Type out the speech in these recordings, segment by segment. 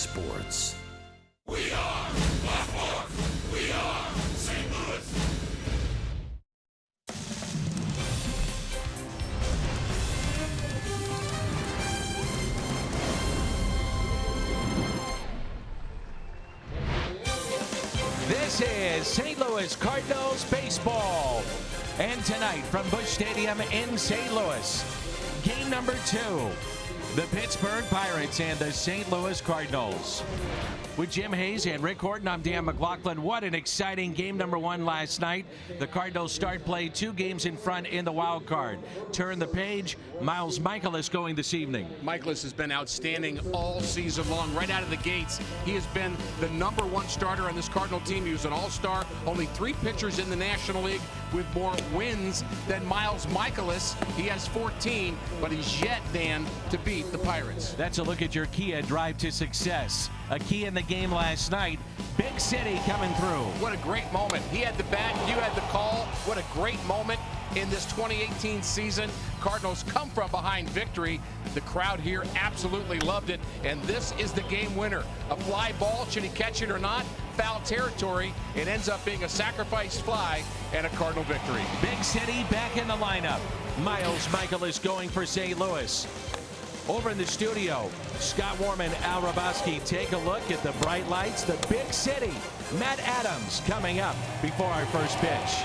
sports. We are Buffalo. We are St. Louis. This is St. Louis Cardinals baseball. And tonight from Busch Stadium in St. Louis, game number 2. The Pittsburgh Pirates and the St. Louis Cardinals. With Jim Hayes and Rick Horton, I'm Dan McLaughlin. What an exciting game number 1 last night. The Cardinals start play 2 games in front in the wild card. Turn the page. Miles Michaelis going this evening. Michaelis has been outstanding all season long. Right out of the gates, he has been the number 1 starter on this Cardinal team. He was an all-star. Only 3 pitchers in the National League with more wins than Miles Michaelis. He has 14, but he's yet, Dan, to beat the Pirates. That's a look at your Kia drive to success. A key in the game last night. Big City coming through. What a great moment. He had the bat, you had the call. What a great moment in this 2018 season. Cardinals come from behind victory. The crowd here absolutely loved it, and this is the game winner. A fly ball, should he catch it or not? Foul territory. It ends up being a sacrifice fly and a Cardinal victory. Big City back in the lineup. Miles Michaelis going for St. Louis. Over in the studio, Scott Warman, Al Raboski take a look at the bright lights, the big city. Matt Adams coming up before our first pitch.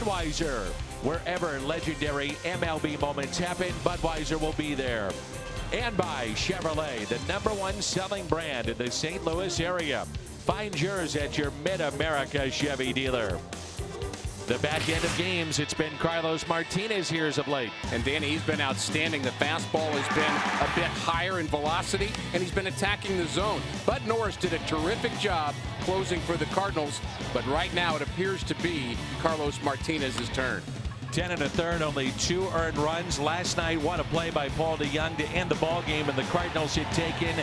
Budweiser. Wherever legendary MLB moments happen, Budweiser will be there. And by Chevrolet, the #1 selling brand in the St. Louis area. Find yours at your Mid-America Chevy dealer. The back end of games, it's been Carlos Martinez here as of late. And Danny, he's been outstanding. The fastball has been a bit higher in velocity, and he's been attacking the zone. Bud Norris did a terrific job closing for the Cardinals, but right now it appears to be Carlos Martinez's turn. 10 1/3, only 2 earned runs. Last night, what a play by Paul DeYoung to end the ball game, and the Cardinals had taken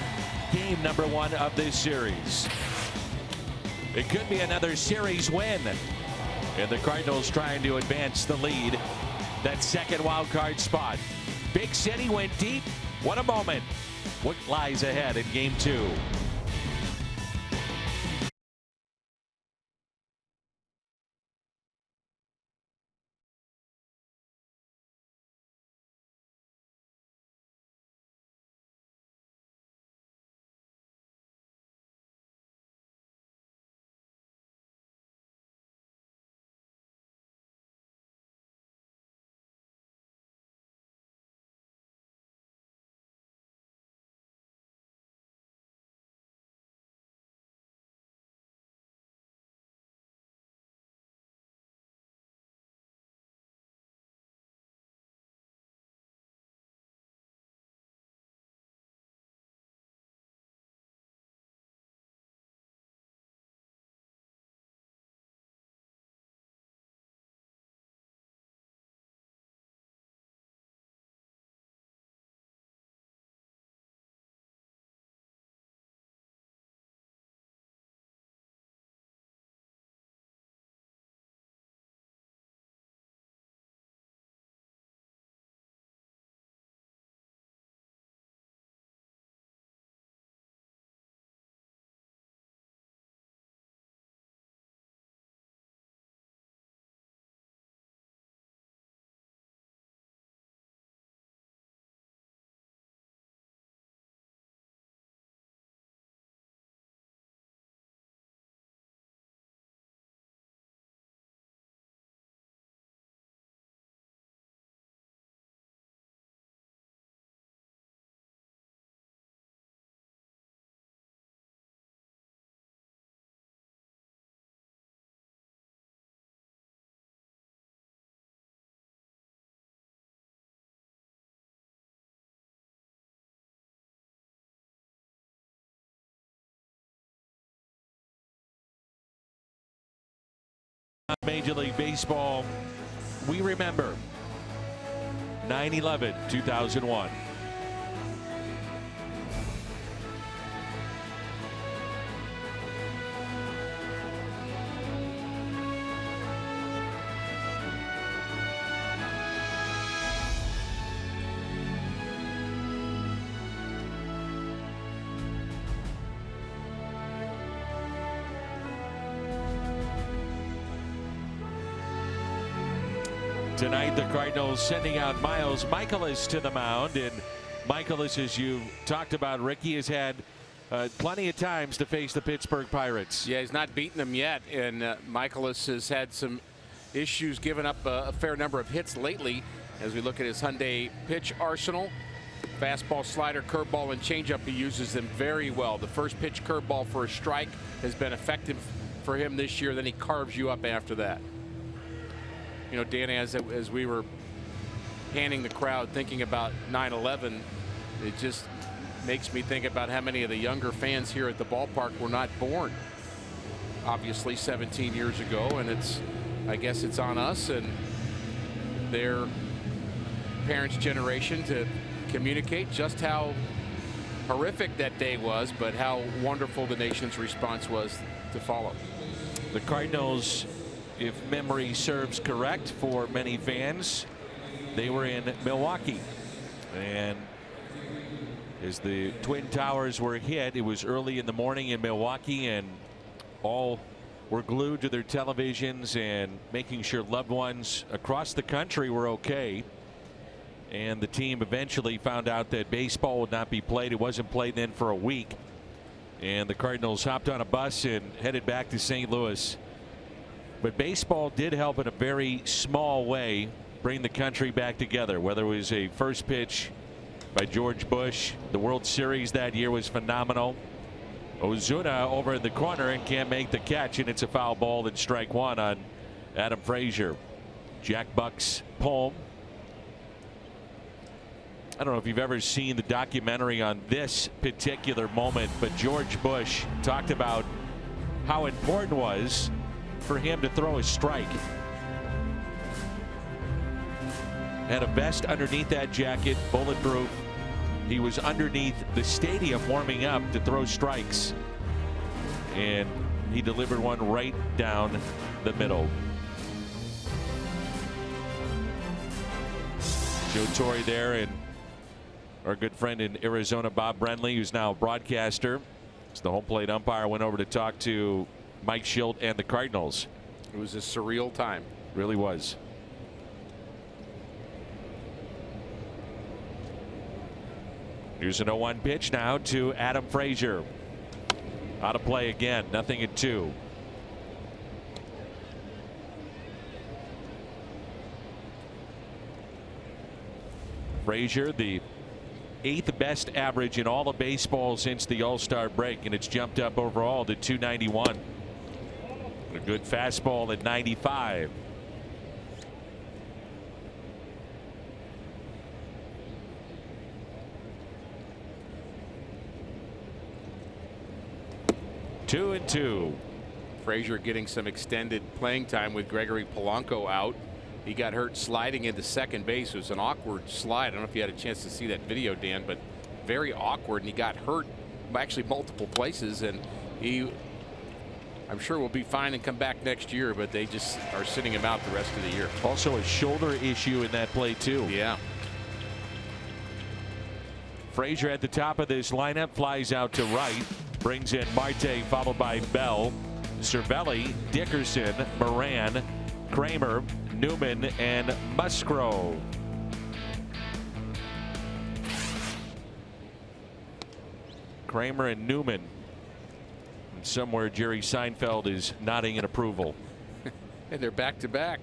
game #1 of this series. It could be another series win. And the Cardinals trying to advance the lead. That second wild card spot. Big City went deep. What a moment. What lies ahead in game 2? Major League Baseball, we remember 9/11/2001. Tonight, the Cardinals sending out Miles Michaelis to the mound. And Michaelis, as you talked about, Ricky, has had plenty of times to face the Pittsburgh Pirates. Yeah, he's not beaten them yet. And Michaelis has had some issues, giving up a fair number of hits lately. As we look at his Hyundai pitch arsenal, fastball, slider, curveball, and changeup, he uses them very well. The first pitch curveball for a strike has been effective for him this year. Then he carves you up after that. You know, Dan, as we were panning the crowd thinking about 9/11, it just makes me think about how many of the younger fans here at the ballpark were not born, obviously 17 years ago. And I guess it's on us and their parents' generation to communicate just how horrific that day was, but how wonderful the nation's response was to follow. The Cardinals, if memory serves correct for many fans, they were in Milwaukee. And as the Twin Towers were hit, it was early in the morning in Milwaukee, and all were glued to their televisions and making sure loved ones across the country were okay. And the team eventually found out that baseball would not be played. It wasn't played then for a week. And the Cardinals hopped on a bus and headed back to St. Louis. But baseball did help in a very small way bring the country back together, whether it was a first pitch by George Bush. The World Series that year was phenomenal. Ozuna over in the corner and can't make the catch, and it's a foul ball and strike one on Adam Frazier. Jack Buck's poem. I don't know if you've ever seen the documentary on this particular moment, but George Bush talked about how important it was for him to throw a strike. Had a vest underneath that jacket, bulletproof. He was underneath the stadium warming up to throw strikes, and he delivered one right down the middle. Joe Torre there, and our good friend in Arizona, Bob Brenly, who's now a broadcaster. As the home plate umpire went over to talk to Mike Schilt and the Cardinals. It was a surreal time. Really was. Here's an 0-1 pitch now to Adam Frazier. Out of play again. Nothing at 2. Frazier, the 8th best average in all of baseball since the All-Star break, and it's jumped up overall to 291. A good fastball at 95. Two and two. Frazier getting some extended playing time with Gregory Polanco out. He got hurt sliding into second base. It was an awkward slide. I don't know if you had a chance to see that video, Dan, but very awkward, and he got hurt actually multiple places, and I'm sure will be fine and come back next year, but they just are sitting him out the rest of the year. Also a shoulder issue in that play too. Yeah. Frazier at the top of this lineup, flies out to right, brings in Marte, followed by Bell, Cervelli, Dickerson, Moran, Kramer, Newman, and Musgrove. Kramer and Newman. And somewhere Jerry Seinfeld is nodding in approval. And they're back to back.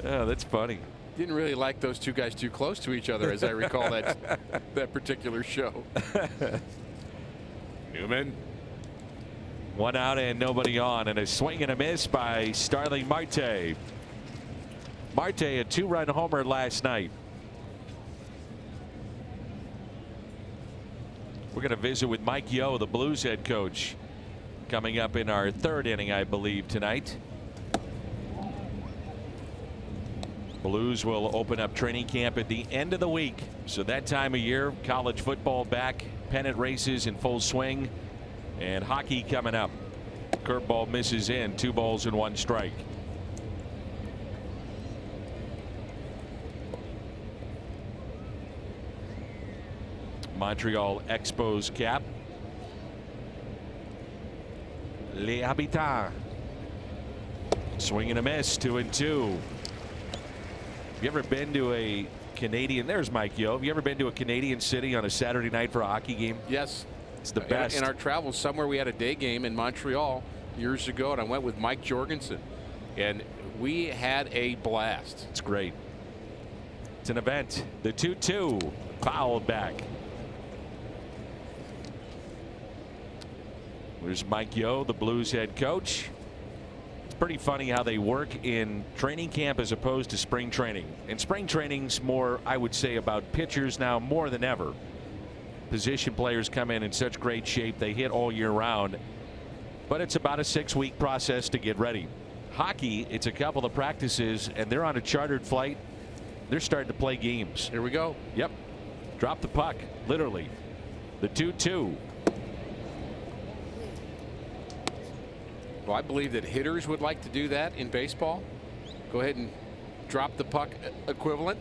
Oh, that's funny. Didn't really like those two guys too close to each other, as I recall that particular show. Newman. One out and nobody on, and a swing and a miss by Starling Marte. Marte, a 2-run homer last night. We're going to visit with Mike Yeo, the Blues head coach, coming up in our 3rd inning, I believe, tonight. Blues will open up training camp at the end of the week. So that time of year, college football back, pennant races in full swing, and hockey coming up. Curveball misses in, 2 balls and 1 strike. Montreal Expos cap. Les Habitants. Swing and a miss, 2 and 2. Have you ever been to a Canadian? There's Mike Yeo. Have you ever been to a Canadian city on a Saturday night for a hockey game? Yes. It's the best. In our travels somewhere, we had a day game in Montreal years ago, and I went with Mike Jorgensen, and we had a blast. It's great. It's an event. The 2-2 fouled back. There's Mike Yeo, the Blues head coach. It's pretty funny how they work in training camp as opposed to spring training. And spring training's more, I would say, about pitchers now more than ever. Position players come in such great shape. They hit all year round. But it's about a 6-week process to get ready. Hockey, it's a couple of practices, and they're on a chartered flight. They're starting to play games. Here we go. Yep. Drop the puck, literally. The 2-2. Well, I believe that hitters would like to do that in baseball. Go ahead and drop the puck equivalent.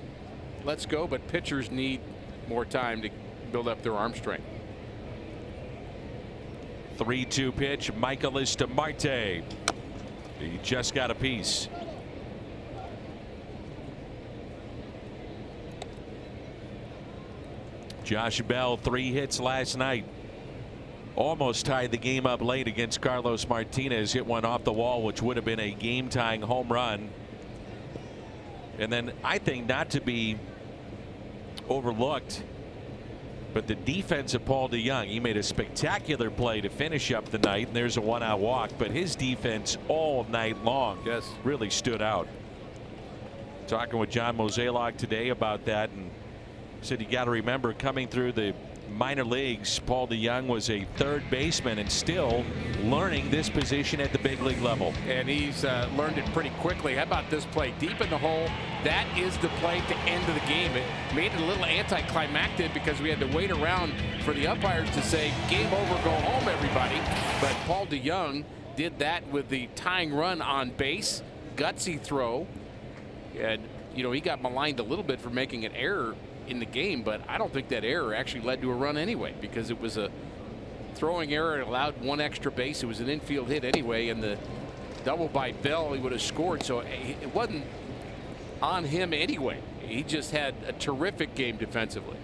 Let's go. But pitchers need more time to build up their arm strength. 3-2 pitch. Michaelis to Marte. He just got a piece. Josh Bell, 3 hits last night. almost tied the game up late against Carlos Martinez. Hit one off the wall, which would have been a game-tying home run. And then I think, not to be overlooked, but the defense of Paul DeJong, he made a spectacular play to finish up the night, and there's a one-out walk, but his defense all night long really stood out. Talking with John Mozeliak today about that, and said you got to remember, coming through the minor leagues, Paul DeJong was a third baseman and still learning this position at the big league level. And he's learned it pretty quickly. How about this play deep in the hole? That is the play to end of the game. It made it a little anticlimactic because we had to wait around for the umpires to say game over, go home, everybody. But Paul DeJong did that with the tying run on base. Gutsy throw. And, you know, he got maligned a little bit for making an error in the game, but I don't think that error actually led to a run anyway, because it was a throwing error. It allowed one extra base. It was an infield hit anyway, and the double by Bell, he would have scored. So it wasn't on him anyway. He just had a terrific game defensively.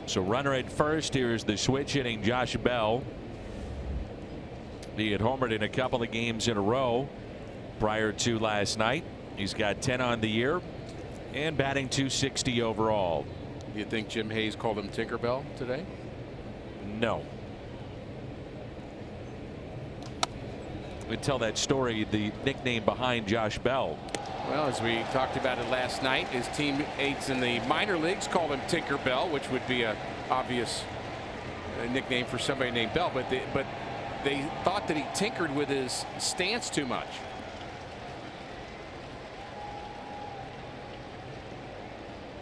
So runner at first. Here's the switch hitting Josh Bell. He had homered in a couple of games in a row prior to last night. He's got 10 on the year and batting .260 overall. Do you think Jim Hayes called him Tinkerbell today? No. We tell that story, the nickname behind Josh Bell. Well, as we talked about it last night, his teammates in the minor leagues called him Tinkerbell, which would be an obvious nickname for somebody named Bell. But they thought that he tinkered with his stance too much.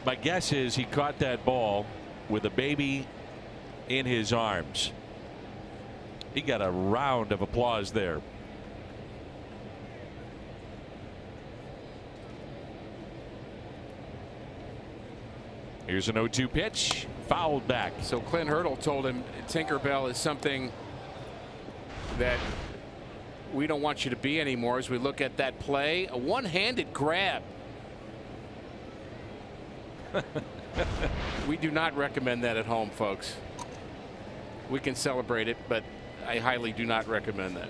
My guess is he caught that ball with a baby in his arms. He got a round of applause there. Here's an 0-2 pitch, fouled back. So Clint Hurdle told him Tinkerbell is something that we don't want you to be anymore. As we look at that play, a one-handed grab. We do not recommend that at home, folks. We can celebrate it, but I highly do not recommend that.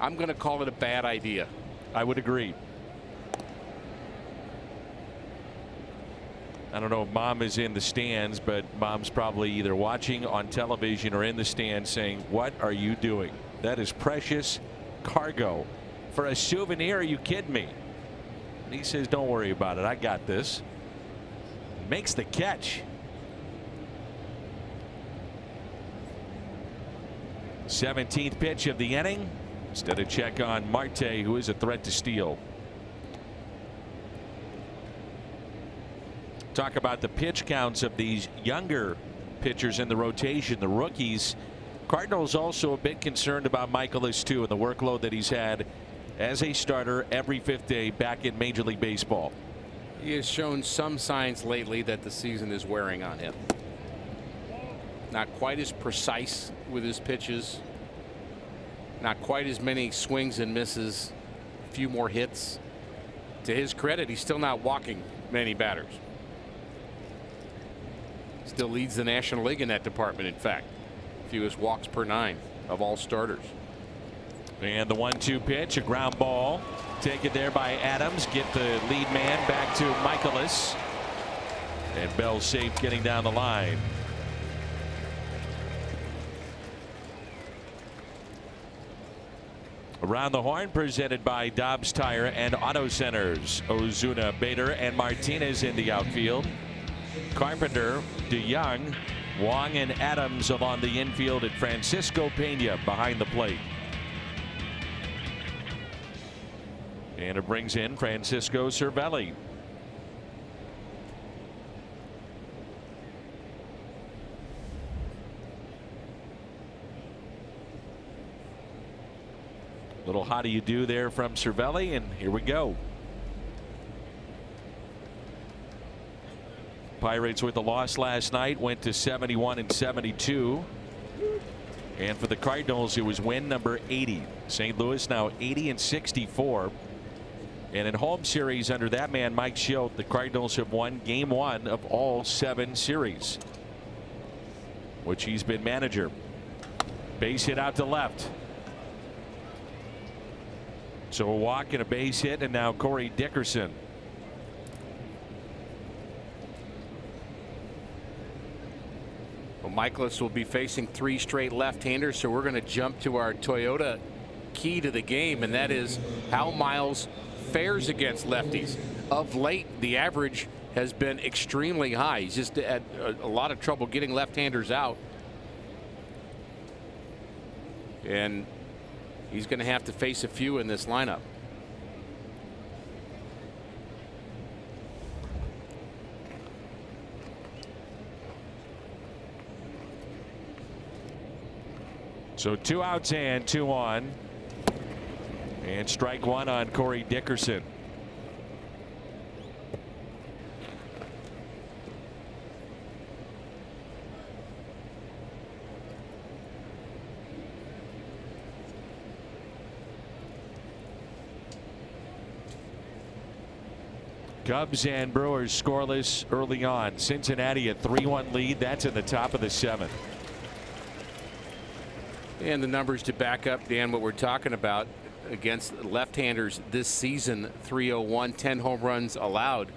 I'm going to call it a bad idea. I would agree. I don't know if Mom is in the stands, but Mom's probably either watching on television or in the stands saying, "What are you doing? That is precious cargo for a souvenir. Are you kidding me?" And he says, "Don't worry about it. I got this." Makes the catch. 17th pitch of the inning. Instead of check on Marte, who is a threat to steal. Talk about the pitch counts of these younger pitchers in the rotation, the rookies. Cardinals also a bit concerned about Michaelis too, and the workload that he's had as a starter every fifth day back in Major League Baseball. He has shown some signs lately that the season is wearing on him. Not quite as precise with his pitches. Not quite as many swings and misses. A few more hits. To his credit, he's still not walking many batters. Still leads the National League in that department, in fact. Fewest walks per 9 of all starters. And the 1-2 pitch, a ground ball. Taken there by Adams. Get the lead man back to Michaelis. And Bell safe getting down the line. Around the Horn presented by Dobbs Tire and Auto Centers. Ozuna, Bader, and Martinez in the outfield. Carpenter, DeJong, Wong, and Adams along the infield, and Francisco Pena behind the plate. And it brings in Francisco Cervelli. Little how do you do there from Cervelli, and here we go. Pirates with the loss last night went to 71 and 72. And for the Cardinals, it was win number 80. St. Louis now 80 and 64. And in home series under that man, Mike Schilt, the Cardinals have won game 1 of all 7 series, which he's been manager. Base hit out to left. So a walk and a base hit, and now Corey Dickerson. Well, Michaelis will be facing 3 straight left-handers, so we're going to jump to our Toyota key to the game, and that is how Miles fares against lefties. Of late, the average has been extremely high. He's just had a lot of trouble getting left-handers out. And he's going to have to face a few in this lineup. So 2 outs and 2 on. And strike 1 on Corey Dickerson. Cubs and Brewers scoreless early on. Cincinnati a 3-1 lead. That's in the top of the 7th. And the numbers to back up, Dan, what we're talking about against left-handers this season: 301, 10 home runs allowed.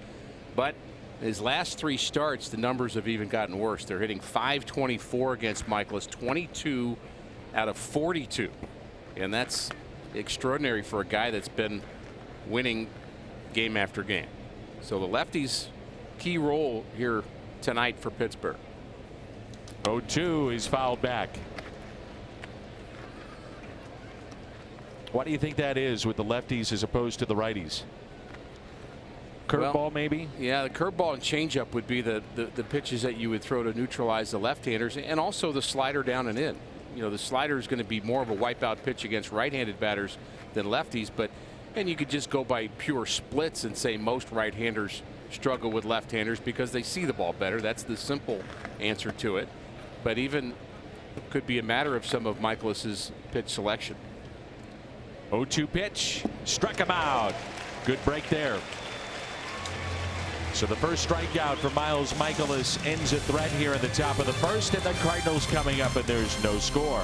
But his last 3 starts, the numbers have even gotten worse. They're hitting .524 against Michaelis, 22 out of 42. And that's extraordinary for a guy that's been winning game after game. So the lefties' key role here tonight for Pittsburgh. 0-2 is fouled back. Why do you think that is with the lefties as opposed to the righties? Curveball, well, maybe? Yeah, the curveball and changeup would be the pitches that you would throw to neutralize the left-handers, and also the slider down and in. You know, the slider is going to be more of a wipeout pitch against right-handed batters than lefties, and you could just go by pure splits and say most right-handers struggle with left-handers because they see the ball better. That's the simple answer to it. But even could be a matter of some of Michaelis's pitch selection. 0-2 pitch, struck him out. Good break there. So the first strikeout for Miles Michaelis ends a threat here in the top of the 1st, and the Cardinals coming up, and there's no score.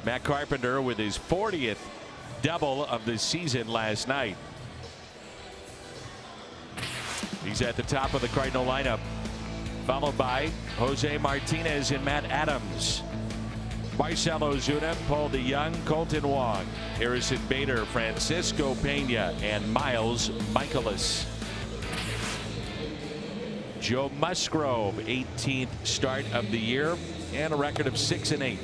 Matt Carpenter with his 40th double of the season last night. He's at the top of the Cardinal lineup, followed by Jose Martinez and Matt Adams. Marcell Ozuna, Paul DeJong, Colton Wong, Harrison Bader, Francisco Pena, and Miles Michaelis. Joe Musgrove, 18th start of the year and a record of 6-8.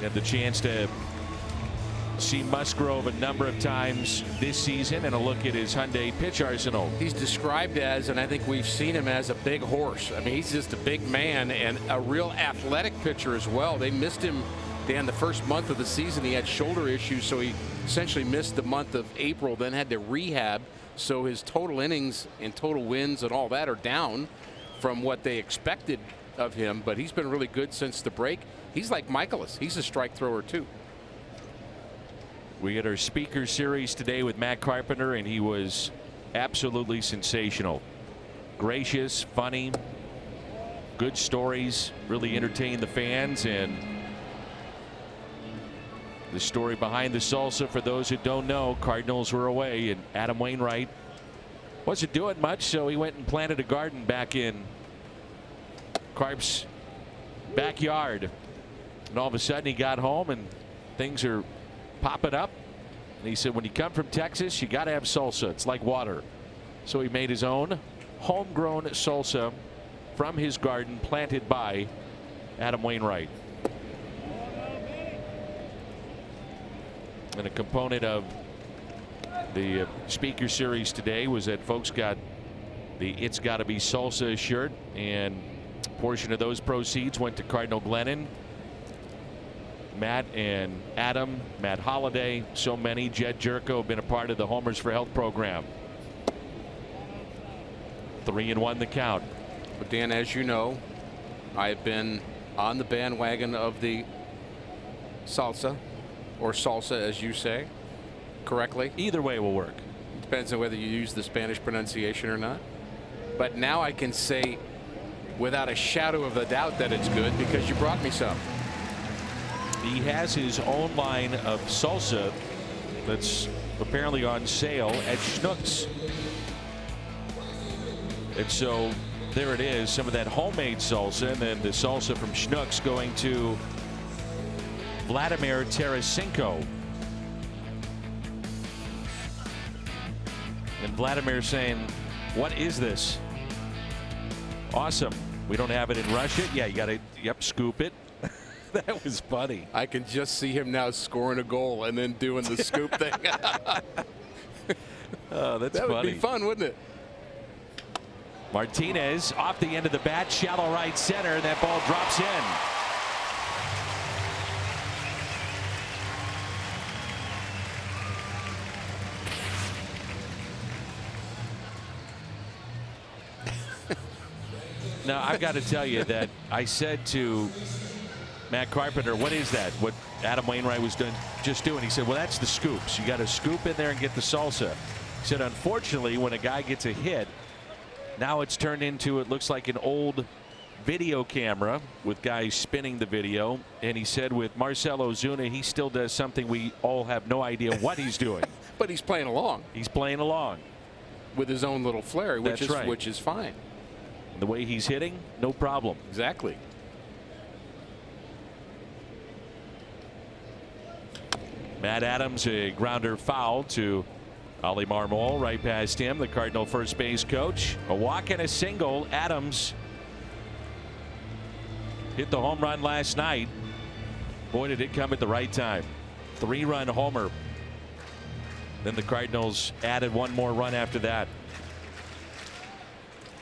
And the chance to see Musgrove a number of times this season, and a look at his Hyundai pitch arsenal. He's described as, and I think we've seen him as, a big horse. I mean, he's just a big man and a real athletic pitcher as well. They missed him, Dan, the first month of the season. He had shoulder issues, so he essentially missed the month of April, then had to rehab. So his total innings and total wins and all that are down from what they expected of him, but he's been really good since the break. He's like Michaelis. He's a strike thrower too. We get our speaker series today with Matt Carpenter, and he was absolutely sensational. Gracious, funny, good stories, really entertained the fans. And the story behind the salsa, for those who don't know, Cardinals were away and Adam Wainwright wasn't doing much, so he went and planted a garden back in Carp's backyard. And all of a sudden he got home and things are popping up. And he said, when you come from Texas, you got to have salsa. It's like water. So he made his own homegrown salsa from his garden, planted by Adam Wainwright. And a component of the speaker series today was that folks got the It's Gotta Be Salsa shirt, and a portion of those proceeds went to Cardinal Glennon. Matt and Adam, Matt Holliday, so many. Jed Jerko have been a part of the Homers for Health program. 3-1 the count. But Dan, as you know, I've been on the bandwagon of the salsa, or salsa as you say correctly. Either way will work. Depends on whether you use the Spanish pronunciation or not. But now I can say without a shadow of a doubt that it's good because you brought me some. He has his own line of salsa that's apparently on sale at Schnucks. And so there it is, some of that homemade salsa, and then the salsa from Schnucks going to Vladimir Tarasenko. And Vladimir saying, what is this? Awesome. We don't have it in Russia. Yeah, you got to, scoop it. That was funny. I can just see him now scoring a goal and then doing the scoop thing. Oh, that's that funny. would be fun, wouldn't it? Martinez off the end of the bat, shallow right center, and that ball drops in. Now, I've got to tell you that I said to Matt Carpenter, what is that? What Adam Wainwright was just doing. He said, well, that's the scoops. You got to scoop in there and get the salsa. He said, unfortunately, when a guy gets a hit, now it's turned into, it looks like an old video camera with guys spinning the video. And he said with Marcell Ozuna, he still does something we all have no idea what he's doing. But he's playing along. He's playing along. With his own little flair, which That's right. Which is fine. The way he's hitting, no problem. Exactly. Matt Adams, a grounder foul to Oli Marmol, right past him, the Cardinal first base coach. A walk and a single. Adams hit the home run last night. Boy, did it come at the right time. 3-run homer. Then the Cardinals added one more run after that.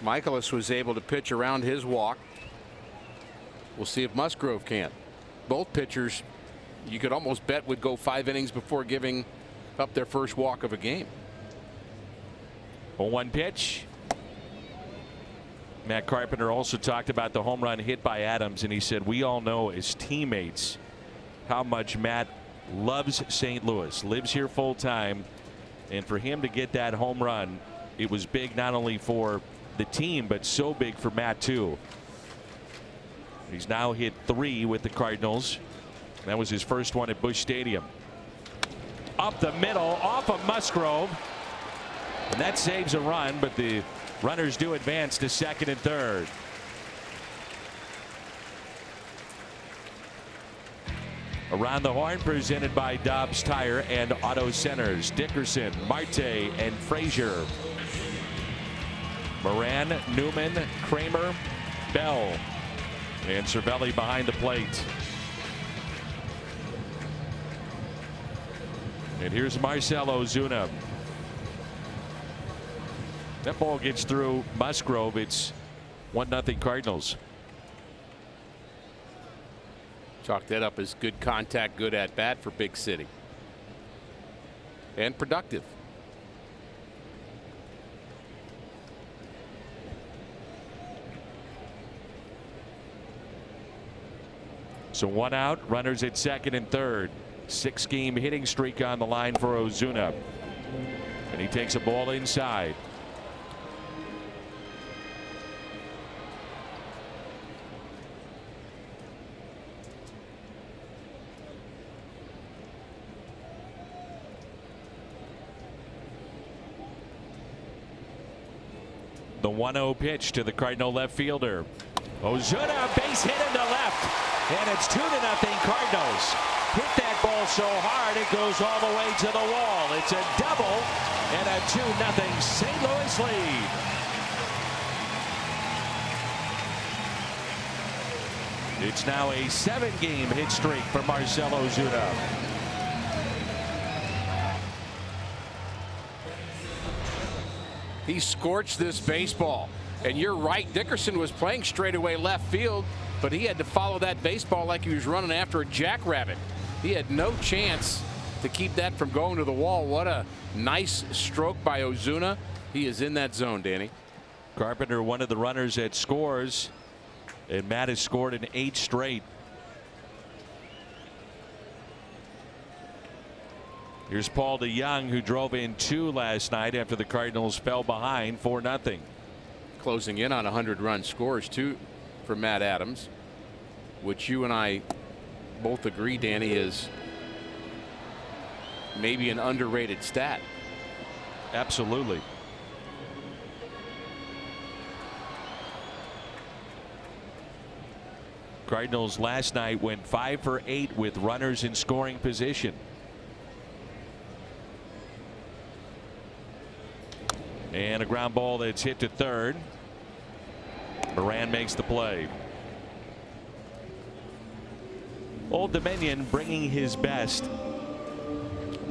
Michaelis was able to pitch around his walk. We'll see if Musgrove can. Both pitchers, you could almost bet, would go 5 innings before giving up their first walk of a game. 0-1 pitch. Matt Carpenter also talked about the home run hit by Adams, and he said, we all know as teammates how much Matt loves St. Louis, lives here full time, and for him to get that home run, it was big not only for the team but so big for Matt too. He's now hit 3 with the Cardinals. That was his first one at Busch Stadium. Up the middle, off of Musgrove, and that saves a run, but the runners do advance to second and third. Around the Horn presented by Dobbs Tire and Auto Centers. Dickerson, Marte, and Frazier. Moran, Newman, Kramer, Bell, and Cervelli behind the plate. And here's Marcell Ozuna. That ball gets through Musgrove. It's 1-0 Cardinals. Chalk that up as good contact, good at bat for Big City. And productive. So 1 out, runners at second and third. 6-game hitting streak on the line for Ozuna. And he takes a ball inside. The 1-0 pitch to the Cardinal left fielder. Ozuna, base hit into left. And it's 2-0 Cardinals. Hit that ball so hard it goes all the way to the wall. It's a double and a 2-0 St. Louis lead. It's now a 7-game hit streak for Marcell Ozuna. He scorched this baseball. And you're right, Dickerson was playing straightaway left field, but he had to follow that baseball like he was running after a jackrabbit. He had no chance to keep that from going to the wall. What a nice stroke by Ozuna. He is in that zone, Danny. Carpenter, one of the runners that scores, and Matt has scored in 8 straight. Here's Paul DeYoung, who drove in 2 last night after the Cardinals fell behind 4-0. Closing in on 100-run scores too for Matt Adams, which you and I both agree, Danny, is maybe an underrated stat. Absolutely. Cardinals last night went 5 for 8 with runners in scoring position. And a ground ball that's hit to third. Moran makes the play. Old Dominion bringing his best.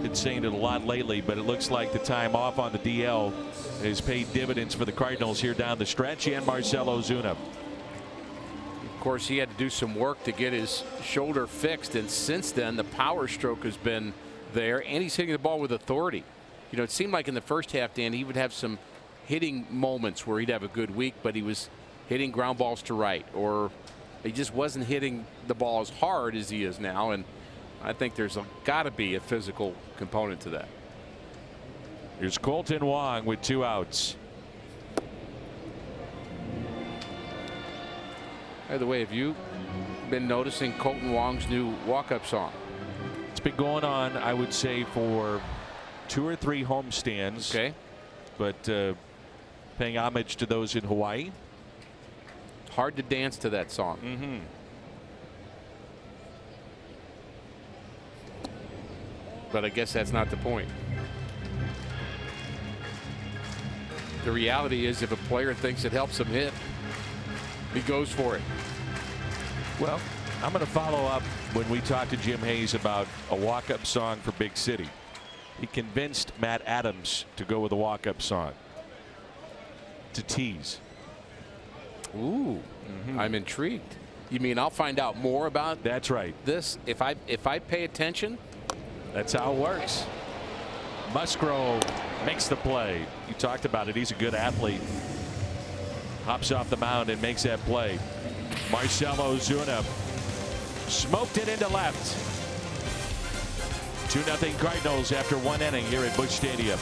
Been saying it a lot lately, but it looks like the time off on the DL has paid dividends for the Cardinals here down the stretch, and Marcell Ozuna. Of course, he had to do some work to get his shoulder fixed, and since then the power stroke has been there, and he's hitting the ball with authority. You know, it seemed like in the first half, Dan, he would have some hitting moments where he'd have a good week, but he was hitting ground balls to right, or he just wasn't hitting the ball as hard as he is now. And I think there's got to be a physical component to that. Here's Colton Wong with 2 outs. By the way, have you been noticing Colton Wong's new walk-up song? It's been going on, I would say, for 2 or 3 homestands. Okay. But paying homage to those in Hawaii. Hard to dance to that song. Mm-hmm. But I guess that's not the point. The reality is, if a player thinks it helps him hit, he goes for it. Well, I'm going to follow up when we talk to Jim Hayes about a walk-up song for Big City. He convinced Matt Adams to go with a walk-up song to tease. Ooh, I'm intrigued. You mean I'll find out more about That's right. this if I pay attention? That's how it works. Musgrove makes the play. You talked about it. He's a good athlete. Hops off the mound and makes that play. Marcell Ozuna smoked it into left. 2-0 Cardinals after 1 inning here at Busch Stadium.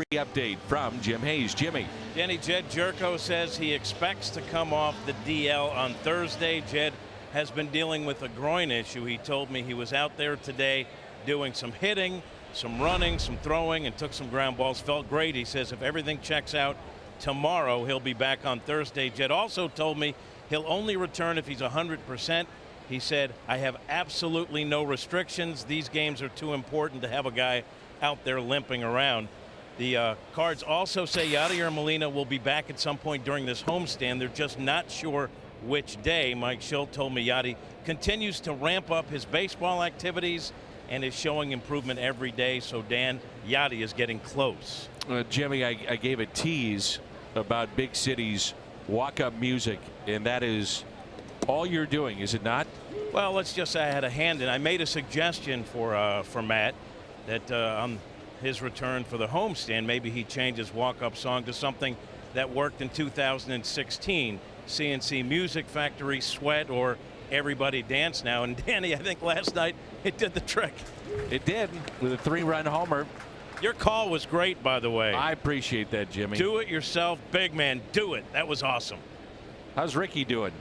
update from Jim Hayes. Jimmy. Danny, Jed Jerko says he expects to come off the DL on Thursday. Jed has been dealing with a groin issue. He told me he was out there today doing some hitting, some running, some throwing, and took some ground balls. Felt great. He says if everything checks out tomorrow, he'll be back on Thursday. Jed also told me he'll only return if he's 100%. He said, I have absolutely no restrictions. These games are too important to have a guy out there limping around. The Cards also say Yadier Molina will be back at some point during this homestand. They're just not sure which day. Mike Schilt told me Yadi continues to ramp up his baseball activities and is showing improvement every day. So, Dan, Yadi is getting close. Jimmy, I gave a tease about Big City's walk-up music, and that is all you're doing, is it not? Well, let's just say I had a hand in. I made a suggestion for Matt that on his return for the homestand, maybe he changes walk-up song to something that worked in 2016. CNC Music Factory, Sweat, or Everybody Dance Now. And Danny, I think last night it did the trick. It did, with a 3-run homer. Your call was great, by the way. I appreciate that, Jimmy. Do it yourself, big man. Do it. That was awesome. How's Ricky doing?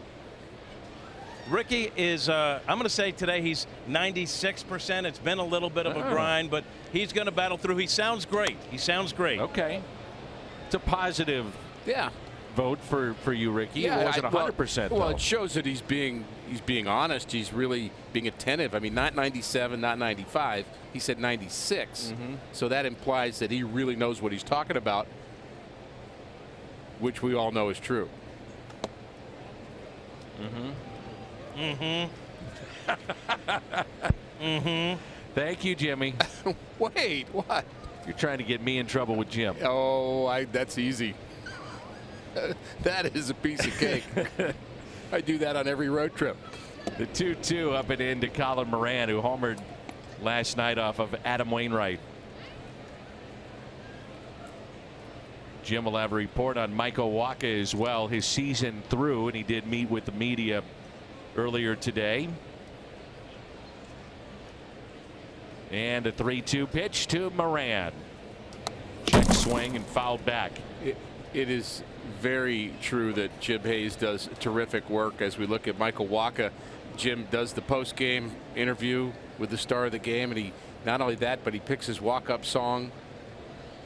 Ricky is, I'm going to say today he's 96%. It's been a little bit of a grind, but he's going to battle through. He sounds great. He sounds great. Okay. It's a positive vote for you, Ricky. Yeah, it wasn't 100%. Well, it shows that he's being honest. He's really being attentive. I mean, not 97, not 95. He said 96. So that implies that he really knows what he's talking about, which we all know is true. Thank you, Jimmy. Wait, what? You're trying to get me in trouble with Jim. Oh, that's easy. That is a piece of cake. I do that on every road trip. The 2-2 up and in to Colin Moran, who homered last night off of Adam Wainwright. Jim will have a report on Michael Waka as well, his season through, and he did meet with the media earlier today. And a 3-2 pitch to Moran. Check swing and fouled back. It is very true that Jim Hayes does terrific work. As we look at Michael Waka, Jim does the post-game interview with the star of the game, and he not only that, but he picks his walk-up song.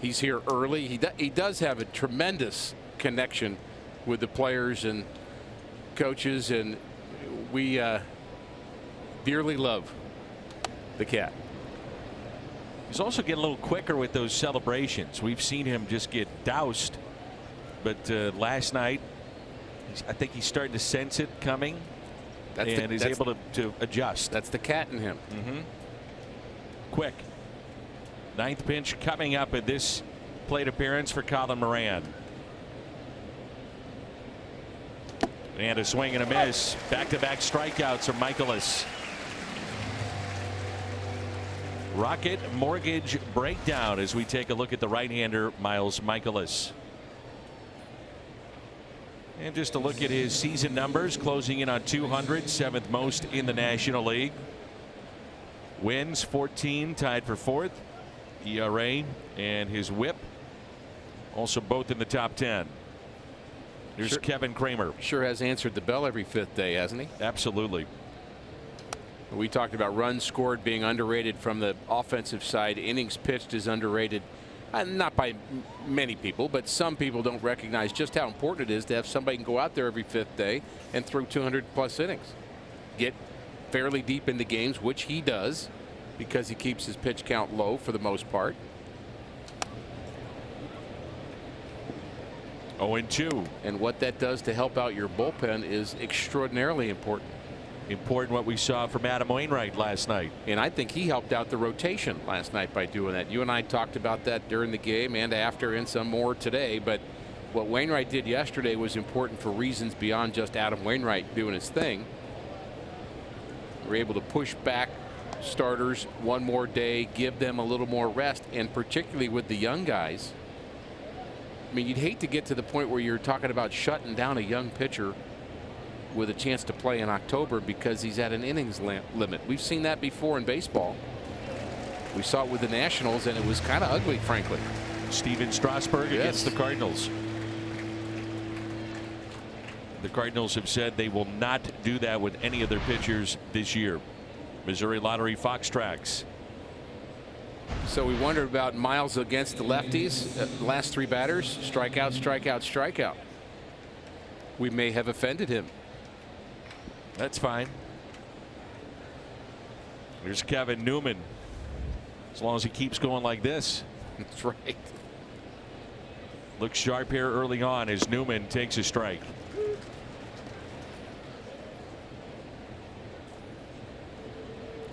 He's here early. He does have a tremendous connection with the players and coaches, and we dearly love the cat. He's also getting a little quicker with those celebrations. We've seen him just get doused, but last night I think he's starting to sense it coming, and is able to adjust. That's the cat in him. Quick. Ninth pitch coming up at this plate appearance for Colin Moran. And a swing and a miss. Back-to-back strikeouts from Michaelis. Rocket Mortgage breakdown as we take a look at the right-hander Miles Michaelis. And just a look at his season numbers, closing in on 200, 7th most in the National League. Wins 14, tied for 4th. ERA and his WHIP also both in the top 10. Here's Kevin Kramer. Sure has answered the bell every 5th day, hasn't he? Absolutely. We talked about runs scored being underrated from the offensive side. Innings pitched is underrated, not by many people, but some people don't recognize just how important it is to have somebody who can go out there every 5th day and throw 200+ innings, get fairly deep into games, which he does because he keeps his pitch count low for the most part. 0-2. And what that does to help out your bullpen is extraordinarily important. Important what we saw from Adam Wainwright last night. And I think he helped out the rotation last night by doing that. You and I talked about that during the game and after, and some more today. But what Wainwright did yesterday was important for reasons beyond just Adam Wainwright doing his thing. We're able to push back starters one more day, give them a little more rest, and particularly with the young guys. I mean, you'd hate to get to the point where you're talking about shutting down a young pitcher with a chance to play in October because he's at an innings limit. We've seen that before in baseball. We saw it with the Nationals, and it was kind of ugly, frankly. Steven Strasburg Yes. against the Cardinals. The Cardinals have said they will not do that with any of their pitchers this year. Missouri Lottery Fox Tracks. So we wondered about Miles against the lefties. Last 3 batters, strikeout, strikeout, strikeout. We may have offended him. That's fine. Here's Kevin Newman. As long as he keeps going like this. That's right. Looks sharp here early on as Newman takes a strike.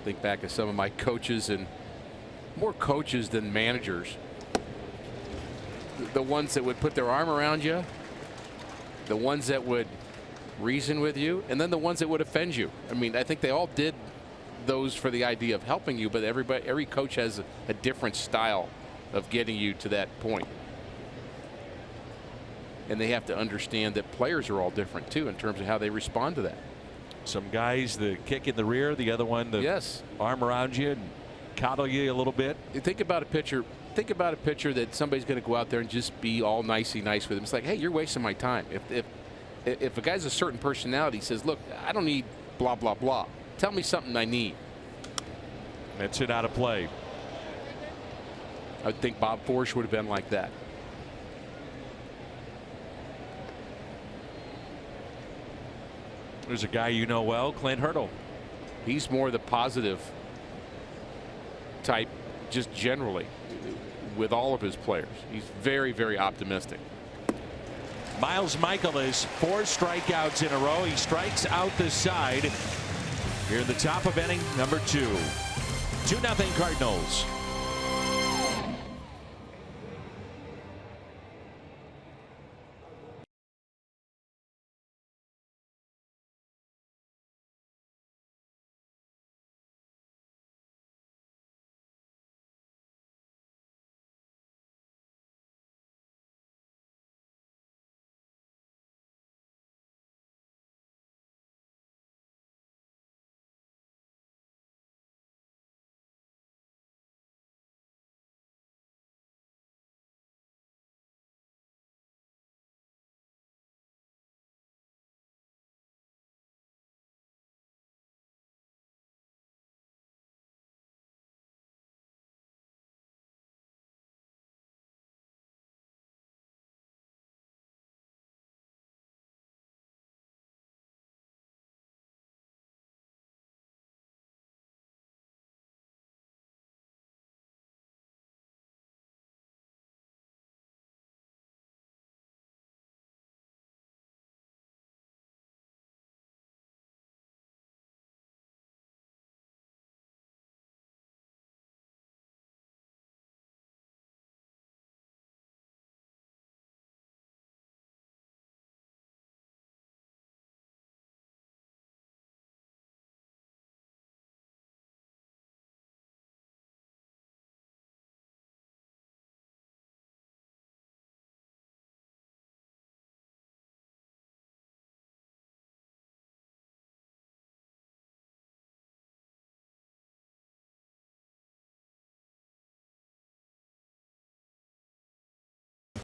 Think back of some of my coaches, and more coaches than managers. The ones that would put their arm around you, the ones that would reason with you, and then the ones that would offend you. I mean, I think they all did those for the idea of helping you, but every coach has a different style of getting you to that point. And they have to understand that players are all different too in terms of how they respond to that. Some guys the kick in the rear, the other one the yes. arm around you and coddle you a little bit. You think about a pitcher. Think about a pitcher that somebody's going to go out there and just be all nicey nice with him. It's like, hey, you're wasting my time. If a guy's a certain personality, says, look, I don't need blah blah blah. Tell me something I need. That's it out of play. I would think Bob Forsch would have been like that. There's a guy you know well, Clint Hurdle. He's more the positive type, just generally, with all of his players. He's very, very optimistic. Miles Michaelis, 4 strikeouts in a row. He strikes out the side here in the top of inning number 2. 2-0 Cardinals.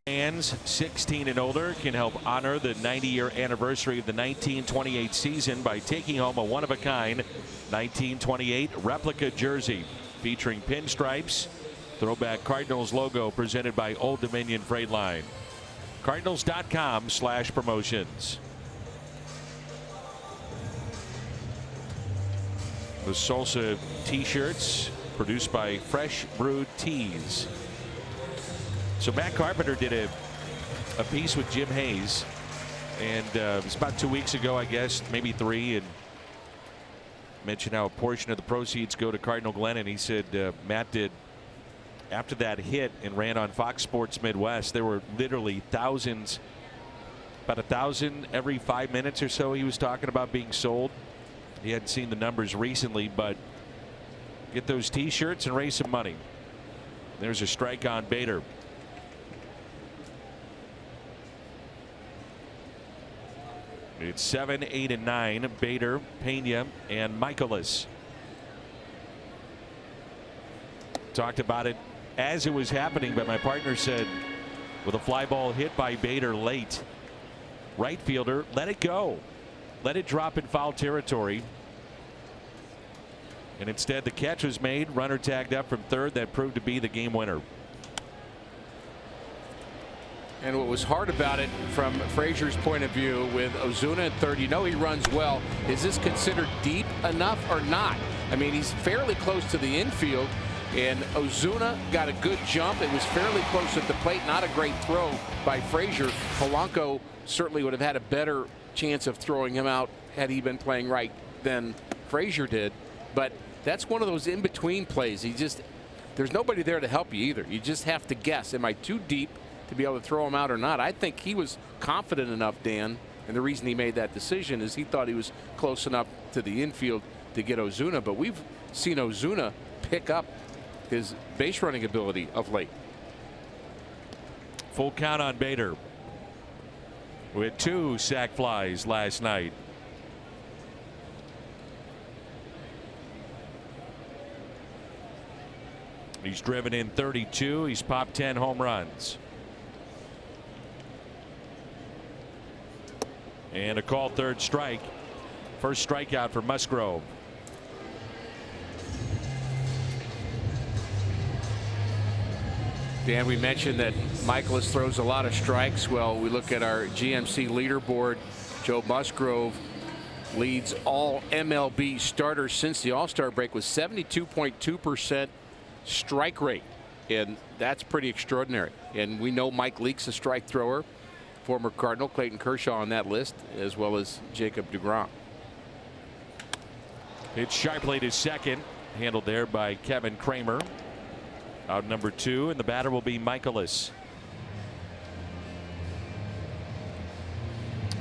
Fans 16 and older can help honor the 90-year anniversary of the 1928 season by taking home a one-of-a-kind 1928 replica jersey featuring pinstripes, throwback Cardinals logo presented by Old Dominion Freight Line. Cardinals.com/promotions. The Salsa t-shirts produced by Fresh Brewed Teas. So Matt Carpenter did a piece with Jim Hayes, and it was about 2 weeks ago, I guess, maybe 3, and mentioned how a portion of the proceeds go to Cardinal Glenn. And he said Matt did, after that hit and ran on Fox Sports Midwest, there were literally thousands, about 1,000 every 5 minutes or so he was talking about being sold. He hadn't seen the numbers recently, but get those t-shirts and raise some money. There's a strike on Bader. It's 7, 8, and 9. Bader, Pena, and Michaelis. Talked about it as it was happening, but my partner said, with a fly ball hit by Bader late, right fielder, let it go. Let it drop in foul territory. And instead, the catch was made. Runner tagged up from third. That proved to be the game winner. And what was hard about it from Frazier's point of view with Ozuna at third, you know he runs well. Is this considered deep enough or not? I mean, he's fairly close to the infield, and Ozuna got a good jump. It was fairly close at the plate. Not a great throw by Frazier. Polanco certainly would have had a better chance of throwing him out had he been playing right than Frazier did. But that's one of those in-between plays. There's nobody there to help you either. You just have to guess. Am I too deep to be able to throw him out or not? I think he was confident enough, Dan, and the reason he made that decision is he thought he was close enough to the infield to get Ozuna. But we've seen Ozuna pick up his base running ability of late. Full count on Bader. We had 2 sac flies last night. He's driven in 32. He's popped 10 home runs. And a called third strike. First strikeout for Musgrove. Dan, we mentioned that Michaelis throws a lot of strikes. Well, we look at our GMC leaderboard. Joe Musgrove leads all MLB starters since the All-Star break with 72.2% strike rate, and that's pretty extraordinary. And we know Mike Leake's a strike thrower. Former Cardinal Clayton Kershaw on that list, as well as Jacob deGrom. It's sharply to second, handled there by Kevin Kramer. Out number 2, and the batter will be Michaelis.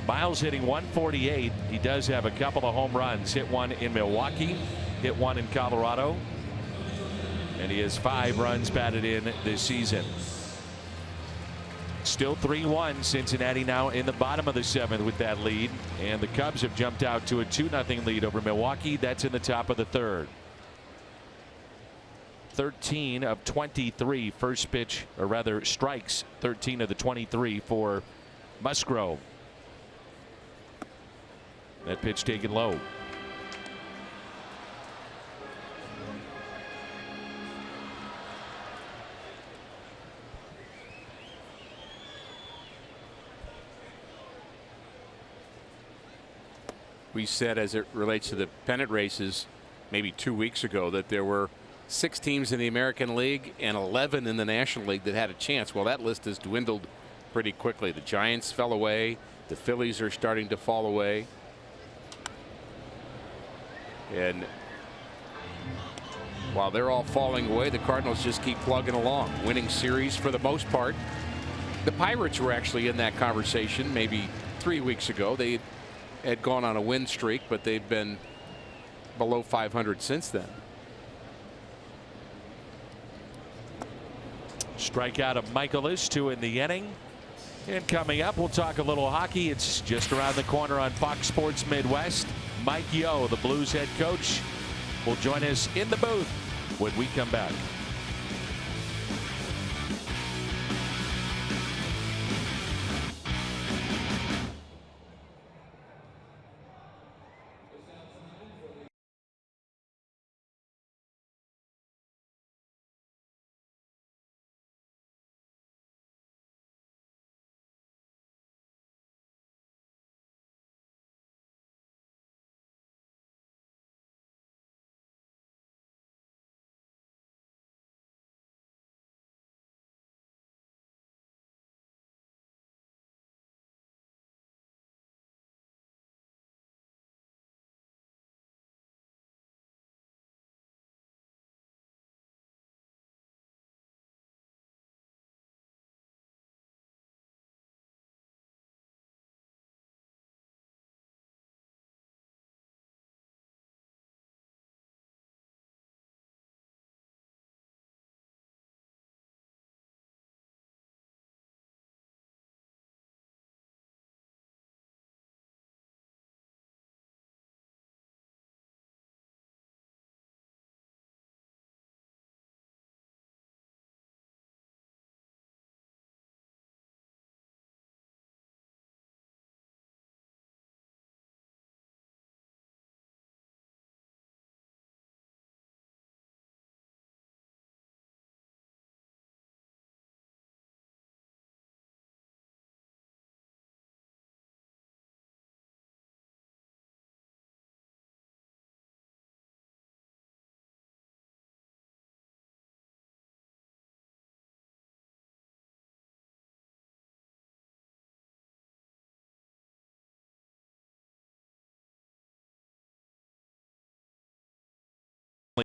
Miles hitting 148. He does have a couple of home runs. Hit one in Milwaukee, hit one in Colorado, and he has 5 runs batted in this season. Still 3-1. Cincinnati now in the bottom of the 7th with that lead, and the Cubs have jumped out to a 2-0 lead over Milwaukee. That's in the top of the 3rd. 13 of 23 first pitch, or rather strikes, 13 of the 23 for Musgrove. That pitch taken low. We said, as it relates to the pennant races maybe 2 weeks ago, that there were 6 teams in the American League and 11 in the National League that had a chance. Well, that list has dwindled pretty quickly. The Giants fell away. The Phillies are starting to fall away. And while they're all falling away, the Cardinals just keep plugging along, winning series for the most part. The Pirates were actually in that conversation maybe 3 weeks ago. They had gone on a win streak, but they've been below 500 since then. Strikeout of Michaelis, 2 in the inning. And coming up, we'll talk a little hockey. It's just around the corner on Fox Sports Midwest. Mike Yeo, the Blues head coach, will join us in the booth when we come back.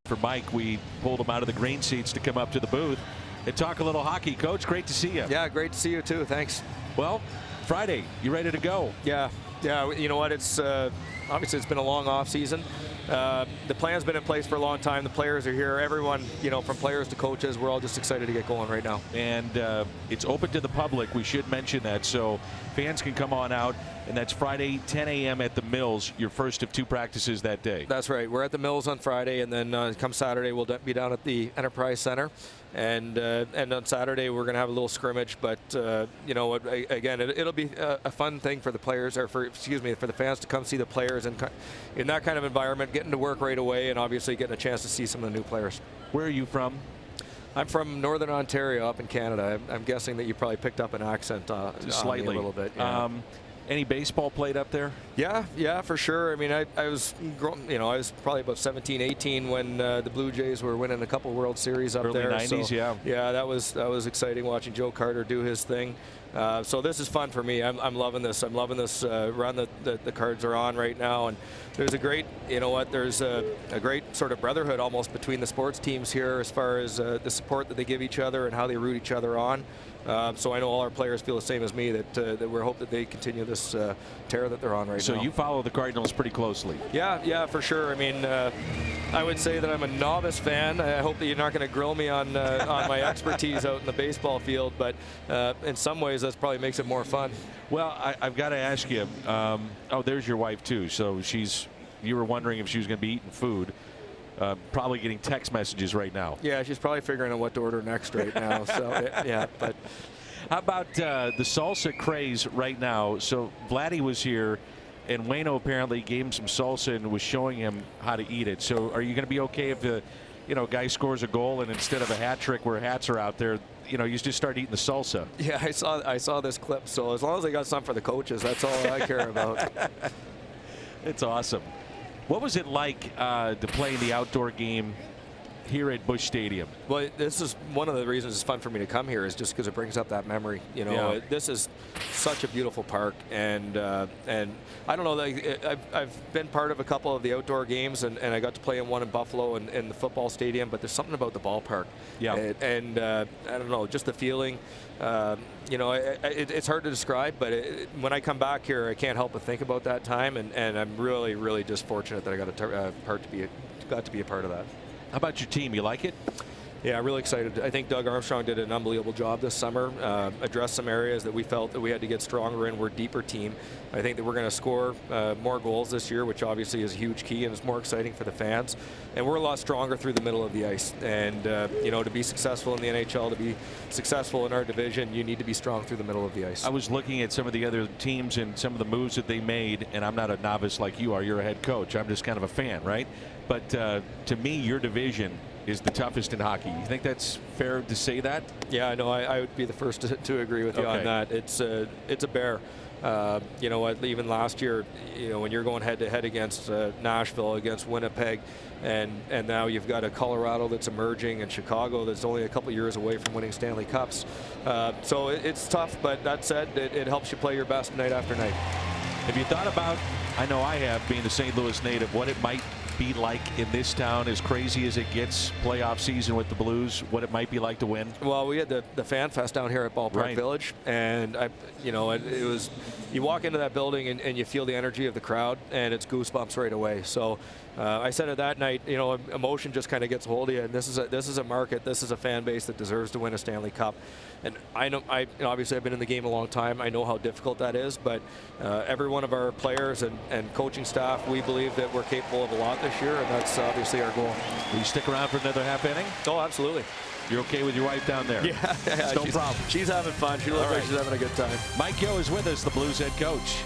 For Mike, we pulled him out of the green seats to come up to the booth and talk a little hockey. Coach, great to see you. Yeah, great to see you too. Thanks. Well, Friday, you ready to go? Yeah. You know what? It's obviously it's been a long off season. The plan's been in place for a long time. The players are here. Everyone, you know, from players to coaches, we're all just excited to get going right now. And it's open to the public. We should mention that, so fans can come on out. And that's Friday, 10 a.m. at the Mills, your first of 2 practices that day. That's right. We're at the Mills on Friday, and then come Saturday, we'll be down at the Enterprise Center. And on Saturday, we're going to have a little scrimmage. But, you know, again, it'll be a fun thing for the players, or for the fans to come see the players and in that kind of environment, getting to work right away, and obviously getting a chance to see some of the new players. Where are you from? I'm from Northern Ontario, up in Canada. I'm guessing that you probably picked up an accent slightly on me a little bit. Yeah. Any baseball played up there? Yeah, for sure. I mean, I was, you know, I was probably about 17, 18 when the Blue Jays were winning a couple World Series up Early there. 90s, so, yeah. Yeah, that was exciting watching Joe Carter do his thing. So this is fun for me. I'm loving this. I'm loving this run that the Cards are on right now. And there's a great, you know what, there's a great sort of brotherhood almost between the sports teams here as far as the support that they give each other and how they root each other on. So I know all our players feel the same as me, that we're hope that they continue this tear that they're on right now. So you follow the Cardinals pretty closely. Yeah, for sure. I mean, I would say that I'm a novice fan. I hope that you're not going to grill me on my expertise out in the baseball field, but in some ways that probably makes it more fun. Well, I've got to ask you. Oh, there's your wife too. So you were wondering if she was going to be eating food. Probably getting text messages right now. Yeah, she's probably figuring out what to order next right now. So yeah, but how about the salsa craze right now? So Vladdy was here, and Waino apparently gave him some salsa and was showing him how to eat it. So are you going to be okay if the guy scores a goal and instead of a hat trick where hats are out there, you just start eating the salsa? Yeah, I saw this clip. So as long as they got some for the coaches, that's all I care about. It's awesome. What was it like to play in the outdoor game here at Busch Stadium? Well, this is one of the reasons it's fun for me to come here, is just because it brings up that memory. You know, yeah. This is such a beautiful park, and I don't know, like, I've been part of a couple of the outdoor games, and I got to play in one in Buffalo and in the football stadium, but there's something about the ballpark. Yeah. And I don't know, just the feeling. You know, it's hard to describe, but when I come back here, I can't help but think about that time, and I'm really, really just fortunate that I got to be a part of that. How about your team? You like it? Yeah, really excited. I think Doug Armstrong did an unbelievable job this summer, addressed some areas that we felt that we had to get stronger in. We're a deeper team. I think that we're going to score more goals this year, which obviously is a huge key, and it's more exciting for the fans. And we're a lot stronger through the middle of the ice. And, you know, to be successful in the NHL, to be successful in our division, you need to be strong through the middle of the ice. I was looking at some of the other teams and some of the moves that they made, and I'm not a novice like you are. You're a head coach. I'm just kind of a fan, right? But to me, your division is the toughest in hockey. You think that's fair to say that? Yeah, no, I would be the first to agree with you on that. It's a bear. You know what? Even last year, you know, when you're going head to head against Nashville, against Winnipeg, and now you've got a Colorado that's emerging, and Chicago that's only a couple years away from winning Stanley Cups. So it's tough, but that said, it helps you play your best night after night. Have you thought about, I know I have, being a St. Louis native, what it might be like in this town, as crazy as it gets, playoff season with the Blues, what it might be like to win? Well, we had the Fan Fest down here at Ballpark Village, and you know, it was, you walk into that building and you feel the energy of the crowd, and it's goosebumps right away. So I said it that night, you know, emotion just kind of gets a hold of you, and this is a market, this is a fan base that deserves to win a Stanley Cup. And I know, obviously I've been in the game a long time. I know how difficult that is, but every one of our players and coaching staff, we believe that we're capable of a lot this year, and that's obviously our goal. Will you stick around for another half inning? Oh, absolutely. You're okay with your wife down there? Yeah, no problem. She's having fun. She looks like she's having a good time. Mike Yo is with us, the Blues head coach.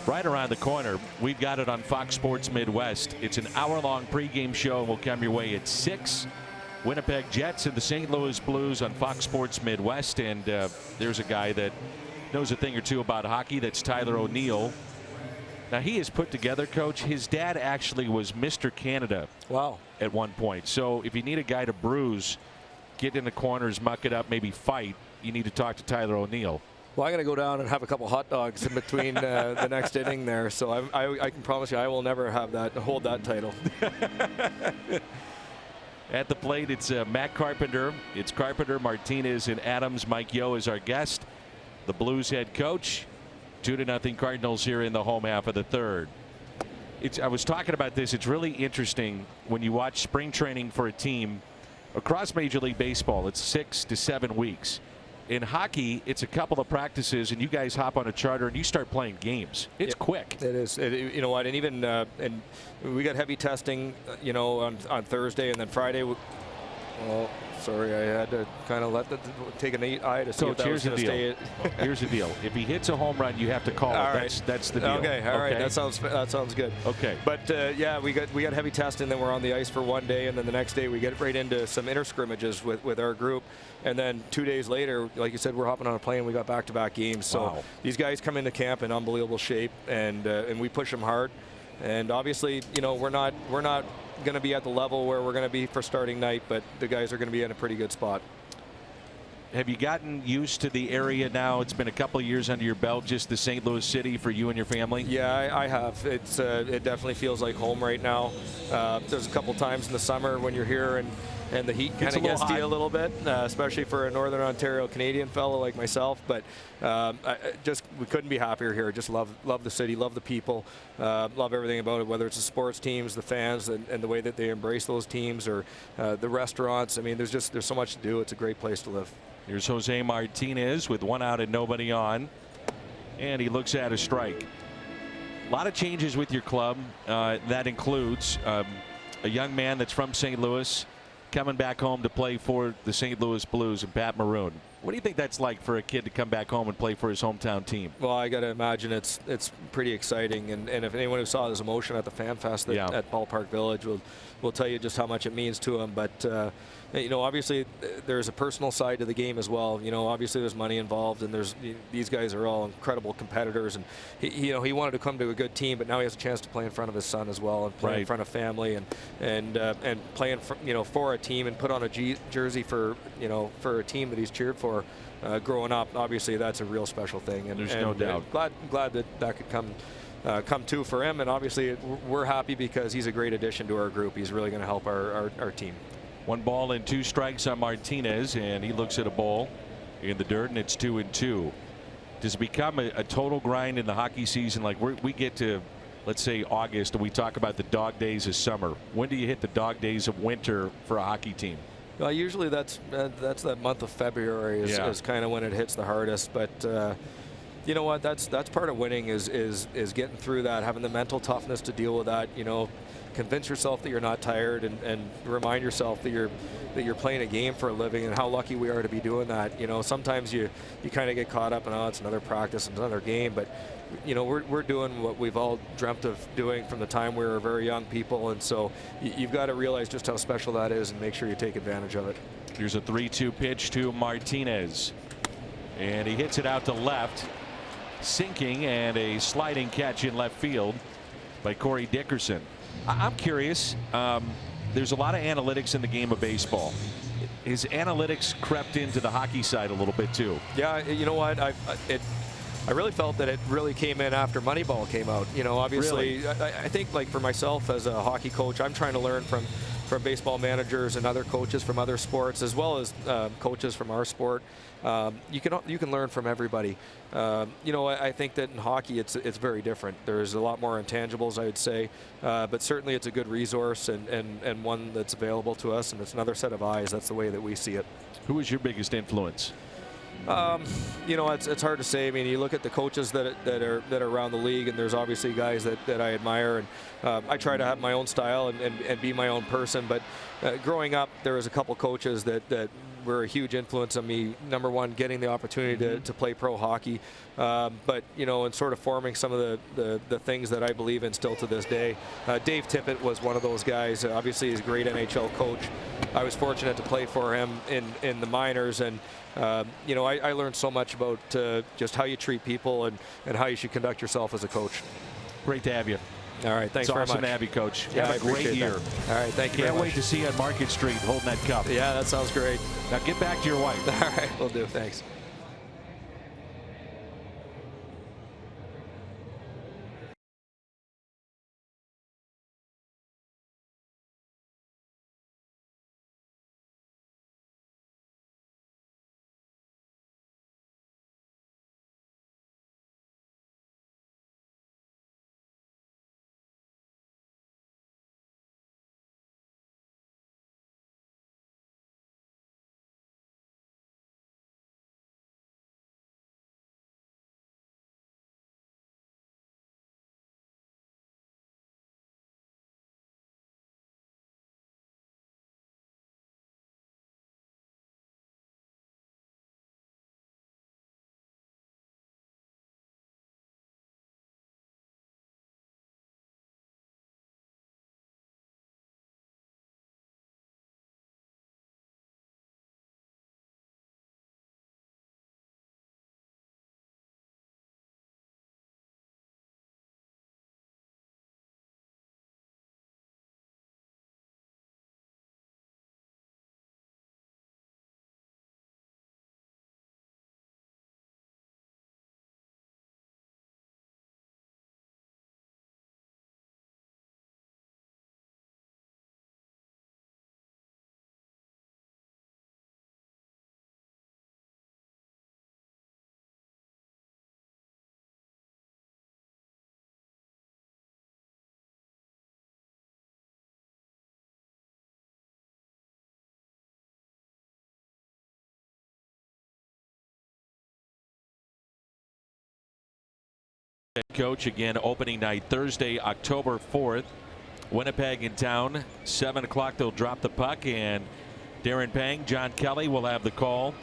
right around the corner. We've got it on Fox Sports Midwest. It's an hour-long pregame show, and we'll come your way at 6. Winnipeg Jets and the St. Louis Blues on Fox Sports Midwest. And there's a guy that knows a thing or two about hockey. That's Tyler O'Neill. Now, he has put together, Coach, his dad actually was Mr. Canada. Wow. At one point. So if you need a guy to bruise, get in the corners, muck it up, maybe fight, you need to talk to Tyler O'Neill. Well, I'm going to go down and have a couple hot dogs in between the next inning there. So I can promise you I will never hold that title. At the plate, it's Matt Carpenter. It's Carpenter, Martinez, and Adams. Mike Yeo is our guest. The Blues head coach. 2-0 Cardinals here in the home half of the third. I was talking about this. It's really interesting when you watch spring training for a team across Major League Baseball. It's 6 to 7 weeks. In hockey, it's a couple of practices, and you guys hop on a charter and you start playing games. It's quick. It is. You know what? And even and we got heavy testing, you know, on Thursday, and then Friday. Well, sorry, I had to kind of take an eye to see if that was going to stay. Here's the deal. If he hits a home run, you have to call it. That's the deal. Okay. All right. That sounds good. Okay. But yeah, we got heavy testing, then we're on the ice for one day, and then the next day we get right into some inter scrimmages with our group, and then 2 days later, like you said, we're hopping on a plane. We got back-to-back games. So these guys come into camp in unbelievable shape, and we push them hard. And obviously, you know, we're not going to be at the level where we're going to be for starting night, but the guys are going to be in a pretty good spot. Have you gotten used to the area now? It's been a couple of years under your belt, just the St. Louis city for you and your family? Yeah, I have. It definitely feels like home right now. There's a couple times in the summer when you're here and the heat kind of gets to you a little bit, especially for a Northern Ontario Canadian fellow like myself. But we couldn't be happier here. Just love the city, love the people, love everything about it, whether it's the sports teams, the fans, and the way that they embrace those teams, or the restaurants. I mean, there's so much to do. It's a great place to live. Here's Jose Martinez with 1 out and nobody on, and he looks at a strike. A lot of changes with your club. That includes a young man that's from St. Louis coming back home to play for the St. Louis Blues, and Pat Maroon. What do you think that's like for a kid to come back home and play for his hometown team? Well, I got to imagine it's pretty exciting, and if anyone who saw his emotion at the Fan Fest at Ballpark Village will tell you just how much it means to him. But you know, obviously there's a personal side to the game as well. You know, obviously there's money involved, and these guys are all incredible competitors, and he wanted to come to a good team, but now he has a chance to play in front of his son as well, and play in front of family, and play for a team, and put on a jersey for a team that he's cheered for growing up. Obviously that's a real special thing, and there's no doubt. Glad that could come to for him, and obviously we're happy because he's a great addition to our group. He's really going to help our team. 1 ball and 2 strikes on Martinez, and he looks at a ball in the dirt, and it's 2-2. Does it become a total grind in the hockey season? Like we get to, let's say, August, and we talk about the dog days of summer. When do you hit the dog days of winter for a hockey team? Well, usually that's that month of February is kind of when it hits the hardest. But you know what? That's part of winning is getting through that, having the mental toughness to deal with that. You know, convince yourself that you're not tired, and remind yourself that you're playing a game for a living, and how lucky we are to be doing that. You know, sometimes you kind of get caught up in, oh, it's another practice, it's another game, but you know, we're doing what we've all dreamt of doing from the time we were very young people, and so you've got to realize just how special that is and make sure you take advantage of it. Here's a 3-2 pitch to Martinez, and he hits it out to left, sinking, and a sliding catch in left field by Corey Dickerson. I'm curious. There's a lot of analytics in the game of baseball. Is analytics crept into the hockey side a little bit too? Yeah, you know what? I really felt that it really came in after Moneyball came out. You know, obviously, really? I think, like, for myself as a hockey coach, I'm trying to learn from baseball managers and other coaches from other sports, as well as coaches from our sport. You can learn from everybody. You know, I think that in hockey it's very different. There's a lot more intangibles, I would say, but certainly it's a good resource and one that's available to us, and it's another set of eyes. That's the way that we see it. Who is your biggest influence? You know, it's hard to say. I mean, you look at the coaches that are around the league, and there's obviously guys that I admire, and I try to have my own style and be my own person. But growing up, there was a couple coaches that were a huge influence on me. Number one, getting the opportunity to play pro hockey, but and sort of forming some of the things that I believe in still to this day. Dave Tippett was one of those guys. Obviously, he's a great NHL coach. I was fortunate to play for him in the minors, and I learned so much about just how you treat people and how you should conduct yourself as a coach. Great to have you. All right, thanks very much. It's awesome to have you, Coach. Yeah, have a great year. That. All right, thank you. Can't wait to see you on Market Street holding that cup. Yeah, that sounds great. Now get back to your wife. All right, will do. Thanks. Coach, again, opening night Thursday, October 4th. Winnipeg in town. 7 o'clock, they'll drop the puck, and Darren Pang, John Kelly will have the call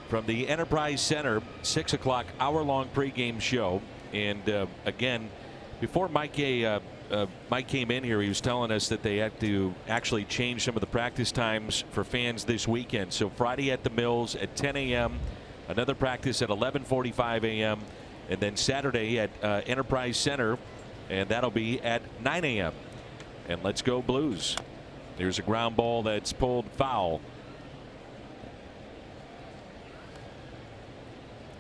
from the Enterprise Center. 6 o'clock, hour-long pregame show. And again, before Mike came in here, he was telling us that they had to actually change some of the practice times for fans this weekend. So Friday at the Mills at 10 a.m., another practice at 11:45 a.m., and then Saturday at Enterprise Center, and that'll be at 9 a.m. And let's go Blues. There's a ground ball that's pulled foul.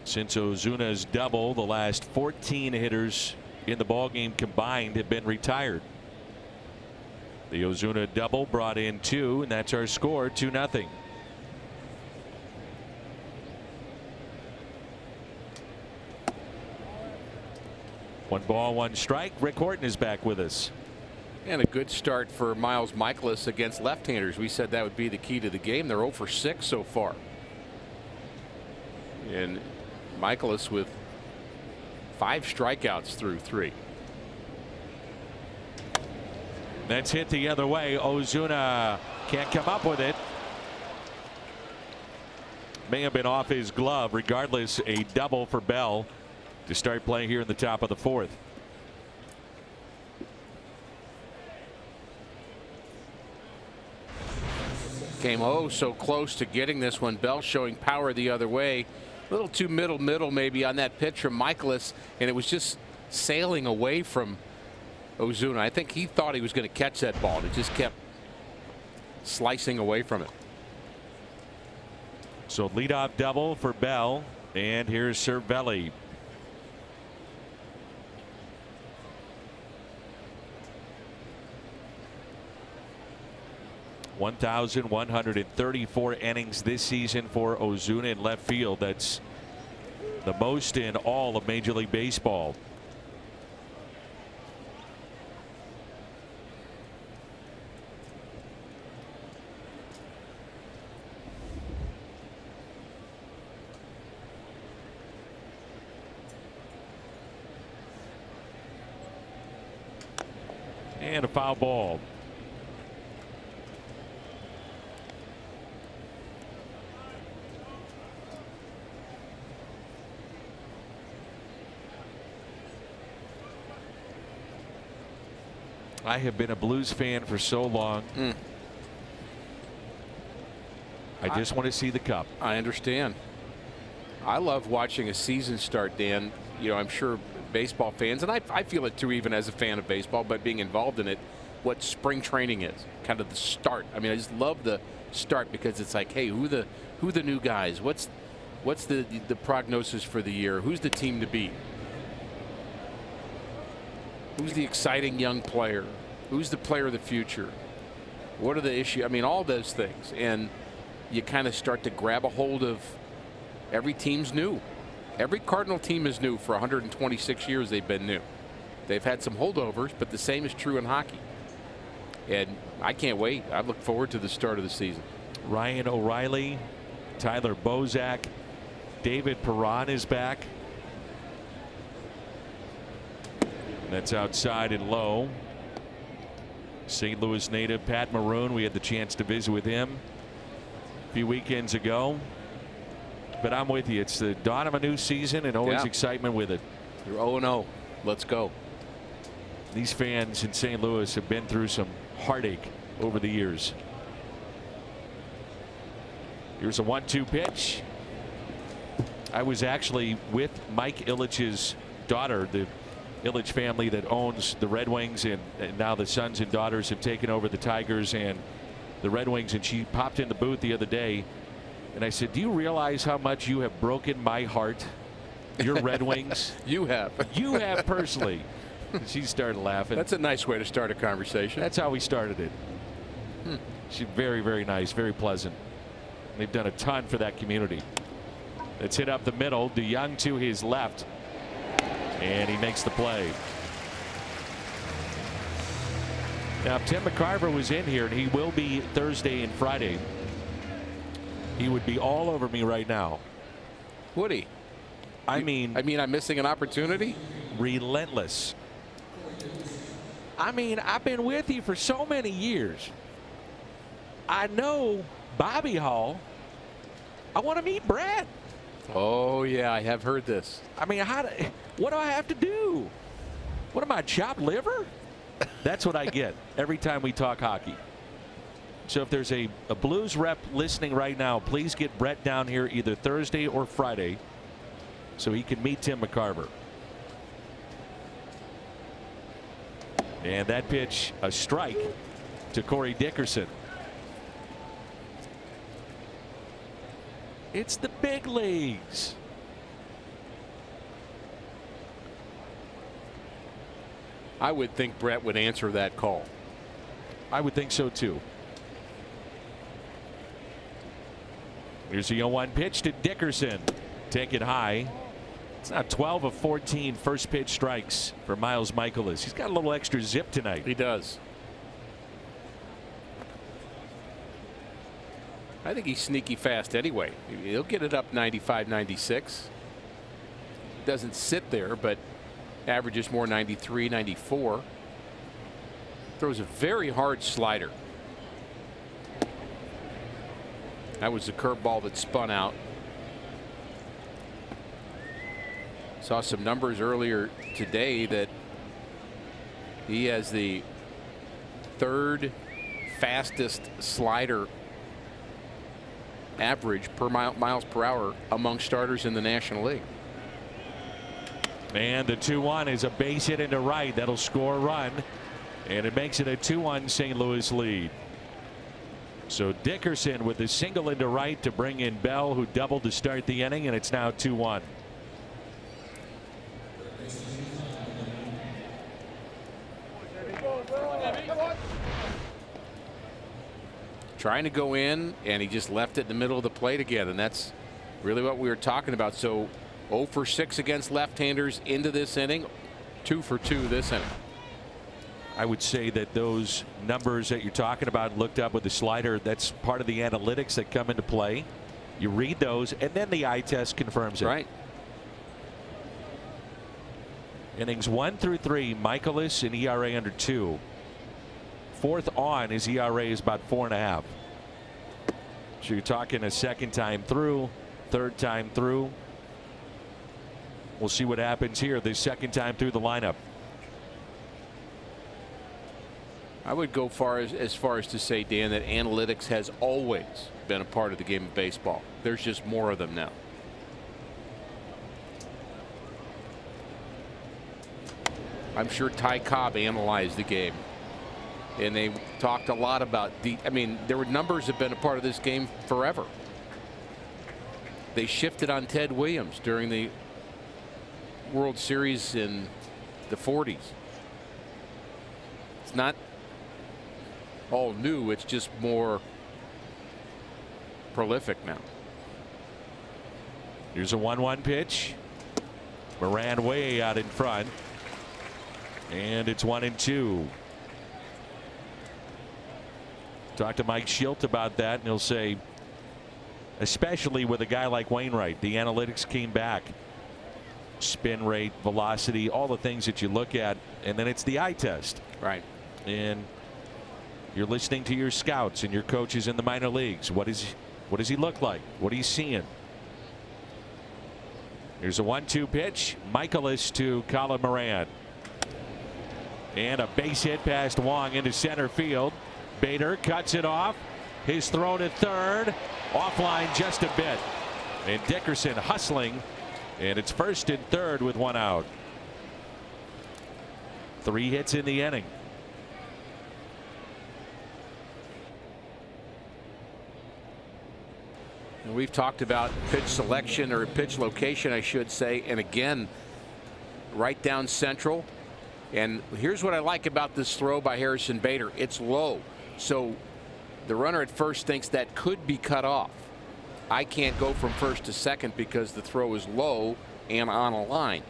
Since Ozuna's double, the last 14 hitters in the ballgame combined have been retired. The Ozuna double brought in 2, and that's our score, 2-0. One ball, one strike. Rick Horton is back with us. And a good start for Miles Michaelis against left-handers. We said that would be the key to the game. They're 0 for 6 so far. And Michaelis with 5 strikeouts through 3. That's hit the other way. Ozuna can't come up with it. May have been off his glove. Regardless, a double for Bell to start playing here in the top of the 4th. Came so close to getting this one. Bell showing power the other way. A little too middle maybe on that pitch from Michaelis, and it was just sailing away from Ozuna. I think he thought he was going to catch that ball, and it just kept slicing away from it. So leadoff double for Bell, and here's Cervelli. (1,134 innings this season for Ozuna in left field. That's the most in all of Major League Baseball. And a foul ball. I have been a Blues fan for so long. I just want to see the cup. I understand. I love watching a season start, Dan. You know, I'm sure baseball fans, and I feel it too, even as a fan of baseball, but being involved in it, what spring training is, kind of the start. I mean, I just love the start because it's like, hey, who the new guys? What's the prognosis for the year? Who's the team to beat? Who's the exciting young player? Who's the player of the future? What are the issues? I mean, all those things. And you kind of start to grab a hold of every team's new. Every Cardinal team is new. For 126 years, they've been new. They've had some holdovers, but the same is true in hockey. And I can't wait. I look forward to the start of the season. Ryan O'Reilly, Tyler Bozak, David Perron is back. That's outside and low. St. Louis native Pat Maroon, we had the chance to visit with him a few weekends ago. But I'm with you. It's the dawn of a new season and always excitement with it. You're 0-0. Let's go. These fans in St. Louis have been through some heartache over the years. Here's a 1-2 pitch. I was actually with Mike Ilitch's daughter, the Ilitch family that owns the Red Wings, and now the sons and daughters have taken over the Tigers and the Red Wings, and she popped in the booth the other day and I said, do you realize how much you have broken my heart? Your Red Wings. You have. You have personally. She started laughing. That's a nice way to start a conversation. That's how we started it. She's very, very nice, very pleasant. They've done a ton for that community. It's hit up the middle. DeYoung to his left. And he makes the play. Now, if Tim McCarver was in here, and he will be Thursday and Friday, he would be all over me right now. Would he? I mean, I'm missing an opportunity? Relentless. I mean, I've been with you for so many years. I know Bobby Hall. I want to meet Brett. Oh, yeah, I have heard this. I mean, what do I have to do? What am I, chopped liver? That's what I get every time we talk hockey. So if there's a Blues rep listening right now, please get Brett down here either Thursday or Friday so he can meet Tim McCarver. And that pitch, a strike to Corey Dickerson. It's the big leagues. I would think Brett would answer that call. I would think so too. Here's the 0-1 pitch to Dickerson. Take it high. It's now 12 of 14 first pitch strikes for Miles Michaelis. He's got a little extra zip tonight. He does. I think he's sneaky fast anyway. He'll get it up 95, 96. Doesn't sit there, but averages more 93, 94. Throws a very hard slider. That was the curveball that spun out. Saw some numbers earlier today that he has the third fastest slider average per miles per hour among starters in the National League. And the 2-1 is a base hit into right. That'll score a run. And it makes it a 2-1 St. Louis lead. So Dickerson with a single into right to bring in Bell, who doubled to start the inning, and it's now 2-1. Trying to go in, and he just left it in the middle of the plate again, and that's really what we were talking about. So 0 for 6 against left-handers into this inning, 2 for 2 this inning. I would say that those numbers that you're talking about looked up with the slider, that's part of the analytics that come into play. You read those, and then the eye test confirms it. Right. Innings 1 through 3, Michaelis an ERA under 2. Fourth on, his ERA is about 4.5. So you're talking a second time through, third time through. We'll see what happens here the second time through the lineup. I would go as far as to say, Dan, that analytics has always been a part of the game of baseball. There's just more of them now. I'm sure Ty Cobb analyzed the game, and they talked a lot about I mean, there were numbers have been a part of this game forever. They shifted on Ted Williams during the World Series in the 40s. It's not all new, it's just more prolific now. Here's a 1-1 pitch. Moran way out in front. And it's 1-2. Talk to Mike Schilt about that, and he'll say, especially with a guy like Wainwright, the analytics came back. Spin rate, velocity, all the things that you look at, and then it's the eye test. Right. And you're listening to your scouts and your coaches in the minor leagues. What does he look like? What are you seeing? Here's a 1-2 pitch. Michaelis to Colin Moran. And a base hit past Wong into center field. Bader cuts it off. His throw to third. Offline just a bit. And Dickerson hustling. And it's first and third with 1 out. 3 hits in the inning. And we've talked about pitch selection, or pitch location, I should say. And again, right down central. And here's what I like about this throw by Harrison Bader. It's low. So the runner at first thinks that could be cut off. I can't go from first to second because the throw is low and on a line.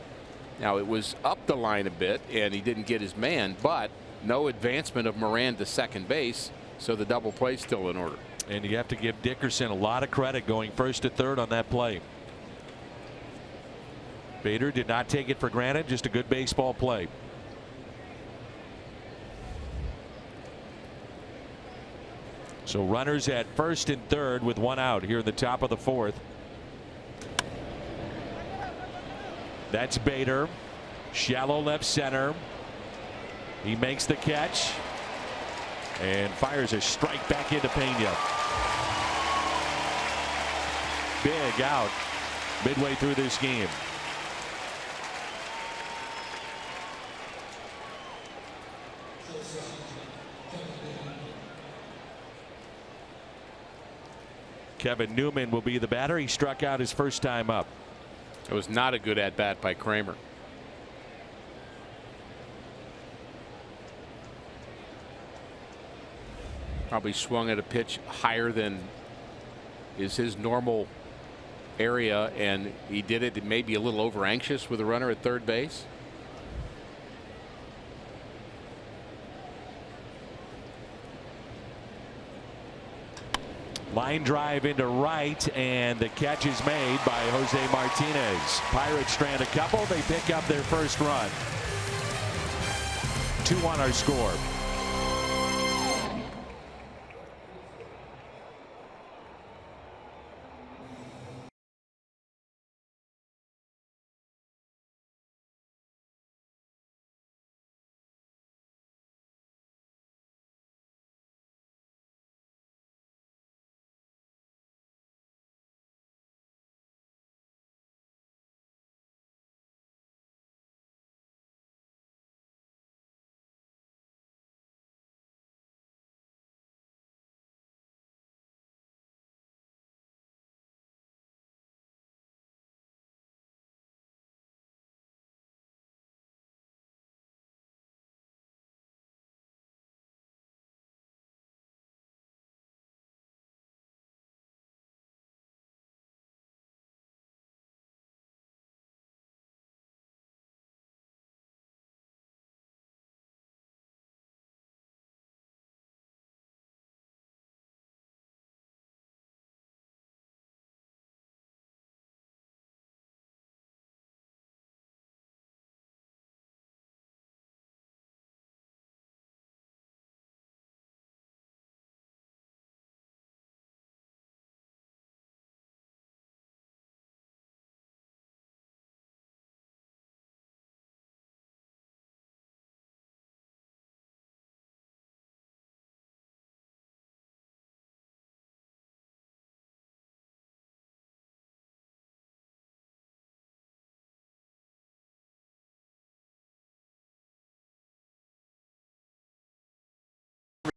Now, it was up the line a bit and he didn't get his man, but no advancement of Moran to second base. So the double play is still in order. And you have to give Dickerson a lot of credit going first to third on that play. Bader did not take it for granted. Just a good baseball play. So runners at first and third with 1 out here in the top of the 4th. That's Bader. Shallow left center. He makes the catch and fires a strike back into Pena. Big out midway through this game. Kevin Newman will be the batter. He struck out his first time up. It was not a good at bat by Kramer. Probably swung at a pitch higher than is his normal area, and he did it maybe a little over anxious with a runner at third base. Line drive into right, and the catch is made by Jose Martinez. Pirates strand a couple. They pick up their first run. 2-1 our score.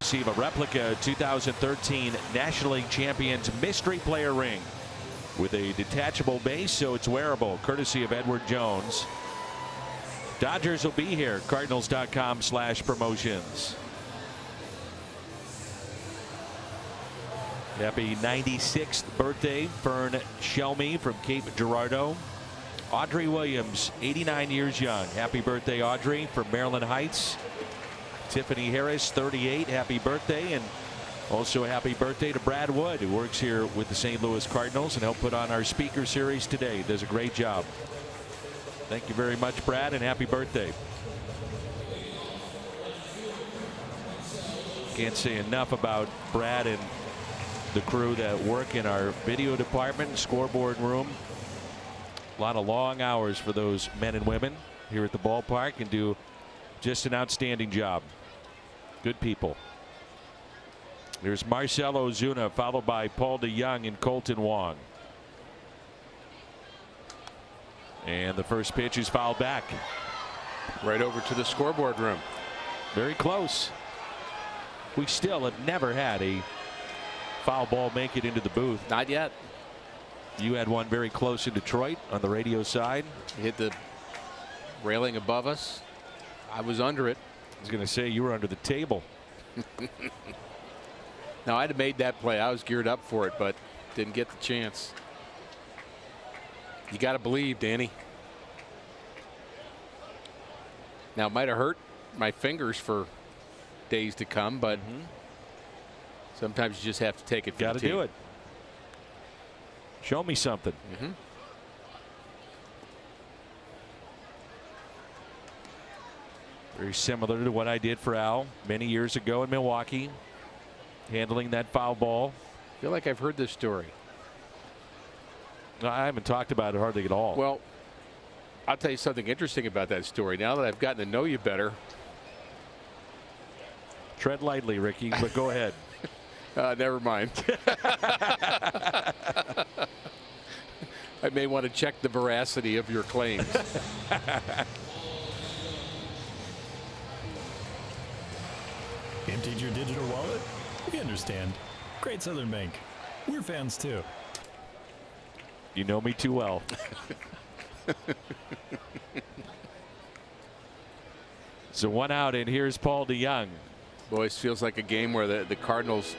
receive a replica 2013 National League Champions Mystery Player Ring with a detachable base, so it's wearable, courtesy of Edward Jones. Dodgers will be here. Cardinals.com/promotions. Happy 96th birthday, Fern Shelmy from Cape Girardeau. Audrey Williams, 89 years young. Happy birthday, Audrey, from Maryland Heights. Tiffany Harris, 38. Happy birthday. And also a happy birthday to Brad Wood, who works here with the St. Louis Cardinals and helped put on our speaker series today. Does a great job. Thank you very much, Brad, and happy birthday. Can't say enough about Brad and the crew that work in our video department, scoreboard room. A lot of long hours for those men and women here at the ballpark, and do just an outstanding job. Good people. There's Marcell Ozuna, followed by Paul DeJong and Colton Wong. And the first pitch is fouled back. Right over to the scoreboard room. Very close. We still have never had a foul ball make it into the booth. Not yet. You had one very close in Detroit on the radio side. Hit the railing above us. I was under it. I was going to say you were under the table. Now, I'd have made that play. I was geared up for it, but didn't get the chance. You got to believe, Danny. Now, it might have hurt my fingers for days to come, but sometimes you just have to take it. Got to do it. Show me something. Very similar to what I did for Al many years ago in Milwaukee, handling that foul ball. I feel like I've heard this story. I haven't talked about it hardly at all. Well, I'll tell you something interesting about that story. Now that I've gotten to know you better. Tread lightly, Ricky, but go ahead. Never mind. I may want to check the veracity of your claims. Emptied your digital wallet? We understand. Great Southern Bank. We're fans too. You know me too well. So one out, and here's Paul DeJong. Boys, feels like a game where the Cardinals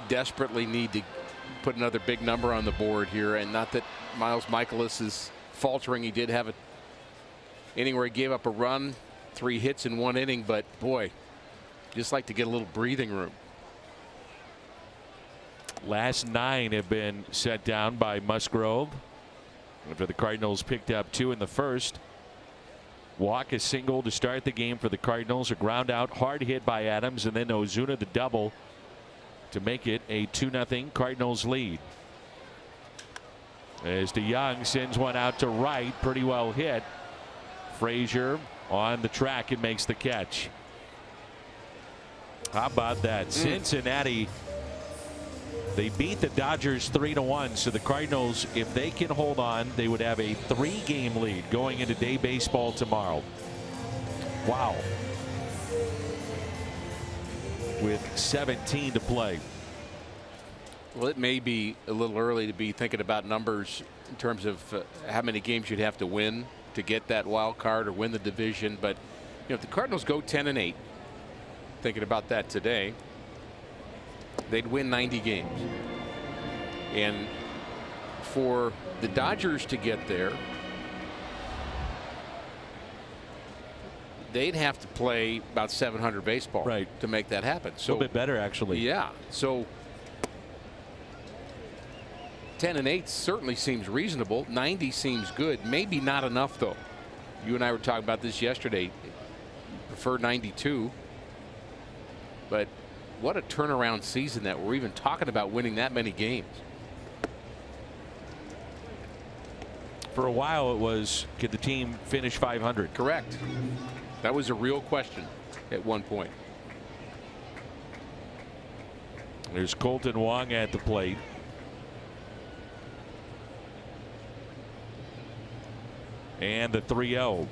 desperately need to put another big number on the board here. And not that Miles Michaelis is faltering. He did have an inning where he gave up a run, 3 hits in 1 inning. But boy, just like to get a little breathing room. Last 9 have been set down by Musgrove. After the Cardinals picked up 2 in the first. Walk, a single to start the game for the Cardinals. A ground out, hard hit by Adams, and then Ozuna the double to make it a 2-0 Cardinals lead. As DeJong sends one out to right, pretty well hit. Frazier on the track and makes the catch. How about that? Cincinnati, they beat the Dodgers 3-1. So the Cardinals, if they can hold on, they would have a 3-game lead going into day baseball tomorrow. Wow. With 17 to play. Well, it may be a little early to be thinking about numbers in terms of how many games you'd have to win to get that wild card or win the division. But you know, if the Cardinals go 10-8, thinking about that today, they'd win 90 games. And for the Dodgers to get there, they'd have to play about 700 baseball to make that happen. So a little bit better, actually. Yeah. So 10-8 certainly seems reasonable. 90 seems good. Maybe not enough, though. You and I were talking about this yesterday. Prefer 92. But what a turnaround season that we're even talking about winning that many games. For a while it was, could the team finish 500? Correct. That was a real question at one point. There's Colton Wong at the plate. And the 3-0.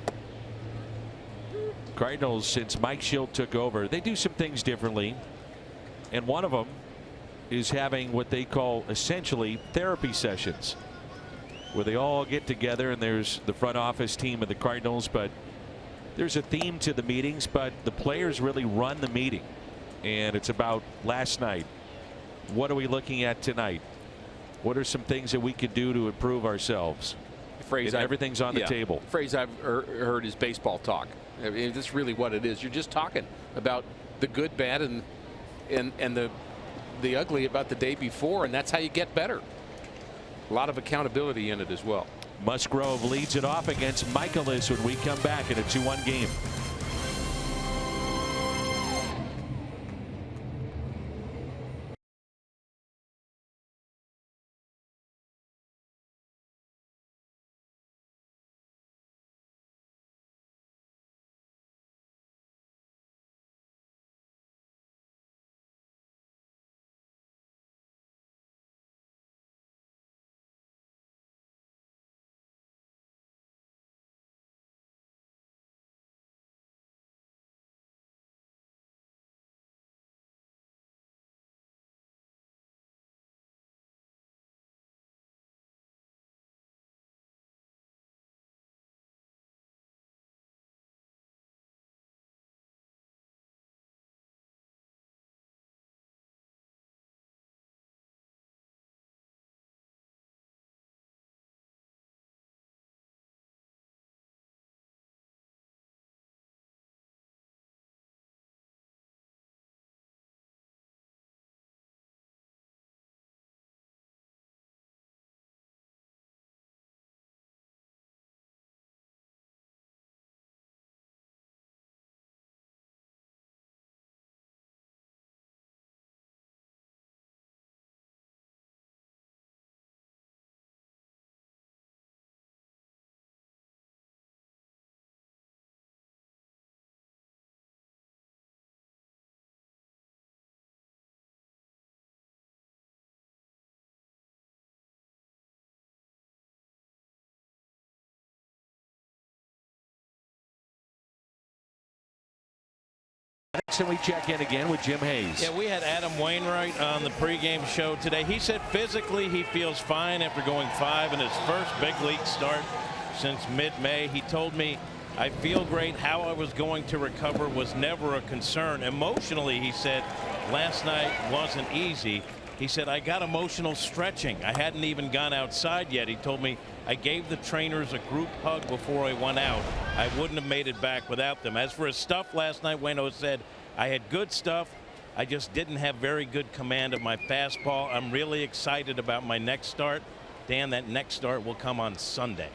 Cardinals, since Mike Schilt took over, they do some things differently. And one of them is having what they call essentially therapy sessions, where they all get together, and there's the front office team of the Cardinals, but there's a theme to the meetings, but the players really run the meeting. And it's about last night. What are we looking at tonight? What are some things that we could do to improve ourselves? Everything's on the table. The phrase I've heard is baseball talk. I mean, that's really what it is. You're just talking about the good, bad, and the ugly about the day before, and that's how you get better. A lot of accountability in it as well. Musgrove leads it off against Michaelis when we come back in a 2-1 game. And we check in again with Jim Hayes. Yeah, we had Adam Wainwright on the pregame show today. He said physically he feels fine after going 5 in his first big league start since mid-May. He told me, I feel great. How I was going to recover was never a concern. Emotionally, he said, last night wasn't easy. He said, I got emotional stretching. I hadn't even gone outside yet. He told me I gave the trainers a group hug before I went out. I wouldn't have made it back without them. As for his stuff last night, Waino said, I had good stuff. I just didn't have very good command of my fastball. I'm really excited about my next start. Dan, that next start will come on Sunday.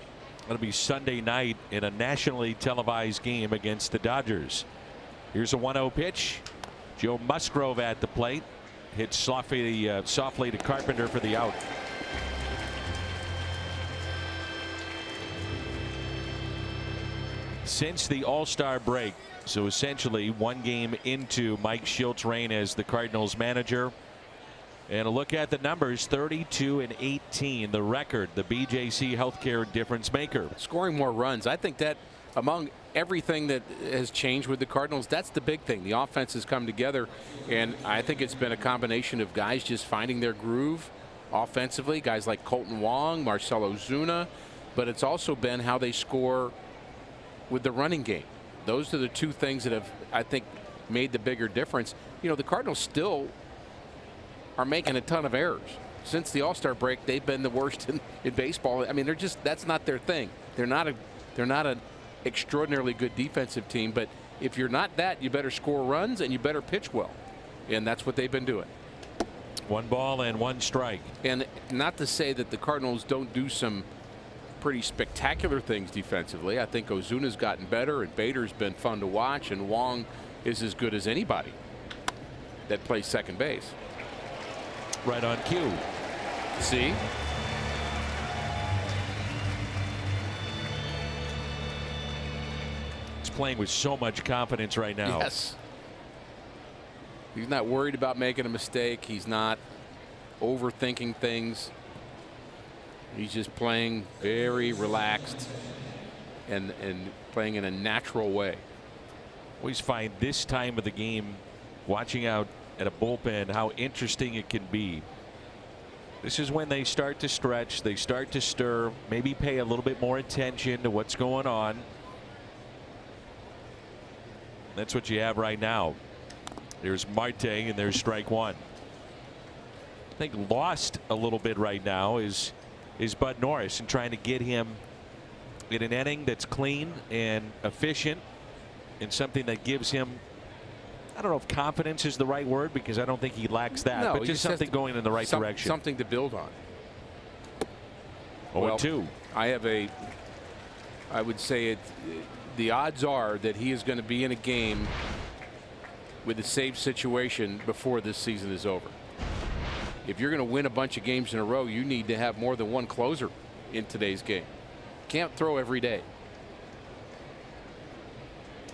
It'll be Sunday night in a nationally televised game against the Dodgers. Here's a 1-0 pitch. Joe Musgrove at the plate. Hits softly to Carpenter for the out. Since the All-Star break, so essentially 1 game into Mike Shilt's reign as the Cardinals manager. And a look at the numbers, 32-18, the record, the BJC Healthcare difference maker. Scoring more runs. I think that among everything that has changed with the Cardinals, that's the big thing. The offense has come together, and I think it's been a combination of guys just finding their groove offensively, guys like Colton Wong, Marcell Ozuna, but it's also been how they score with the running game. Those are the two things that have, I think, made the bigger difference. You know, the Cardinals still are making a ton of errors. Since the All-Star break, they've been the worst in baseball. I mean, they're just, that's not their thing. They're not an extraordinarily good defensive team, but if you're not that, you better score runs and you better pitch well. And that's what they've been doing. 1 ball and 1 strike. And not to say that the Cardinals don't do some pretty spectacular things defensively. I think Ozuna's gotten better, and Bader's been fun to watch, and Wong is as good as anybody that plays second base. Right on cue. See? He's playing with so much confidence right now. Yes. He's not worried about making a mistake. He's not overthinking things. He's just playing very relaxed and playing in a natural way. Always find this time of the game, watching out at a bullpen, how interesting it can be. This is when they start to stretch, they start to stir, maybe pay a little bit more attention to what's going on. That's what you have right now. There's Marte, and there's strike one. I think lost a little bit right now is Bud Norris, and trying to get him in an inning that's clean and efficient, and something that gives him, I don't know if confidence is the right word, because I don't think he lacks that, no, but just something going in the right direction. Something to build on. 0-2. I would say the odds are that he is going to be in a game with a save situation before this season is over. If you're going to win a bunch of games in a row, you need to have more than one closer in today's game. Can't throw every day.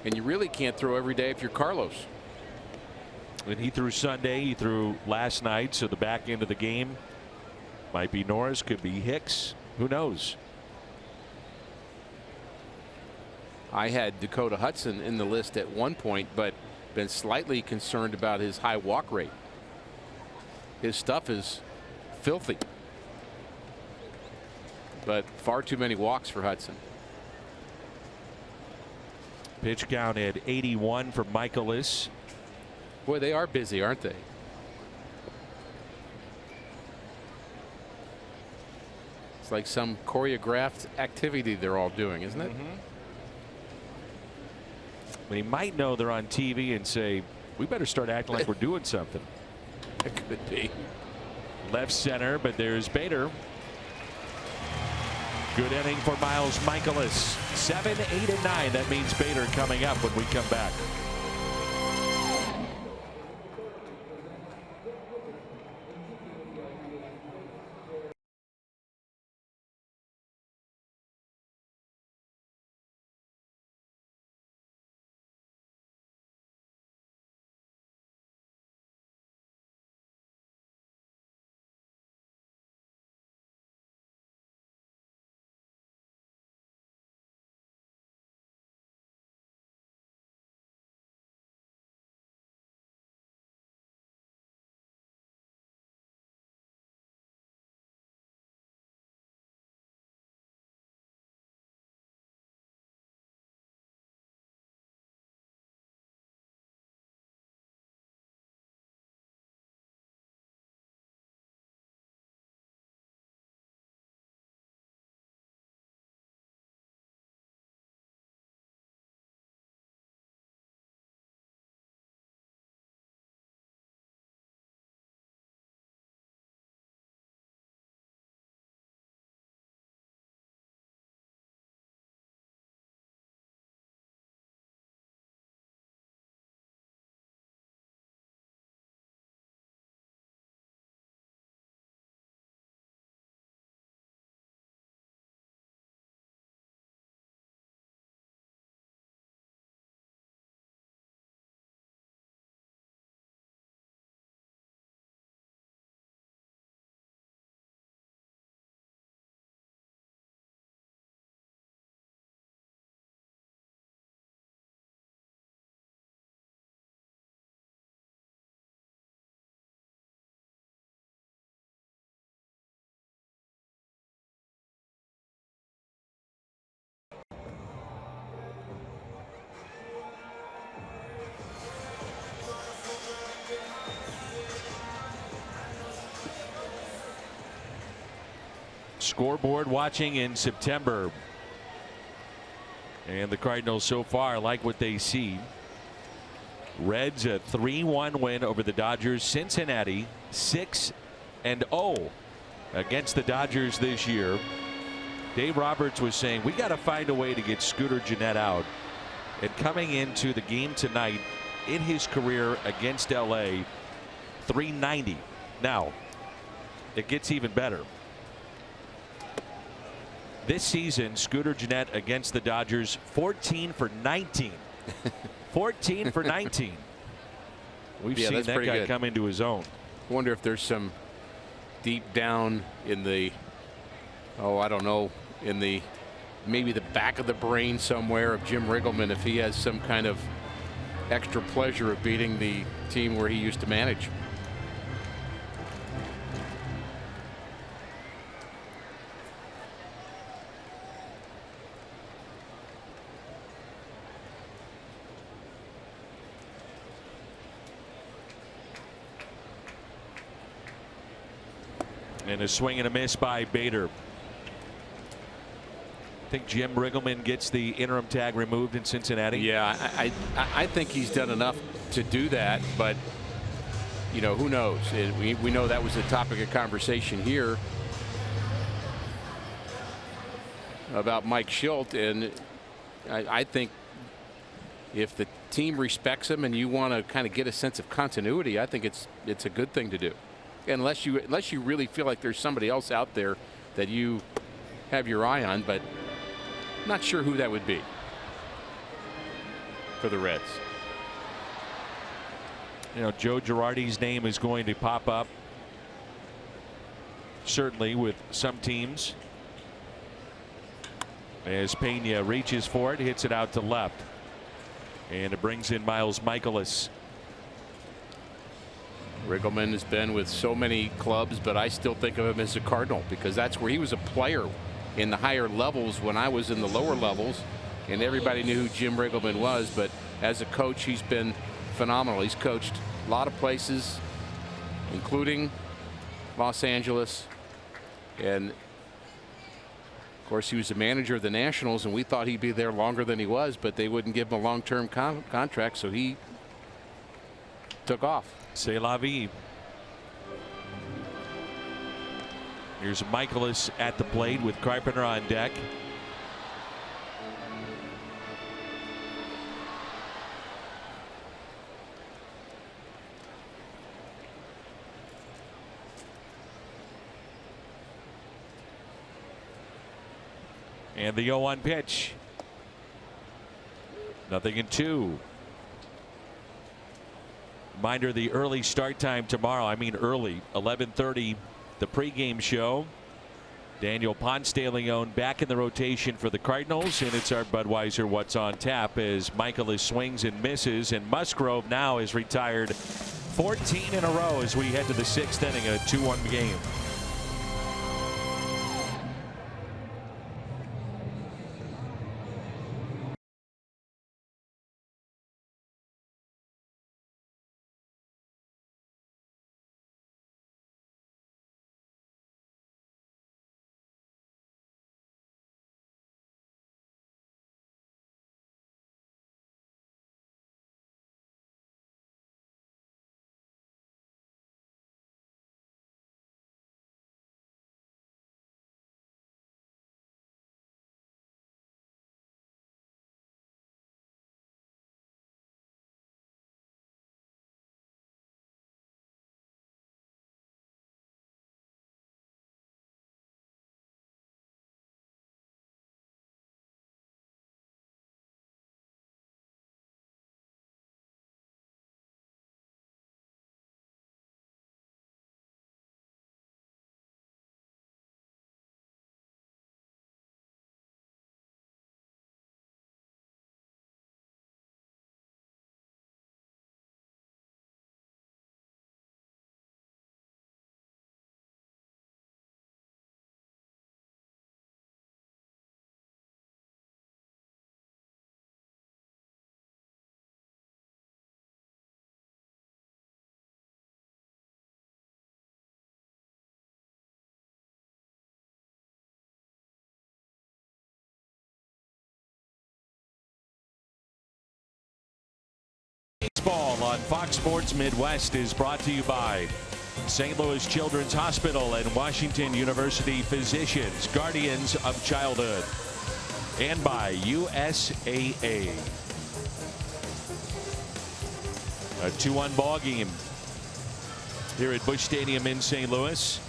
And you really can't throw every day if you're Carlos. And he threw Sunday, he threw last night, so the back end of the game might be Norris, could be Hicks, who knows. I had Dakota Hudson in the list at one point, but been slightly concerned about his high walk rate. His stuff is filthy, but far too many walks for Hudson. Pitch count at 81 for Michaelis. Boy, they are busy, aren't they? It's like some choreographed activity they're all doing, isn't it? But he might know they're on TV and say, we better start acting like we're doing something. It could be. Left center, but there's Bader. Good inning for Miles Michaelis. 7, 8, and 9. That means Bader coming up when we come back. Scoreboard watching in September, and the Cardinals so far like what they see. Reds a 3-1 win over the Dodgers. Cincinnati 6-0 against the Dodgers this year. Dave Roberts was saying we got to find a way to get Scooter Gennett out, and coming into the game tonight in his career against LA, 390. Now it gets even better. This season, Scooter Gennett against the Dodgers, 14 for 19. 14 for 19. We've seen that guy good. come into his own. I wonder if there's some deep down in the, I don't know, in the maybe the back of the brain somewhere of Jim Riggleman, if he has some kind of extra pleasure of beating the team where he used to manage. And a swing and a miss by Bader. I think Jim Riggleman gets the interim tag removed in Cincinnati. Yeah, I think he's done enough to do that, but you know, who knows? We know that was a topic of conversation here about Mike Schilt, and I think if the team respects him and you want to kind of get a sense of continuity, I think it's a good thing to do. Unless you really feel like there's somebody else out there that you have your eye on, but not sure who that would be for the Reds. You know, Joe Girardi's name is going to pop up certainly with some teams as Pena reaches for it, hits it out to left, and it brings in Miles Michaelis. Riggleman has been with so many clubs, but I still think of him as a Cardinal because that's where he was a player in the higher levels when I was in the lower levels, and everybody knew who Jim Riggleman was. But as a coach, he's been phenomenal. He's coached a lot of places, including Los Angeles, and of course he was a manager of the Nationals, and we thought he'd be there longer than he was, but they wouldn't give him a long-term contract, so he took off. C'est la vie. Here's Michaelis at the plate with Carpenter on deck. And the 0-1 pitch. 0-2. Reminder, the early start time tomorrow. I mean early, 11:30, the pregame show. Daniel Ponce de Leon back in the rotation for the Cardinals, and it's our Budweiser What's on Tap as Michaelis swings and misses, and Musgrove now is retired 14 in a row as we head to the 6th inning, a 2-1 game. Baseball on Fox Sports Midwest is brought to you by St. Louis Children's Hospital and Washington University Physicians, Guardians of Childhood, and by USAA. A 2-1 ball game here at Busch Stadium in St. Louis.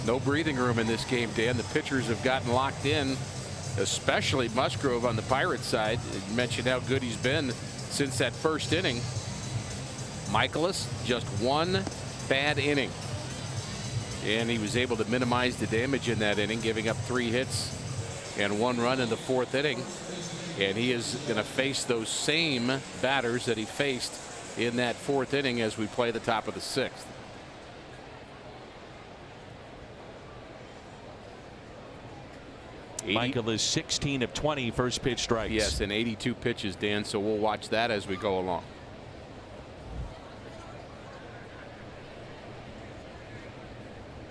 No breathing room in this game, Dan. The pitchers have gotten locked in, especially Musgrove on the Pirates side. You mentioned how good he's been since that first inning. Michaelis, just one bad inning, and he was able to minimize the damage in that inning, giving up 3 hits and 1 run in the 4th inning. And he is going to face those same batters that he faced in that 4th inning as we play the top of the 6th. Michael is 16 of 20 first pitch strikes. Yes, and 82 pitches, Dan. So we'll watch that as we go along.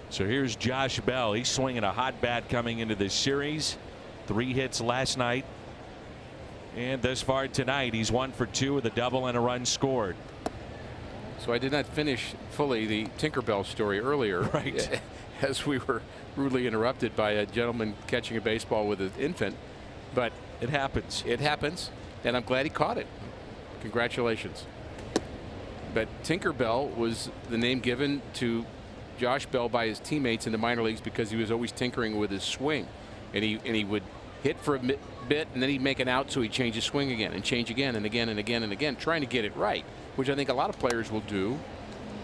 So here's Josh Bell. He's swinging a hot bat coming into this series. 3 hits last night. And thus far tonight, he's 1 for 2 with a double and a run scored. So I did not finish fully the Tinkerbell story earlier. Right. As we were rudely interrupted by a gentleman catching a baseball with an infant. But it happens. It happens. And I'm glad he caught it. Congratulations. But Tinkerbell was the name given to Josh Bell by his teammates in the minor leagues because he was always tinkering with his swing. And he would hit for a bit and then he'd make an out, so he'd change his swing again and change again and again and again and again, trying to get it right, which I think a lot of players will do,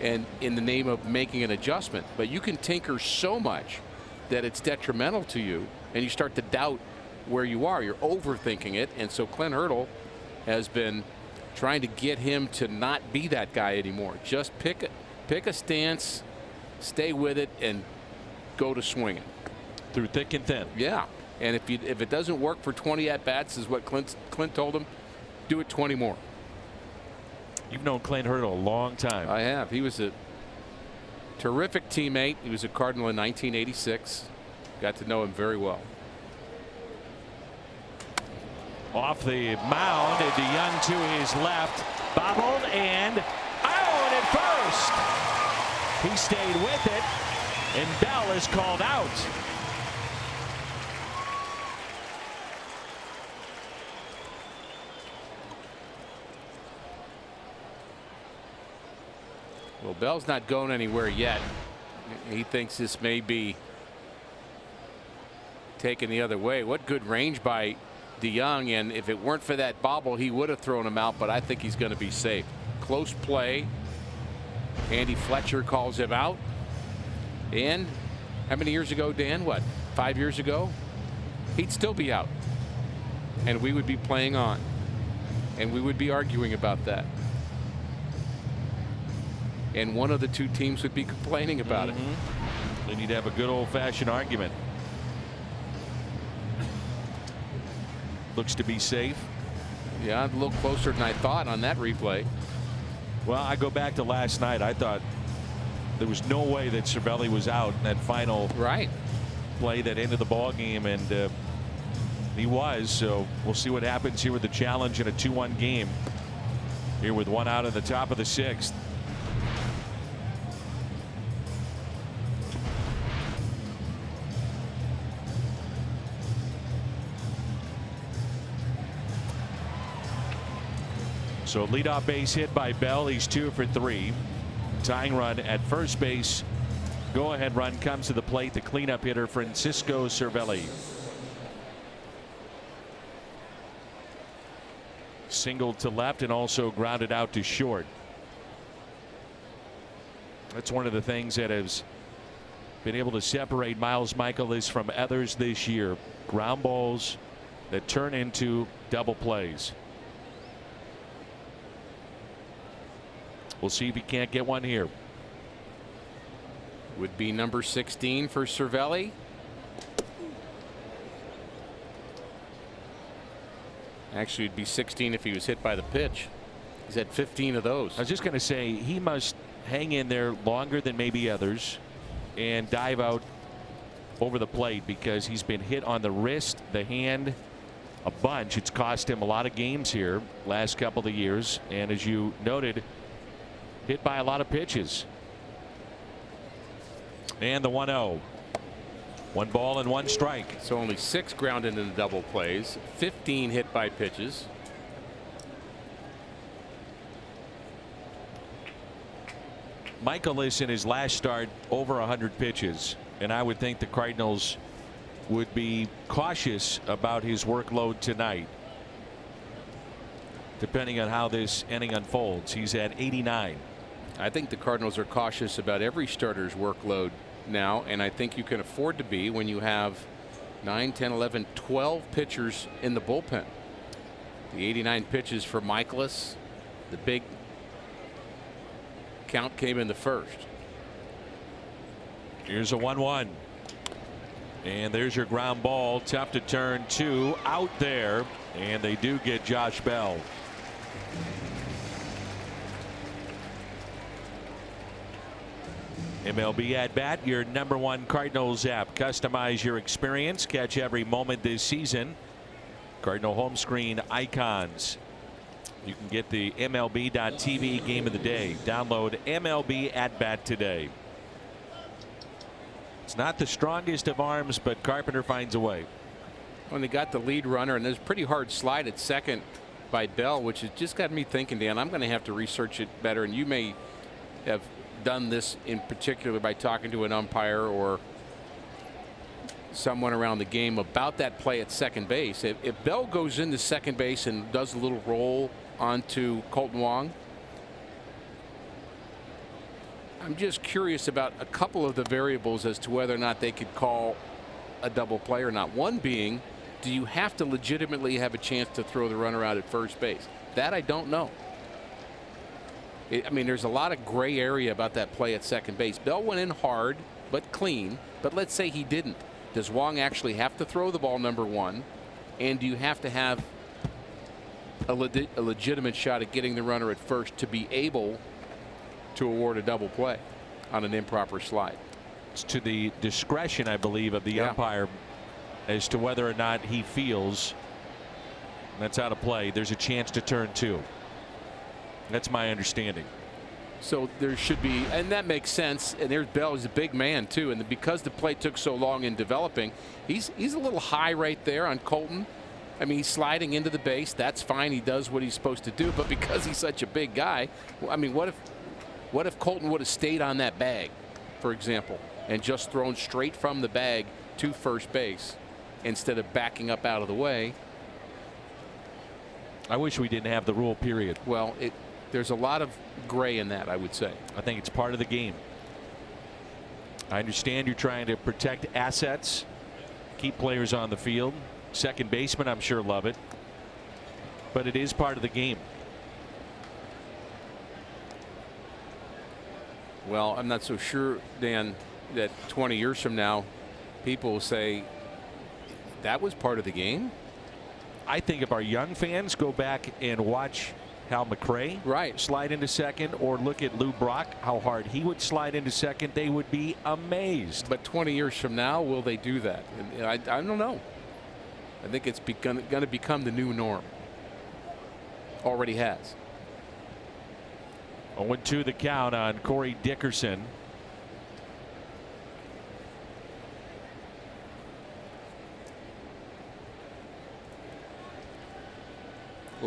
and in the name of making an adjustment. But you can tinker so much that it's detrimental to you and you start to doubt where you are. You're overthinking it. And so Clint Hurdle has been trying to get him to not be that guy anymore. Just pick a stance, stay with it, and go to swinging through thick and thin. Yeah. And if it doesn't work for 20 at bats, is what Clint told him, do it 20 more. You've known Clint Hurdle a long time. I have. He was a terrific teammate. He was a Cardinal in 1986. Got to know him very well. Off the mound, DeYoung to his left, bobbled and out at first. He stayed with it, and Bell is called out. Well, Bell's not going anywhere yet. He thinks this may be taken the other way. What good range by DeYoung, and if it weren't for that bobble, he would have thrown him out, but I think he's going to be safe. Close play. Andy Fletcher calls him out. And how many years ago, Dan? What, 5 years ago? He'd still be out. And we would be playing on. And we would be arguing about that. And one of the two teams would be complaining about it. They need to have a good old-fashioned argument. Looks to be safe. Yeah, a little closer than I thought on that replay. Well, I go back to last night. I thought there was no way that Cervelli was out in that final play that ended the ball game, and he was. So we'll see what happens here with the challenge in a 2-1 game. Here with 1 out in the top of the 6th. So leadoff base hit by Bell. He's 2 for 3. Tying run at first base. Go ahead run comes to the plate. The cleanup hitter Francisco Cervelli. Singled to left and also grounded out to short. That's one of the things that has been able to separate Miles Mikolas from others this year. Ground balls that turn into double plays. We'll see if he can't get one here. Would be number 16 for Cervelli. Actually, it'd be 16 if he was hit by the pitch. He's had 15 of those. I was just going to say he must hang in there longer than maybe others and dive out over the plate because he's been hit on the wrist, the hand, a bunch. It's cost him a lot of games here last couple of years, and as you noted, hit by a lot of pitches. And the 1-0. 1 ball and 1 strike. So only 6 grounded in the double plays, 15 hit by pitches. Mikolas in his last start over 100 pitches, and I would think the Cardinals would be cautious about his workload tonight, depending on how this inning unfolds. He's at 89. I think the Cardinals are cautious about every starter's workload now, and I think you can afford to be when you have 9, 10, 11, 12 pitchers in the bullpen. The 89 pitches for Michaelis. The big count came in the first. Here's a 1-1. And there's your ground ball. Tough to turn two out there. And they do get Josh Bell. MLB at bat, your #1 Cardinals app. Customize your experience. Catch every moment this season. Cardinal home screen icons. You can get the MLB.TV game of the day. Download MLB at bat today. It's not the strongest of arms, but Carpenter finds a way. When they got the lead runner, and there's a pretty hard slide at second by Bell, which has just got me thinking, Dan, I'm going to have to research it better. And you may have done this in particular by talking to an umpire or someone around the game about that play at second base. If Bell goes into second base and does a little roll onto Colton Wong, I'm just curious about a couple of the variables as to whether or not they could call a double play or not. One being, do you have to legitimately have a chance to throw the runner out at first base? That I don't know. I mean, there's a lot of gray area about that play at second base. Bell went in hard but clean, but let's say he didn't. Does Wong actually have to throw the ball, #1? And do you have to have a legitimate shot at getting the runner at first to be able to award a double play on an improper slide? It's to the discretion, I believe, of the umpire as to whether or not he feels that's out of play. There's a chance to turn two. That's my understanding. So there should be, and that makes sense. And there's Bell. He's a big man too, and because the play took so long in developing, he's a little high right there on Colton. I mean, he's sliding into the base. That's fine. He does what he's supposed to do. But because he's such a big guy, I mean, what if Colton would have stayed on that bag, for example, and just thrown straight from the bag to first base instead of backing up out of the way? I wish we didn't have the rule, period. Well, there's a lot of gray in that, I would say. I think it's part of the game. I understand you're trying to protect assets, keep players on the field. Second baseman, I'm sure, love it. But it is part of the game. Well, I'm not so sure, Dan, that 20 years from now, people will say that was part of the game. I think if our young fans go back and watch Hal McRae slide into second, or look at Lou Brock, how hard he would slide into second, they would be amazed. But 20 years from now, will they do that? I don't know. I think it's going to become the new norm. Already has. 0-2 the count on Corey Dickerson.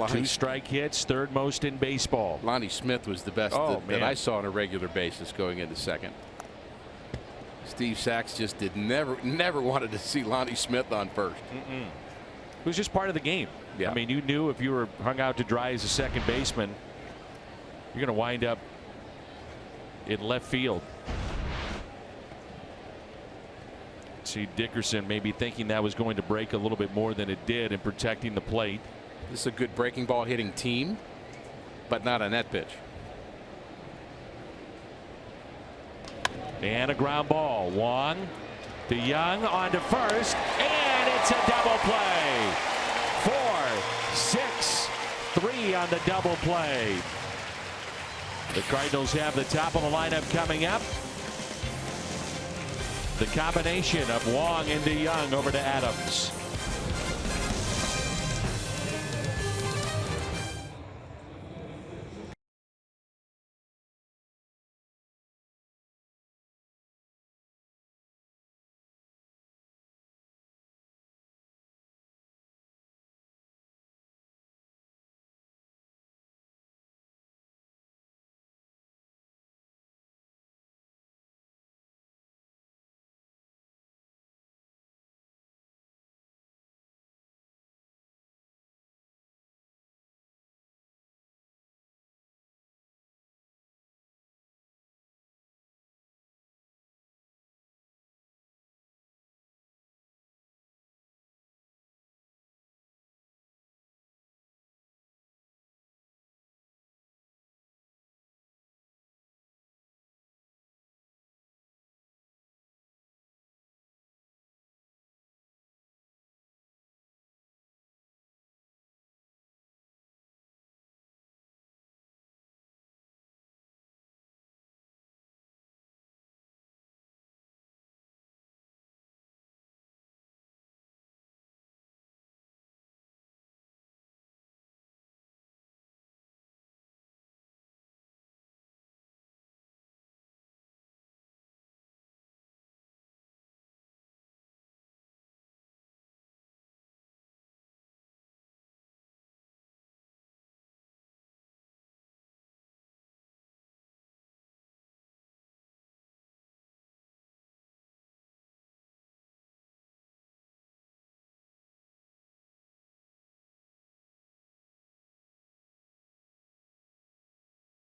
Two strike hits, third most in baseball. Lonnie Smith was the best that I saw on a regular basis going into second. Steve Sachs just never wanted to see Lonnie Smith on first. It was just part of the game. Yeah. I mean, you knew if you were hung out to dry as a second baseman, you're going to wind up in left field. See Dickerson maybe thinking that was going to break a little bit more than it did in protecting the plate. This is a good breaking ball hitting team, but not on that pitch. And a ground ball. Wong to Young on to first, and it's a double play. 4-6-3 on the double play. The Cardinals have the top of the lineup coming up. The combination of Wong into Young over to Adams.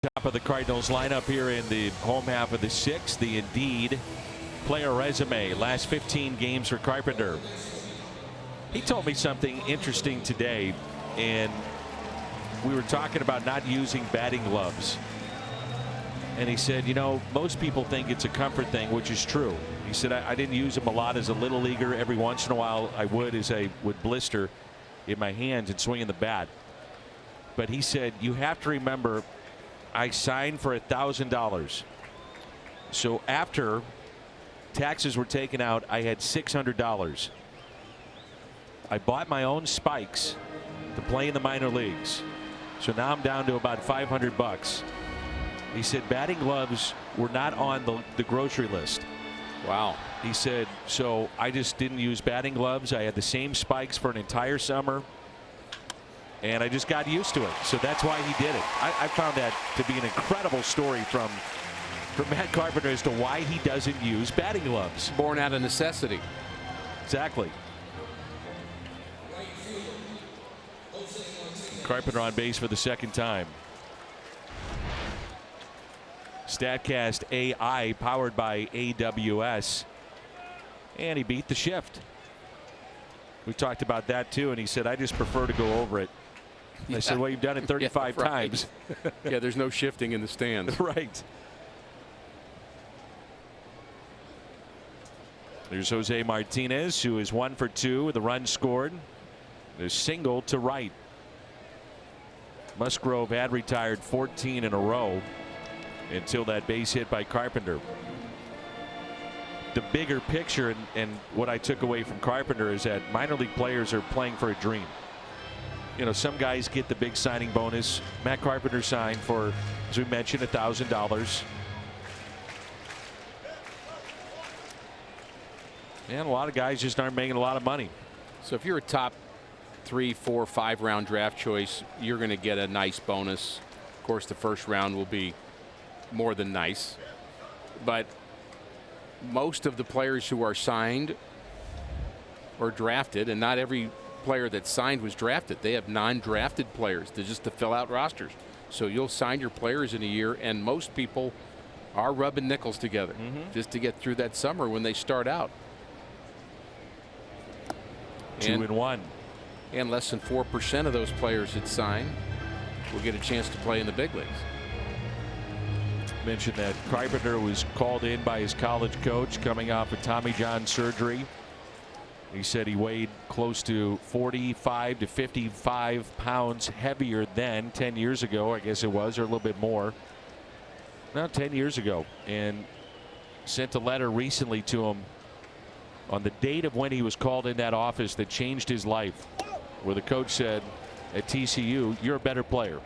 Top of the Cardinals lineup here in the home half of the sixth. The Indeed player resume. Last 15 games for Carpenter. He told me something interesting today, and we were talking about not using batting gloves. And he said, you know, most people think it's a comfort thing, which is true. He said, I didn't use them a lot as a little leaguer. Every once in a while I would, as I would blister in my hands and swinging the bat. But he said, you have to remember, I signed for $1,000. So after taxes were taken out, I had $600. I bought my own spikes to play in the minor leagues. So now I'm down to about $500. He said batting gloves were not on the grocery list. Wow. He said, so I just didn't use batting gloves. I had the same spikes for an entire summer, and I just got used to it. So that's why he did it. I found that to be an incredible story from Matt Carpenter as to why he doesn't use batting gloves. Born out of necessity. Exactly. Carpenter on base for the second time. StatCast AI powered by AWS, and he beat the shift. We talked about that too, and he said, I just prefer to go over it. I said, well, you've done it 35 right. times. Yeah, there's no shifting in the stands. Right. There's Jose Martinez, who is 1 for 2 with a run scored. There's single to right. Musgrove had retired 14 in a row until that base hit by Carpenter. The bigger picture and what I took away from Carpenter is that minor league players are playing for a dream. You know, some guys get the big signing bonus. Matt Carpenter signed for, as we mentioned, $1,000. And a lot of guys just aren't making a lot of money. So if you're a top 3, 4, 5 round draft choice, you're going to get a nice bonus. Of course, the first round will be more than nice, but most of the players who are signed or drafted, and not every player that signed was drafted. They have non-drafted players to fill out rosters. So you'll sign your players in a year, and most people are rubbing nickels together just to get through that summer when they start out. 2-1. And less than 4% of those players that sign will get a chance to play in the big leagues. Mentioned that Carpenter was called in by his college coach coming off of Tommy John surgery. He said he weighed close to 45 to 55 pounds heavier than 10 years ago, I guess it was, or a little bit more. No, 10 years ago, and sent a letter recently to him on the date of when he was called in that office that changed his life, where the coach said at TCU, you're a better player.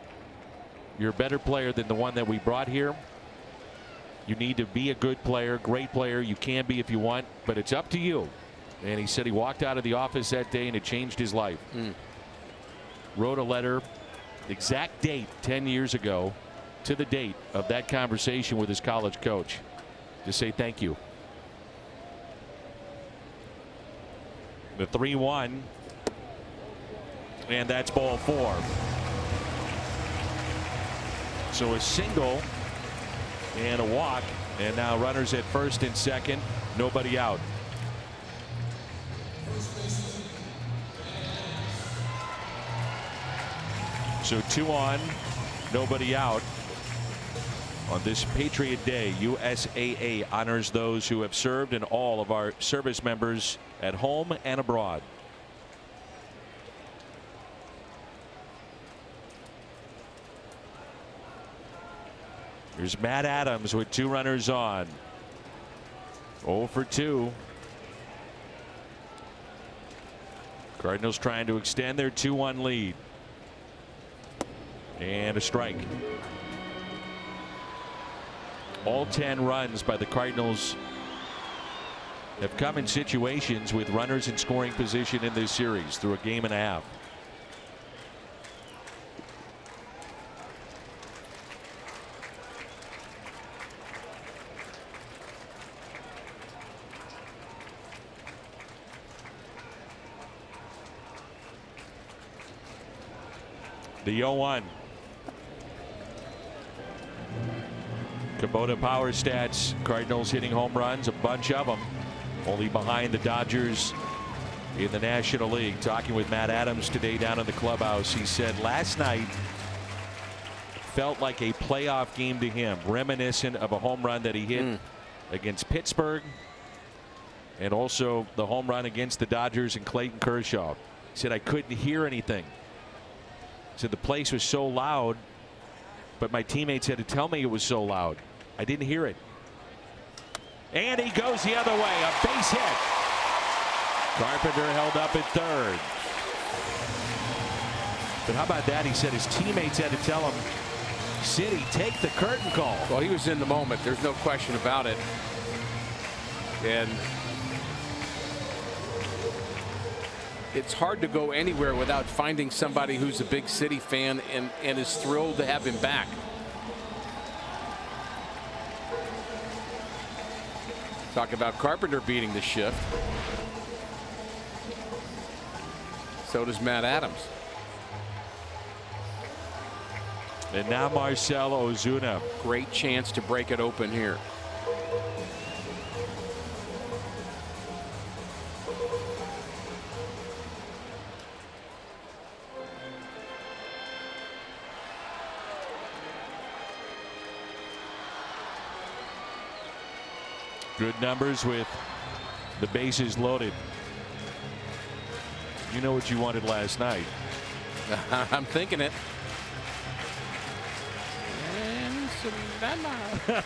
You're a better player than the one that we brought here. You need to be a good player, great player. You can be if you want, but it's up to you. And he said he walked out of the office that day and it changed his life. Wrote a letter, exact date 10 years ago to the date of that conversation with his college coach to say thank you. The 3-1, and that's ball 4. So a single and a walk, and now runners at first and second, nobody out. So 2 on, nobody out. On this Patriot Day, USAA honors those who have served and all of our service members at home and abroad. Here's Matt Adams with 2 runners on. 0 for 2. Cardinals trying to extend their 2-1 lead. And a strike. All 10 runs by the Cardinals have come in situations with runners in scoring position in this series through a game and a half. The 0-1. Kubota power stats. Cardinals hitting home runs, a bunch of them. Only behind the Dodgers in the National League. Talking with Matt Adams today down in the clubhouse. He said last night felt like a playoff game to him, reminiscent of a home run that he hit against Pittsburgh, and also the home run against the Dodgers and Clayton Kershaw. He said, I couldn't hear anything. He said the place was so loud, but my teammates had to tell me it was so loud. I didn't hear it. And he goes the other way, a base hit. Carpenter held up at third. But how about that? He said his teammates had to tell him, City, take the curtain call. Well, he was in the moment. There's no question about it. And it's hard to go anywhere without finding somebody who's a big City fan and is thrilled to have him back. Talk about Carpenter beating the shift. So does Matt Adams. And now Marcell Ozuna. Great chance to break it open here. Good numbers with the bases loaded. You know what you wanted last night. I'm thinking it. I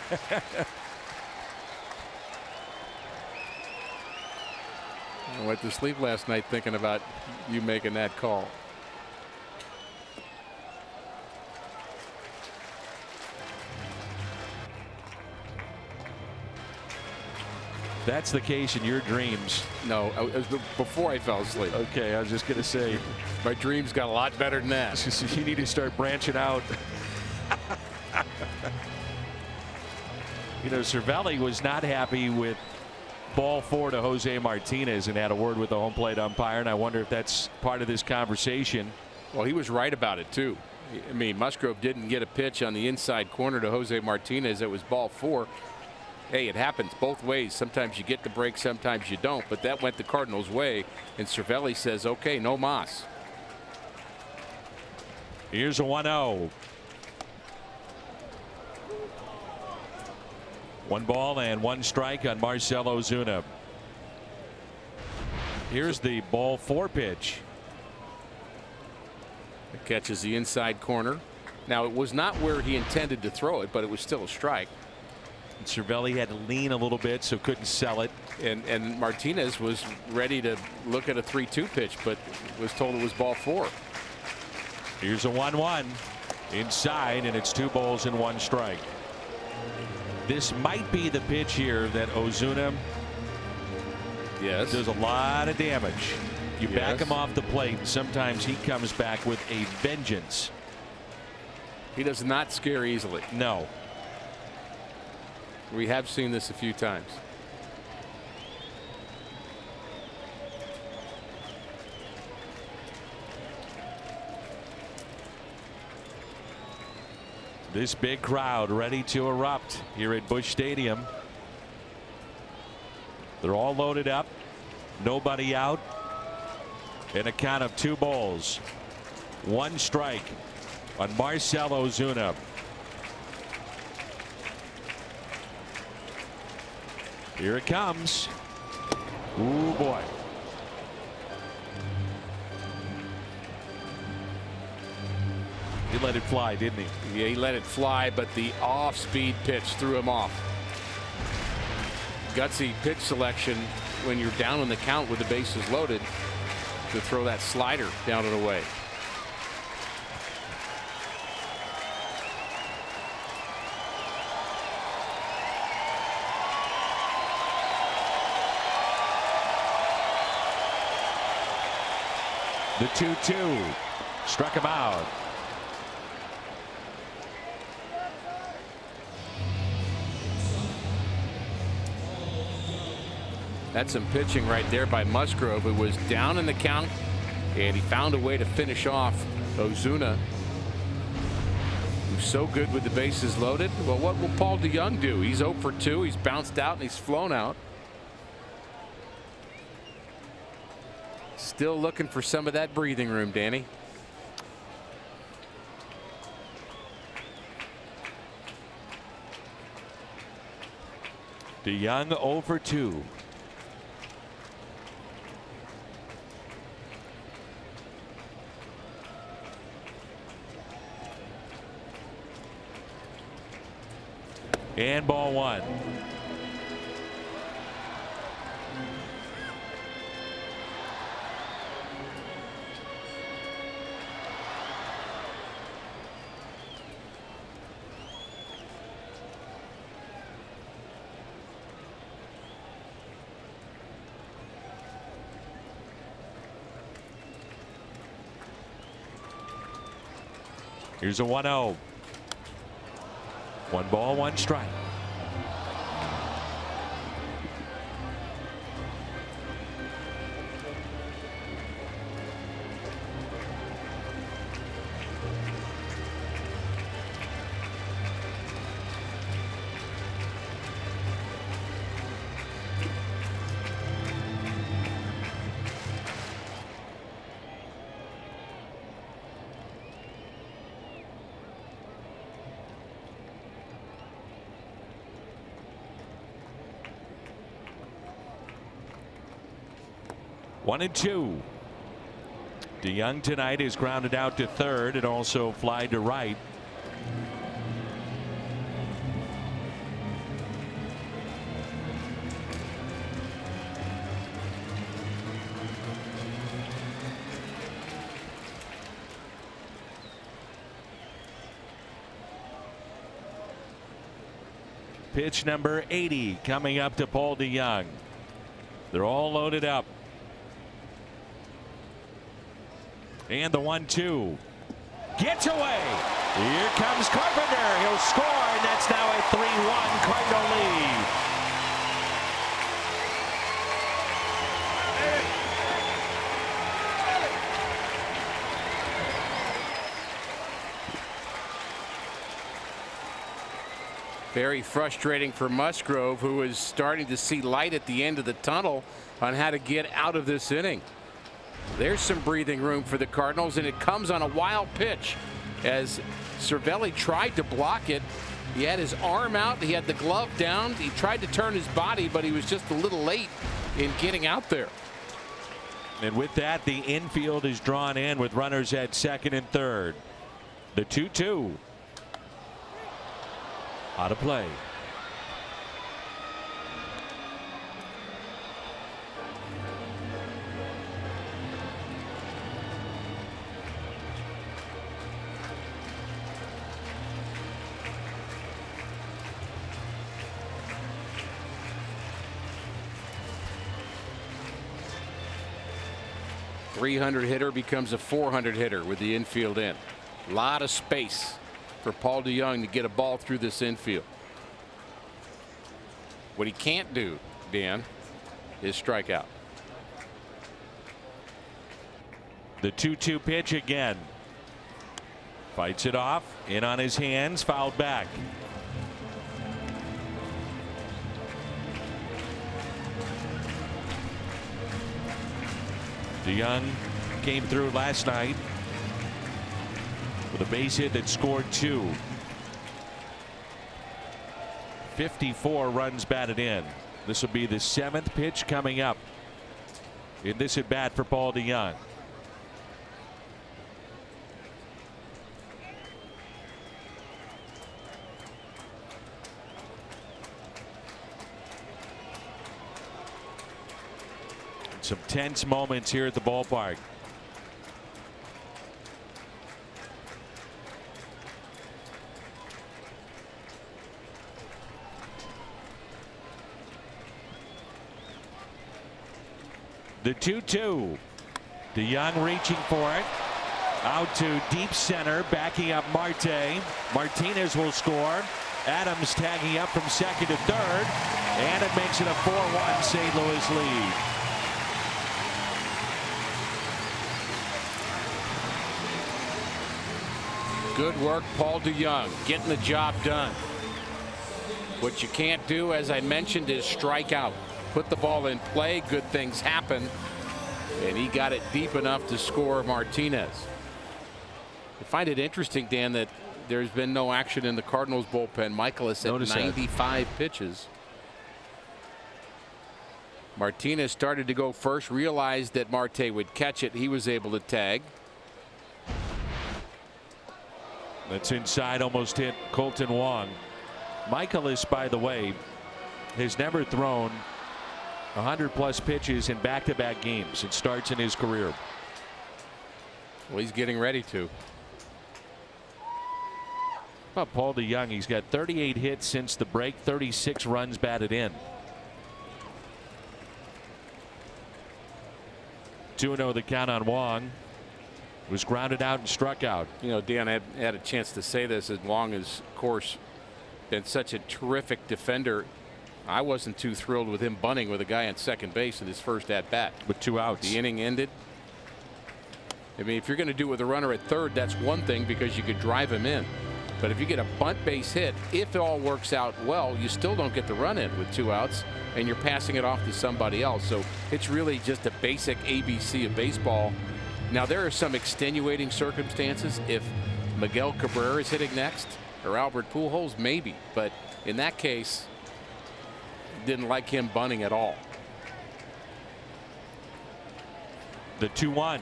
went to sleep last night thinking about you making that call. That's the case in your dreams. No, it was before I fell asleep. Okay, I was just going to say. My dreams got a lot better than that. You need to start branching out. You know, Cervelli was not happy with ball 4 to Jose Martinez and had a word with the home plate umpire, and I wonder if that's part of this conversation. Well, he was right about it too. I mean, Musgrove didn't get a pitch on the inside corner to Jose Martinez. It was ball 4. Hey, it happens both ways. Sometimes you get the break, sometimes you don't, but that went the Cardinals' way, and Cervelli says, okay, no mas. Here's a 1-0. 1 ball and 1 strike on Marcell Ozuna. Here's the ball 4 pitch. It catches the inside corner. Now, it was not where he intended to throw it, but it was still a strike. And Cervelli had to lean a little bit, so couldn't sell it. And Martinez was ready to look at a 3-2 pitch, but was told it was ball 4. Here's a 1-1 inside, and it's 2 balls and 1 strike. This might be the pitch here that Ozuna does a lot of damage. You back him off the plate, and sometimes he comes back with a vengeance. He does not scare easily. No. We have seen this a few times. This big crowd ready to erupt here at Busch Stadium. They're all loaded up. Nobody out. And a count of 2 balls. 1 strike on Marcell Ozuna. Here it comes. Ooh, boy. He let it fly, didn't he? Yeah, he let it fly, but the off-speed pitch threw him off. Gutsy pitch selection when you're down on the count with the bases loaded to throw that slider down and away. The 2-2 struck him out. That's some pitching right there by Musgrove, who was down in the count, and he found a way to finish off Ozuna, who's so good with the bases loaded. Well, what will Paul DeJong do? He's 0 for 2. He's bounced out and he's flown out. Still looking for some of that breathing room, Danny. DeJong 0 for 2. And ball 1. Here's a 1-0. 1 ball, 1 strike. One and 2. DeJong tonight is grounded out to third and also fly to right. Pitch number 80 coming up to Paul DeJong. They're all loaded up. And the 1-2 gets away. Here comes Carpenter. He'll score, and that's now a 3-1 Cardinal lead. Very frustrating for Musgrove, who is starting to see light at the end of the tunnel on how to get out of this inning. There's some breathing room for the Cardinals, and it comes on a wild pitch as Cervelli tried to block it. He had his arm out. He had the glove down. He tried to turn his body, but he was just a little late in getting out there. And with that, the infield is drawn in with runners at second and third. The 2-2. Out of play. .300 hitter becomes a .400 hitter with the infield in. A lot of space for Paul DeJong to get a ball through this infield. What he can't do, Dan, is strike out. The 2-2 pitch again. Fights it off. In on his hands. Fouled back. DeJong came through last night with a base hit that scored 2. 54 runs batted in. This will be the 7th pitch coming up in this at bat for Paul DeJong. Some tense moments here at the ballpark. The 2-2. DeJong reaching for it. Out to deep center, backing up Marte. Martinez will score. Adams tagging up from second to third. And it makes it a 4-1 St. Louis lead. Good work, Paul DeYoung, getting the job done. What you can't do, as I mentioned, is strike out. Put the ball in play, good things happen. And he got it deep enough to score Martinez. I find it interesting, Dan, that there's been no action in the Cardinals bullpen. Michaelis at 95 pitches. Martinez started to go first, realized that Marte would catch it. He was able to tag. That's inside, almost hit Colton Wong. Michaelis, by the way, has never thrown 100+ pitches in back-to-back games. It starts in his career. Well, he's getting ready to. How about Paul DeYoung? He's got 38 hits since the break, 36 runs batted in. 2-0 the count on Wong. Was grounded out and struck out. You know, Dan, I had a chance to say this, as Wong has, of course, been such a terrific defender. I wasn't too thrilled with him bunting with a guy on second base in his first at bat. With 2 outs. The inning ended. I mean, if you're going to do it with a runner at third, that's one thing, because you could drive him in. But if you get a bunt base hit, if it all works out well, you still don't get the run in with 2 outs, and you're passing it off to somebody else. So it's really just a basic ABC of baseball. Now, there are some extenuating circumstances. If Miguel Cabrera is hitting next, or Albert Pujols, maybe. But in that case, didn't like him bunting at all. The 2-1.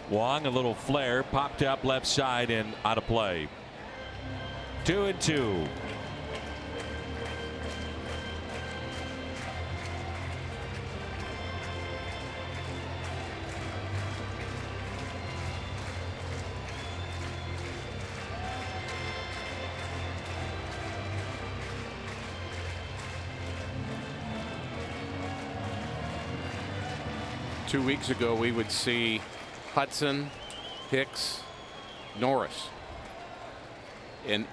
Wong, a little flare, popped up left side and out of play. 2-2. Two weeks ago, we would see Hudson, Hicks, Norris, and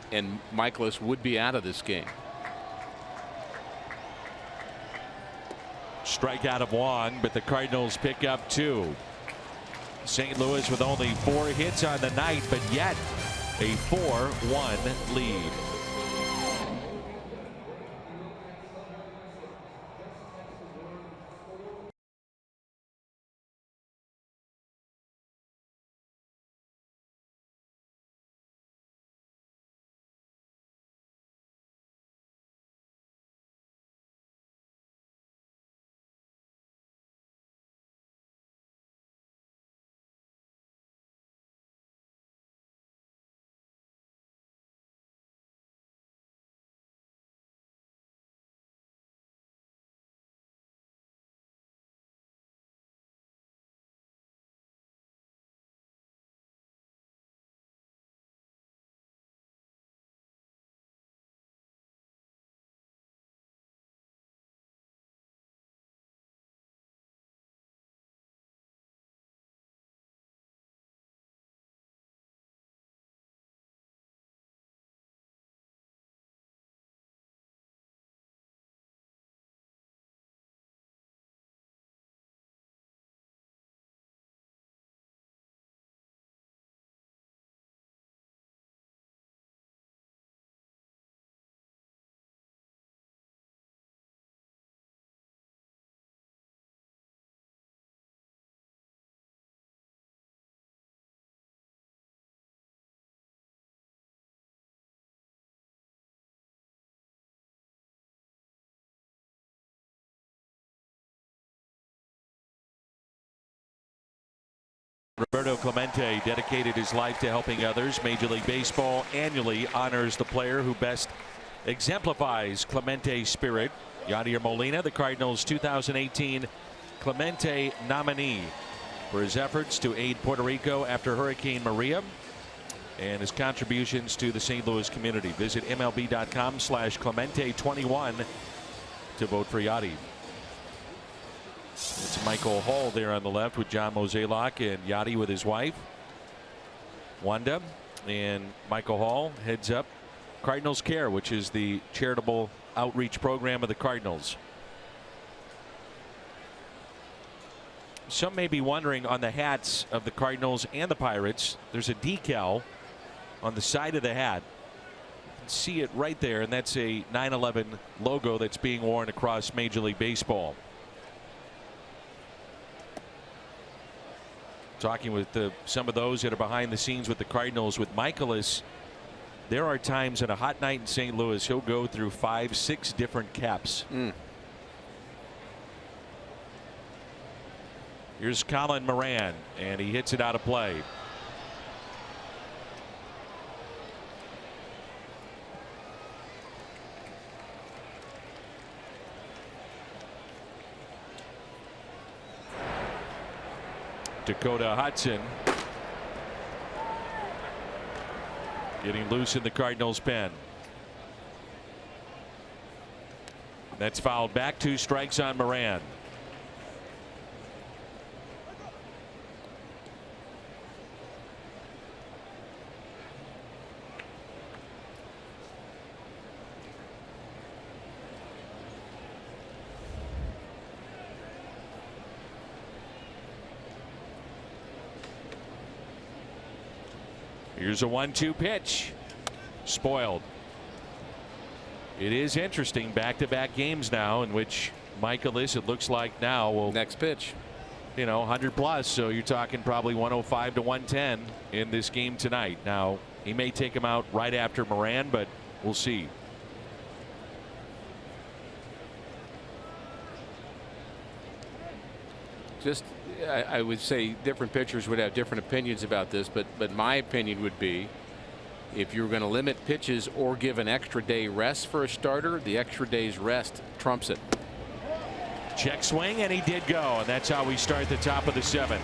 Michaelis would be out of this game. Strikeout of Wong, but the Cardinals pick up 2. St. Louis with only 4 hits on the night, but yet a 4-1 lead. Roberto Clemente dedicated his life to helping others. Major League Baseball annually honors the player who best exemplifies Clemente's spirit. Yadier Molina, the Cardinals' 2018 Clemente nominee for his efforts to aid Puerto Rico after Hurricane Maria and his contributions to the St. Louis community. Visit MLB.com/Clemente21 to vote for Yadi. It's Michael Hall there on the left with John Mozeliak and Yadi with his wife Wanda, and Michael Hall heads up Cardinals Care, which is the charitable outreach program of the Cardinals. Some may be wondering, on the hats of the Cardinals and the Pirates, there's a decal on the side of the hat. See it right there, and that's a 9/11 logo that's being worn across Major League Baseball. Talking with some of those that are behind the scenes with the Cardinals with Michaelis, there are times on a hot night in St. Louis he'll go through 5, 6 different caps. Here's Colin Moran, and he hits it out of play. Dakota Hudson getting loose in the Cardinals pen. That's fouled back. 2 strikes on Moran. Here's a 1-2 pitch. Spoiled. It is interesting, back-to-back games now in which Michaelis, it looks like now, will next pitch, 100 plus. So you're talking probably 105 to 110 in this game tonight. Now he may take him out right after Moran, but we'll see. Just, I would say different pitchers would have different opinions about this, but my opinion would be, if you're going to limit pitches or give an extra day rest for a starter, the extra day's rest trumps it. Check swing, and he did go, and that's how we start the top of the 7th.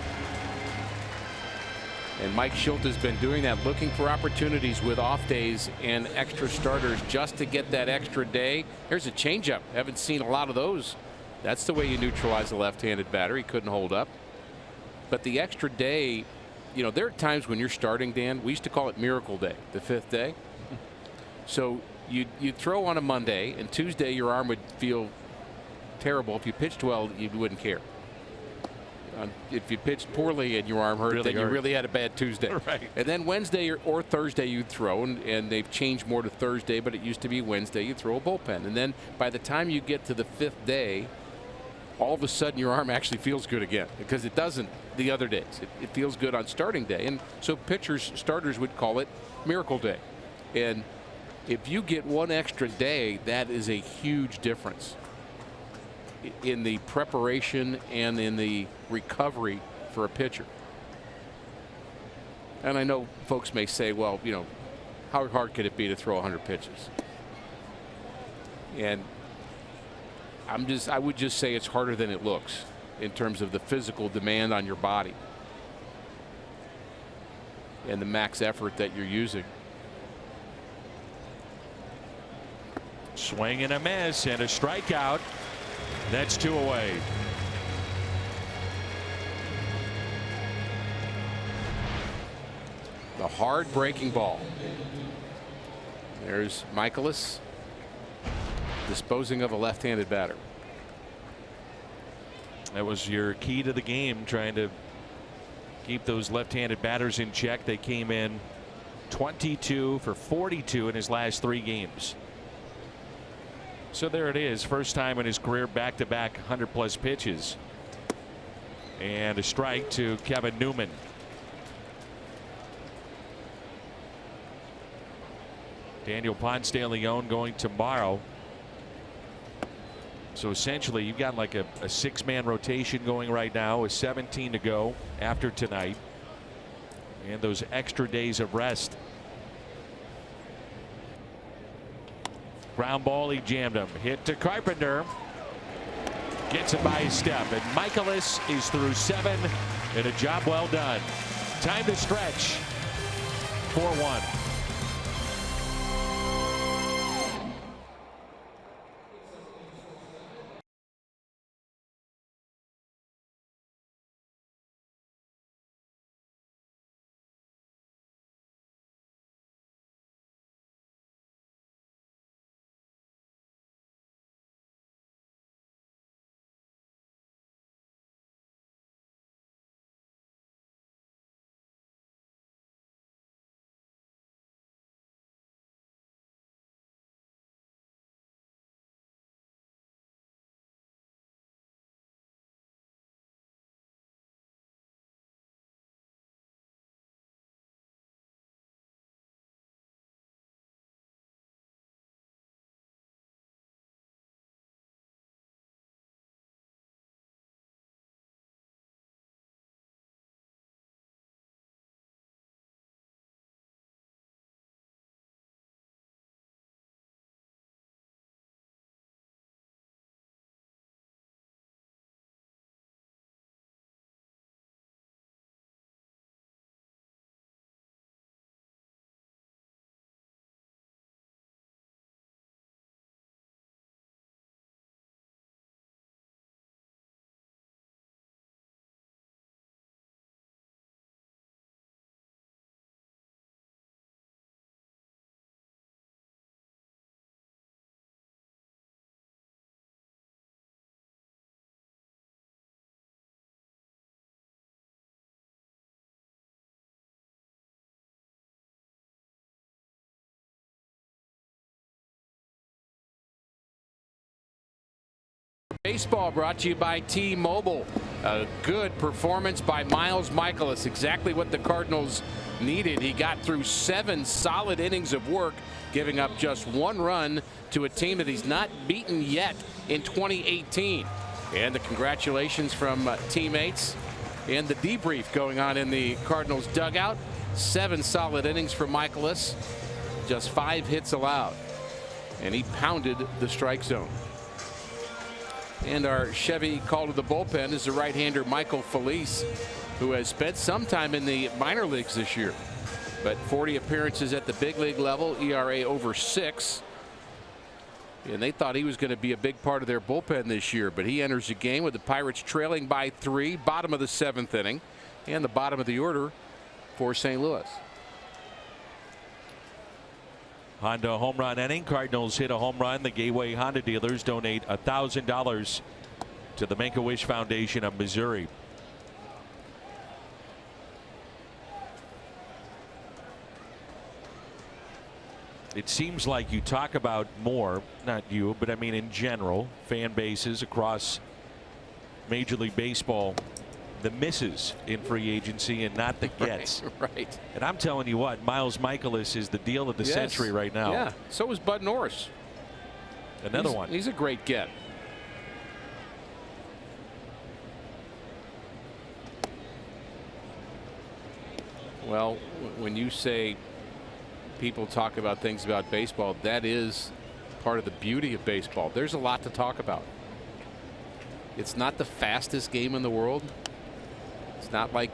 And Mike Schilt has been doing that, looking for opportunities with off days and extra starters just to get that extra day. Here's a changeup. Haven't seen a lot of those. That's the way you neutralize a left-handed batter. He couldn't hold up. But the extra day, there are times when you're starting, Dan, we used to call it Miracle Day, the 5th day. So you'd throw on a Monday, and Tuesday your arm would feel terrible. If you pitched well, you wouldn't care. If you pitched poorly and your arm hurt, then you really had a bad Tuesday. Right. And then Wednesday or Thursday you'd throw, and they've changed more to Thursday, but it used to be Wednesday you'd throw a bullpen. And then by the time you get to the 5th day, all of a sudden your arm actually feels good again, because it doesn't the other days. It feels good on starting day. And so starters would call it Miracle Day. And if you get one extra day, that is a huge difference in the preparation and in the recovery for a pitcher. And I know folks may say, well, how hard could it be to throw 100 pitches? And I would just say it's harder than it looks in terms of the physical demand on your body and the max effort that you're using. Swing and a miss and a strikeout. That's 2 away. The hard breaking ball. There's Michaelis disposing of a left-handed batter. That was your key to the game, trying to keep those left-handed batters in check. They came in 22 for 42 in his last 3 games. So there it is, first time in his career back-to-back 100-plus pitches. And a strike to Kevin Newman. Daniel Ponce de Leon going tomorrow. So essentially you've got like a 6-man rotation going right now with 17 to go after tonight, and those extra days of rest. Ground ball, he jammed him. Hit to Carpenter. Gets him by his step, and Michaelis is through 7, and a job well done. Time to stretch. 4-1. Baseball brought to you by T-Mobile. A good performance by Miles Michaelis. Exactly what the Cardinals needed. He got through 7 solid innings of work, giving up just 1 run to a team that he's not beaten yet in 2018. And the congratulations from teammates and the debrief going on in the Cardinals dugout. 7 solid innings for Michaelis. Just 5 hits allowed. And he pounded the strike zone. And our Chevy call to the bullpen is the right-hander Michael Felice, who has spent some time in the minor leagues this year. But 40 appearances at the big league level, ERA over 6. And they thought he was going to be a big part of their bullpen this year. But he enters the game with the Pirates trailing by 3, bottom of the 7th inning, and the bottom of the order for St. Louis. Honda home run inning. Cardinals hit a home run. The Gateway Honda dealers donate $1,000 to the Make-A-Wish Foundation of Missouri. It seems like you talk about more, not you, but I mean in general, fan bases across Major League Baseball, the misses in free agency and not the gets. Right. And I'm telling you what, Miles Michaelis is the deal of the century right now. Yeah, so is Bud Norris. Another one. He's a great get. Well, when you say people talk about things about baseball, that is part of the beauty of baseball. There's a lot to talk about. It's not the fastest game in the world. It's not like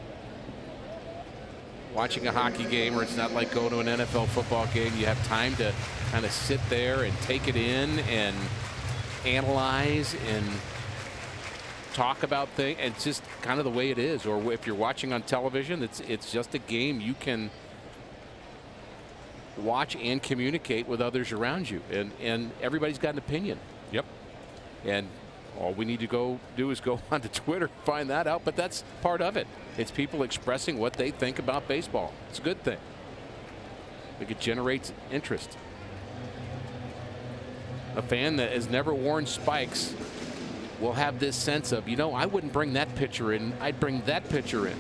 watching a hockey game, or it's not like going to an NFL football game. You have time to kind of sit there and take it in and analyze and talk about things. It's just kind of the way it is. Or if you're watching on television, it's just a game you can watch and communicate with others around you, and everybody's got an opinion. Yep. And all we need to go do is go onto Twitter and find that out. But that's part of it. It's people expressing what they think about baseball. It's a good thing. It generates interest. A fan that has never worn spikes will have this sense of, you know, I wouldn't bring that pitcher in. I'd bring that pitcher in.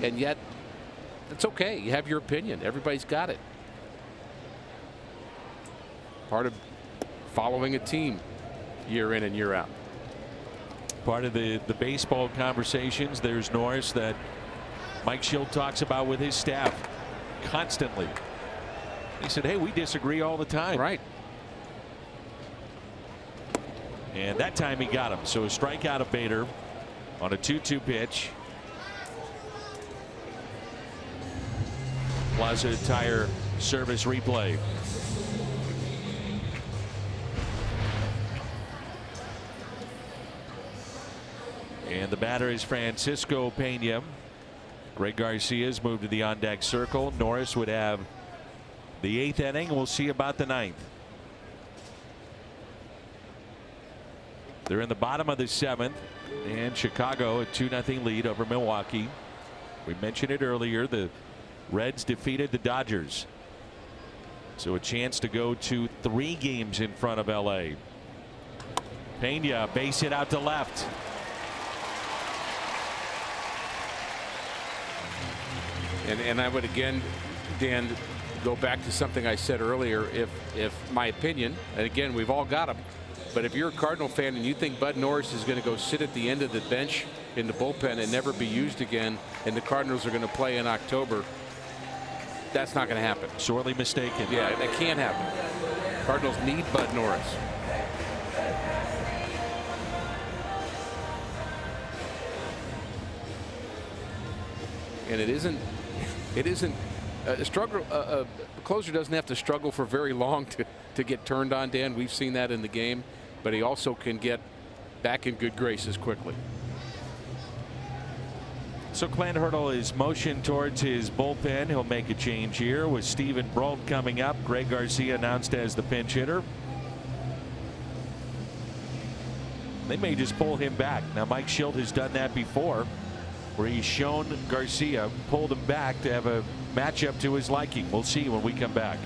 And yet, it's okay. You have your opinion. Everybody's got it. Part of following a team year in and year out. Part of the baseball conversations. There's Norris that Mike Schilt talks about with his staff constantly. He said, hey, we disagree all the time. Right. And that time he got him. So a strikeout of Bader on a 2-2 pitch. Plaza Tire Service replay. And the batter is Francisco Pena. Greg Garcia's moved to the on-deck circle. Norris would have the 8th inning. We'll see about the 9th. They're in the bottom of the 7th, and Chicago a 2-0 lead over Milwaukee. We mentioned it earlier. The Reds defeated the Dodgers. So a chance to go to 3 games in front of LA. Pena, base hit out to left. And I would again, Dan, go back to something I said earlier. If my opinion, and again, we've all got them, but if you're a Cardinal fan and you think Bud Norris is going to go sit at the end of the bench in the bullpen and never be used again, and the Cardinals are going to play in October, that's not going to happen. Sorely mistaken. Yeah, that can't happen. Cardinals need Bud Norris. And it isn't a struggle. A closer doesn't have to struggle for very long to get turned on, Dan. We've seen that in the game, but he also can get back in good graces quickly. So Clint Hurdle is motioned towards his bullpen. He'll make a change here with Steven Brault coming up. Greg Garcia announced as the pinch hitter. They may just pull him back. Now Mike Schilt has done that before, where he's shown Garcia, pulled him back to have a matchup to his liking. We'll see when we come back.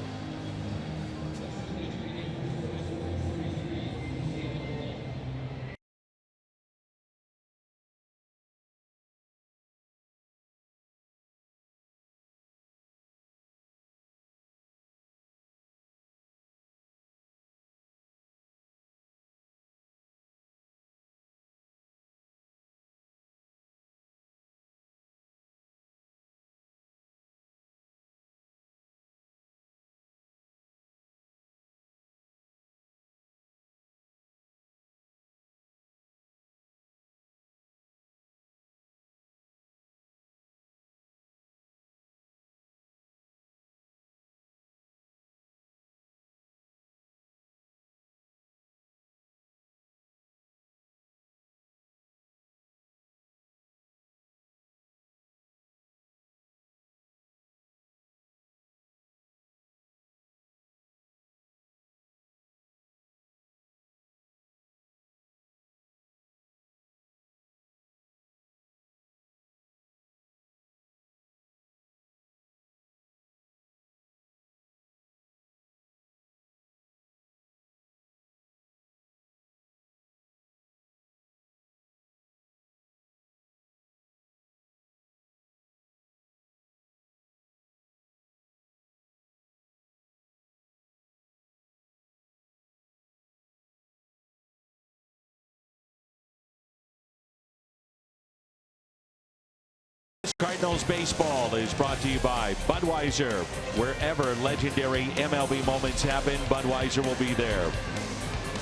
Cardinals baseball is brought to you by Budweiser. Wherever legendary MLB moments happen, Budweiser will be there.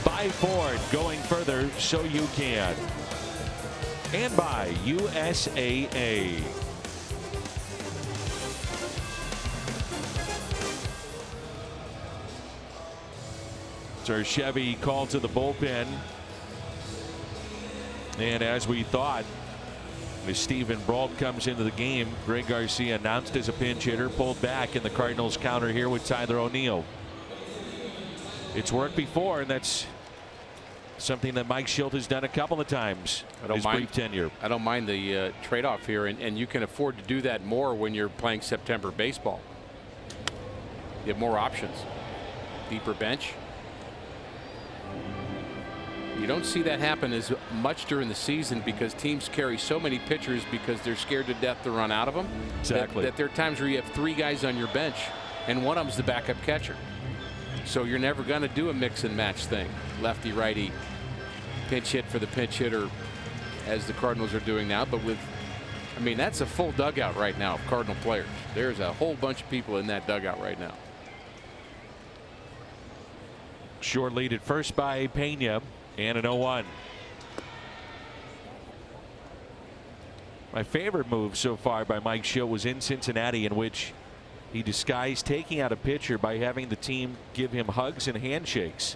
By Ford, going further so you can. And by USAA. So Chevy called to the bullpen. And as we thought, as Stephen Brault comes into the game, Greg Garcia announced as a pinch hitter, pulled back, in the Cardinals counter here with Tyler O'Neill. It's worked before, and that's something that Mike Schilt has done a couple of times in his brief tenure. I don't mind the trade-off here, and you can afford to do that more when you're playing September baseball. You have more options. Deeper bench. You don't see that happen as much during the season because teams carry so many pitchers because they're scared to death to run out of them. Exactly. That there are times where you have 3 guys on your bench and one of them's the backup catcher. So you're never going to do a mix and match thing. Lefty, righty, pinch hit for the pinch hitter, as the Cardinals are doing now. But I mean, that's a full dugout right now of Cardinal players. There's a whole bunch of people in that dugout right now. Short lead at first by Pena. And an 0-1. My favorite move so far by Mike Schilt was in Cincinnati, in which he disguised taking out a pitcher by having the team give him hugs and handshakes.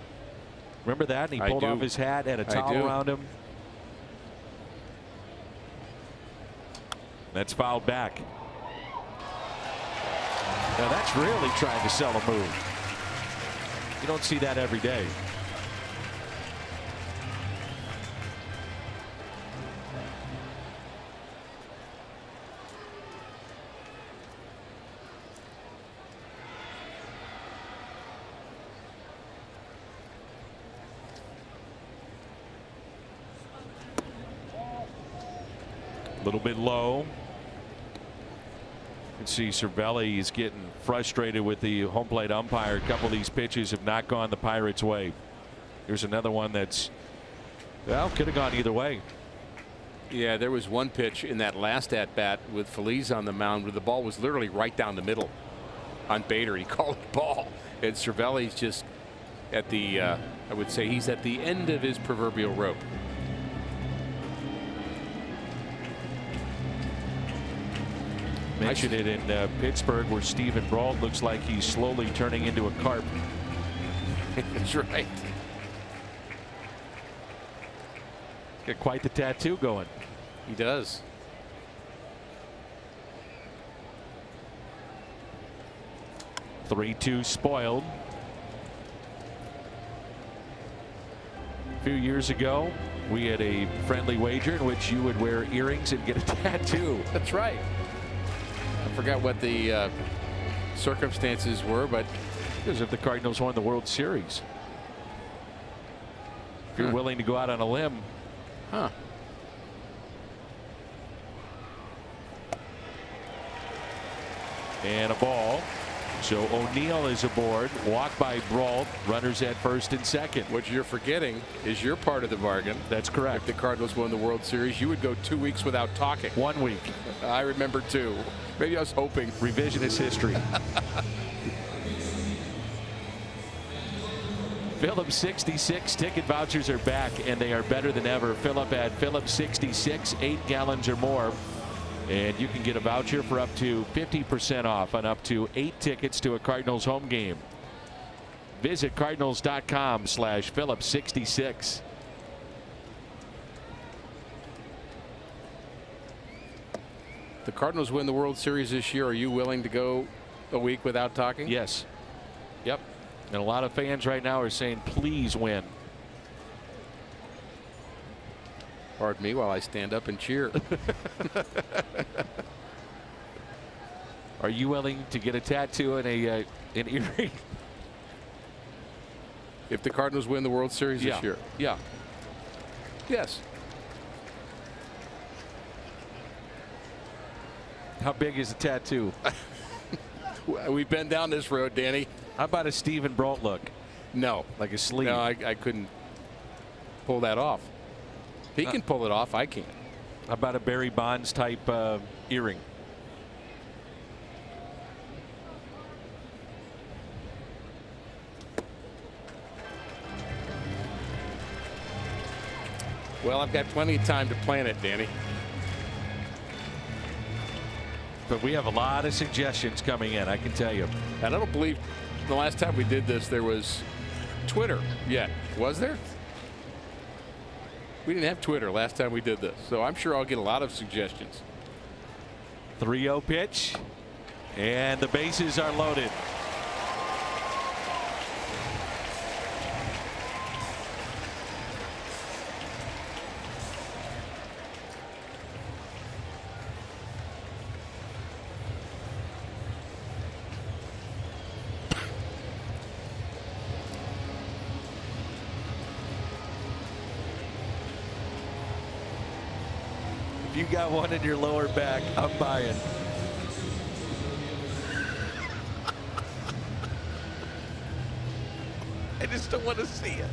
Remember that? And he pulled off his hat, had a towel around him. That's fouled back. Now that's really trying to sell a move. You don't see that every day. A little bit low. You can see Cervelli is getting frustrated with the home plate umpire. A couple of these pitches have not gone the Pirates' way. Here's another one that's, well, could have gone either way. Yeah, there was one pitch in that last at bat with Feliz on the mound where the ball was literally right down the middle on Bader. He called it ball, and Cervelli's just at the I would say he's at the end of his proverbial rope. Mentioned it in Pittsburgh, where Stephen Brault looks like he's slowly turning into a carp. That's right. Got quite the tattoo going. He does. (3-2) spoiled. A few years ago, we had a friendly wager in which you would wear earrings and get a tattoo. That's right. I forgot what the circumstances were, but because if the Cardinals won the World Series, if you're willing to go out on a limb. Huh. And a ball. So O'Neill is aboard. Walk by Brault. Runners at first and second. What you're forgetting is your part of the bargain. That's correct. If the Cardinals won the World Series, you would go 2 weeks without talking. 1 week. I remember 2. Maybe I was hoping. Revisionist history. Phillips 66 ticket vouchers are back, and they are better than ever. Fill up at Phillips 66, 8 gallons or more. And you can get a voucher for up to 50% off on up to 8 tickets to a Cardinals home game. Visit Cardinals.com/Phillips66. The Cardinals win the World Series this year. Are you willing to go a week without talking? Yes. Yep. And a lot of fans right now are saying, please win. Pardon me while I stand up and cheer. Are you willing to get a tattoo and an earring? If the Cardinals win the World Series this year? Yeah. Yes. How big is the tattoo? We've been down this road, Danny. How about a Stephen Brault look? No. Like a sleeve? No, I couldn't pull that off. He can pull it off. I can't. How about a Barry Bonds type earring? Well, I've got plenty of time to plan it, Danny. But we have a lot of suggestions coming in, I can tell you. And I don't believe the last time we did this there was Twitter yet. Was there? We didn't have Twitter last time we did this, so I'm sure I'll get a lot of suggestions. 3-0 pitch, and the bases are loaded. If you got one in your lower back, I'm buying. I just don't want to see it.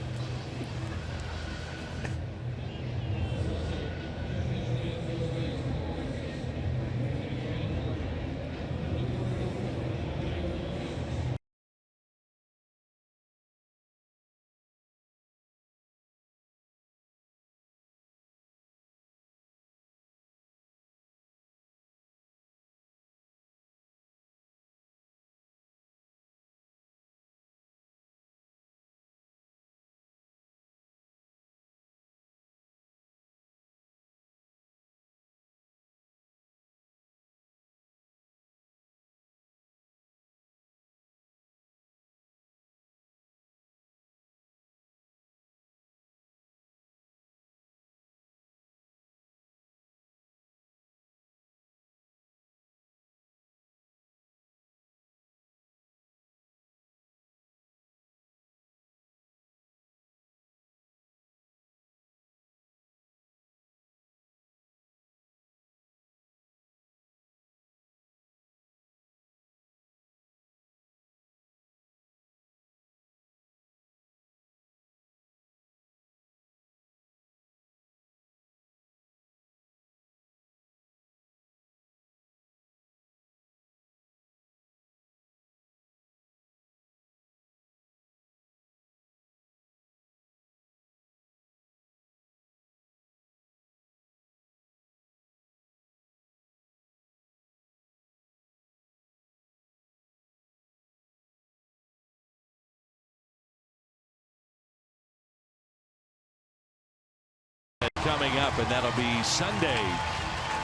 Coming up, and that'll be Sunday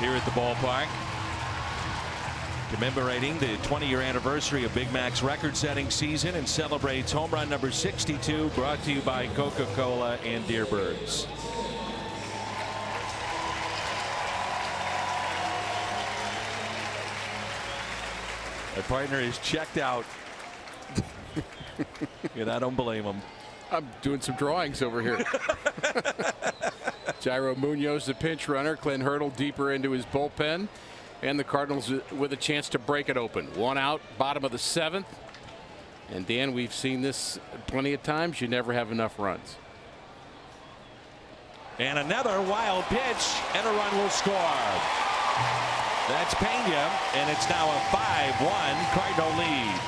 here at the ballpark, commemorating the 20-year anniversary of Big Mac's record-setting season, and celebrates home run number 62, brought to you by Coca-Cola and Deerbirds. My partner is checked out, and I don't blame him. I'm doing some drawings over here. Jairo Munoz, the pinch runner. Clint Hurdle deeper into his bullpen. And the Cardinals with a chance to break it open. One out, bottom of the 7th. And Dan, we've seen this plenty of times. You never have enough runs. And another wild pitch, and a run will score. That's Pena, and it's now a 5-1 Cardinal lead.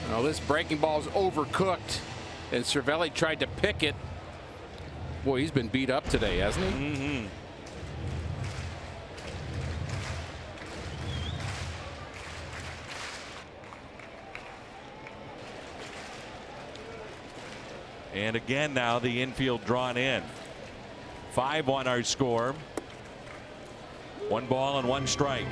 Well, this breaking ball is overcooked, and Cervelli tried to pick it. Boy, he's been beat up today, hasn't he? Mm-hmm. And again now the infield drawn in. 5-1 our score. 1 ball and 1 strike.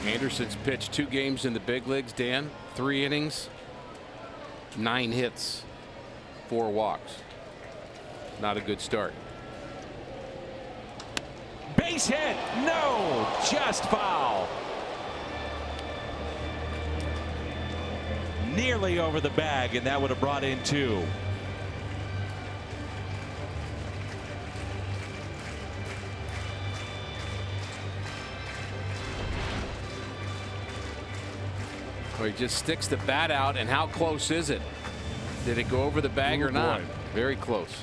Anderson's pitched 2 games in the big leagues, Dan. 3 innings, 9 hits, 4 walks. Not a good start. Base hit. No, just foul. Nearly over the bag, and that would have brought in 2. Well, he just sticks the bat out, and how close is it? Did it go over the bag or not? Very close.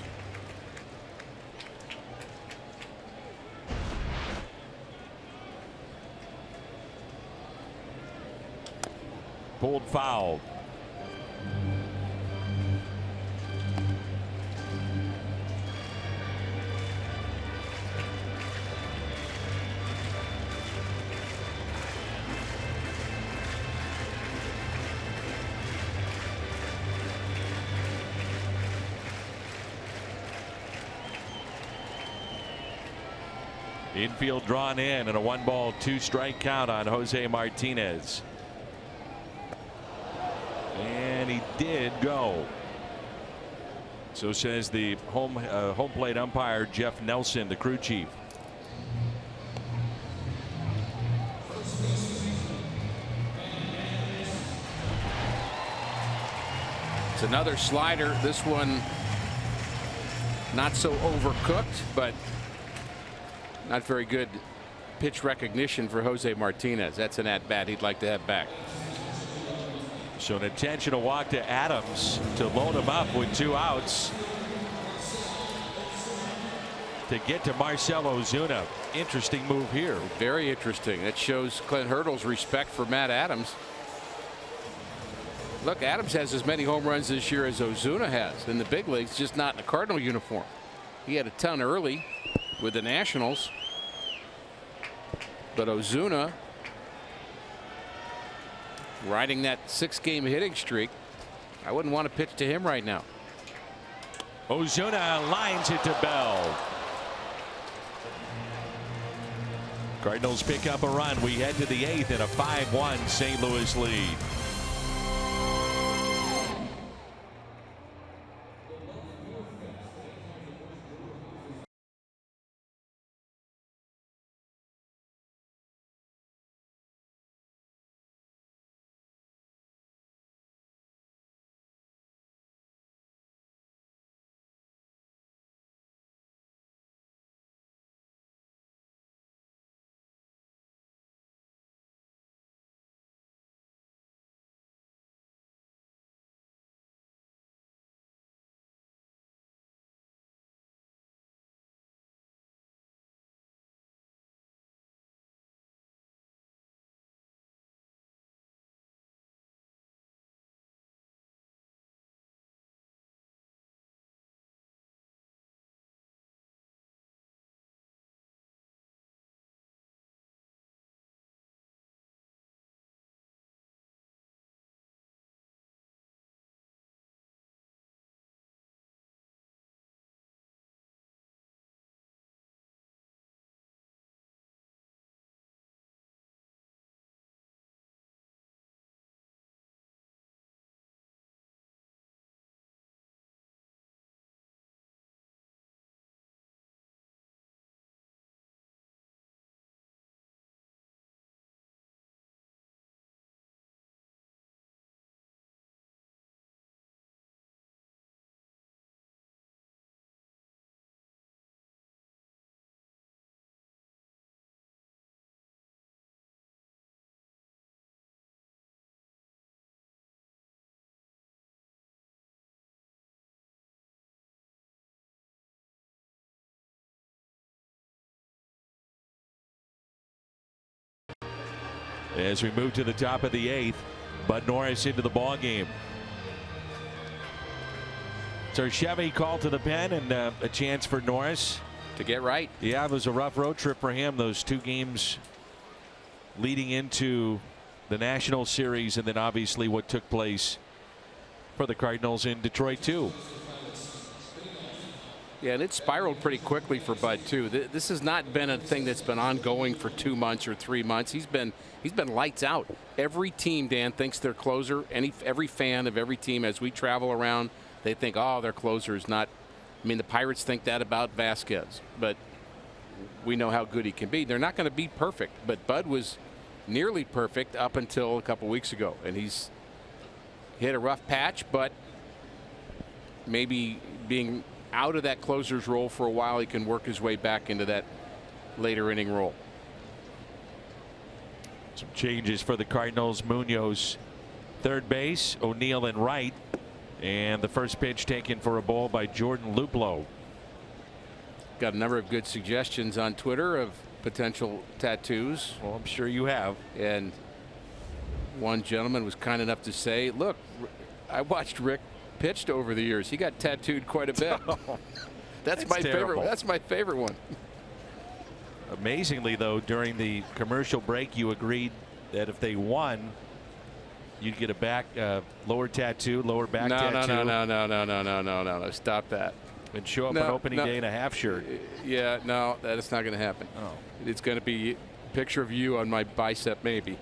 pulled foul. Infield drawn in and a 1-ball 2-strike count on Jose Martinez. And he did go. So says the home plate umpire Jeff Nelson, the crew chief. It's another slider. This one not so overcooked, but not very good pitch recognition for Jose Martinez. That's an at-bat he'd like to have back. So an intentional walk to Adams to load him up with 2 outs to get to Marcell Ozuna. Interesting move here. Very interesting. That shows Clint Hurdle's respect for Matt Adams. Look, Adams has as many home runs this year as Ozuna has in the big leagues, just not in a Cardinal uniform. He had a ton early with the Nationals. But Ozuna riding that 6-game hitting streak. I wouldn't want to pitch to him right now. Ozuna lines it to Bell. Cardinals pick up a run. We head to the 8th in a 5-1 St. Louis lead. As we move to the top of the 8th, Bud Norris into the ball game. So Chevy called to the pen and a chance for Norris to get right. Yeah, it was a rough road trip for him. Those 2 games leading into the National Series, and then obviously what took place for the Cardinals in Detroit too. Yeah, and it spiraled pretty quickly for Bud too. This has not been a thing that's been ongoing for 2 months or 3 months. He's been lights out. Every team, Dan, thinks their closer. Every fan of every team, as we travel around, they think, oh, their closer is not. I mean, the Pirates think that about Vasquez, but we know how good he can be. They're not going to be perfect, but Bud was nearly perfect up until a couple weeks ago, and he's hit a rough patch, but maybe being out of that closer's role for a while, he can work his way back into that later inning role. Some changes for the Cardinals. Munoz third base, O'Neill in right, and the first pitch taken for a ball by Jordan Luplow. Got a number of good suggestions on Twitter of potential tattoos. Well, I'm sure you have. And One gentleman was kind enough to say, look, I watched Rick pitched over the years. He got tattooed quite a bit. That's my terrible. favorite. That's my favorite one. Amazingly, though, during the commercial break, you agreed that if they won, you'd get a back lower tattoo, lower back tattoo. No. Stop that. And show up on opening day in a half shirt. Yeah, no, that is not going to happen. Oh. It's going to be a picture of you on my bicep, maybe.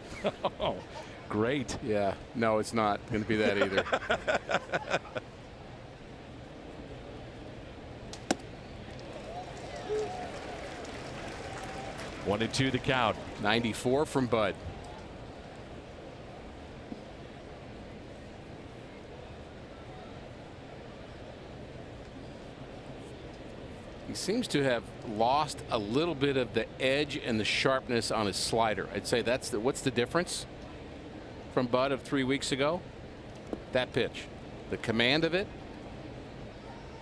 Oh, great. Yeah, no, it's not going to be that either. One and two the count. 94 from Bud. He seems to have lost a little bit of the edge and the sharpness on his slider. I'd say that's what's the difference from Bud of 3 weeks ago? That pitch, the command of it.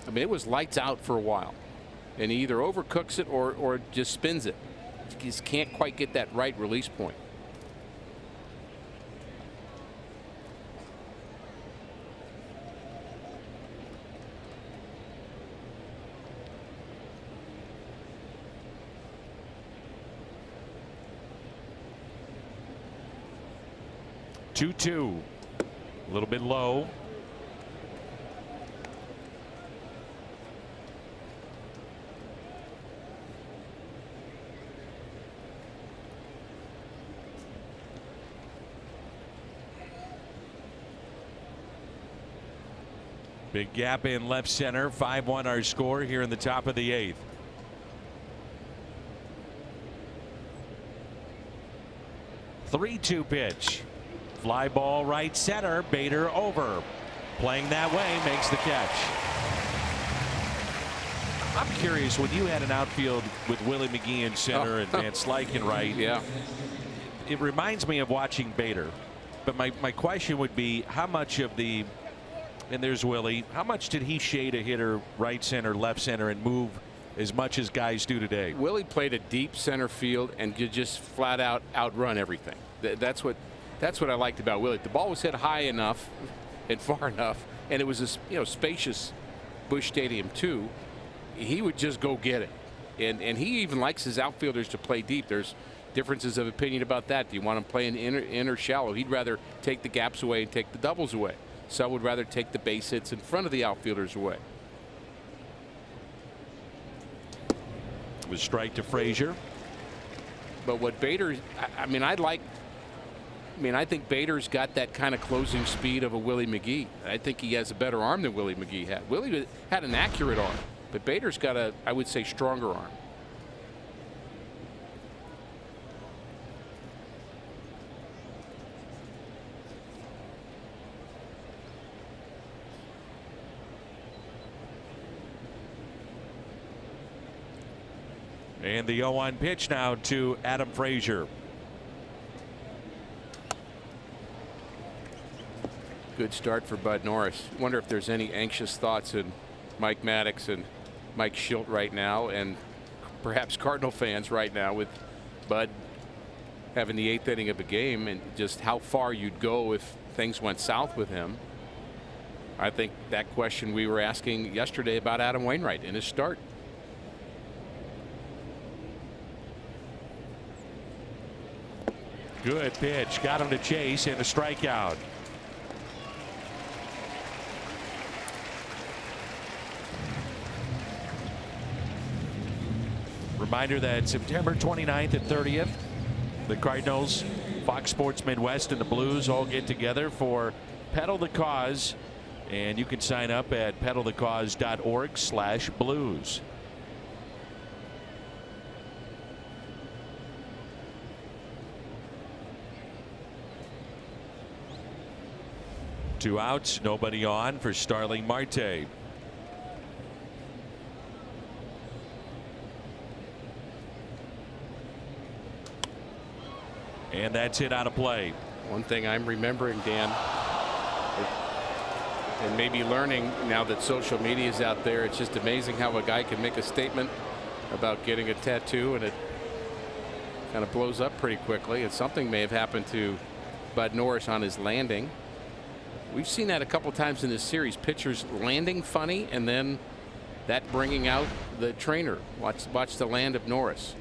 I mean, it was lights out for a while, and he either overcooks it or just spins it. He just can't quite get that right release point. Two. A little bit low. Big gap in left center. 5-1 our score here in the top of the 8th. Three-two pitch. Fly ball right center. Bader over. Playing that way makes the catch. I'm curious, when you had an outfield with Willie McGee in center and Van Slyke in right. Yeah. It reminds me of watching Bader. But my question would be, how much of the, and there's Willie, how much did he shade a hitter right center, left center, and move as much as guys do today? Willie played a deep center field and could just flat out outrun everything. That's what I liked about Willie. The ball was hit high enough and far enough, and it was a spacious Busch Stadium too. He would just go get it, and he even likes his outfielders to play deep. There's differences of opinion about that. Do you want him playing in or shallow? He'd rather take the gaps away and take the doubles away. Some would rather take the base hits in front of the outfielders away. It was strike to Frazier. But what Bader, I think Bader's got that kind of closing speed of a Willie McGee. I think he has a better arm than Willie McGee had. Willie had an accurate arm, but Bader's got a, I would say, stronger arm. And the 0-1 pitch now to Adam Frazier. Good start for Bud Norris. Wonder if there's any anxious thoughts in Mike Maddox and Mike Schilt right now, and perhaps Cardinal fans right now, with Bud having the 8th inning of a game, and just how far you'd go if things went south with him. I think that question we were asking yesterday about Adam Wainwright in his start. Good pitch. Got him to chase and a strikeout. Reminder that September 29th and 30th, the Cardinals, Fox Sports Midwest, and the Blues all get together for Pedal the Cause. And you can sign up at pedalthecause.org/blues. Two outs, nobody on for Starling Marte. And that's it out of play. One thing I'm remembering, Dan, and maybe learning now that social media is out there, it's just amazing how a guy can make a statement about getting a tattoo and it kind of blows up pretty quickly. And something may have happened to Bud Norris on his landing. We've seen that a couple times in this series. Pitchers landing funny and then that bringing out the trainer. Watch the land of Norris.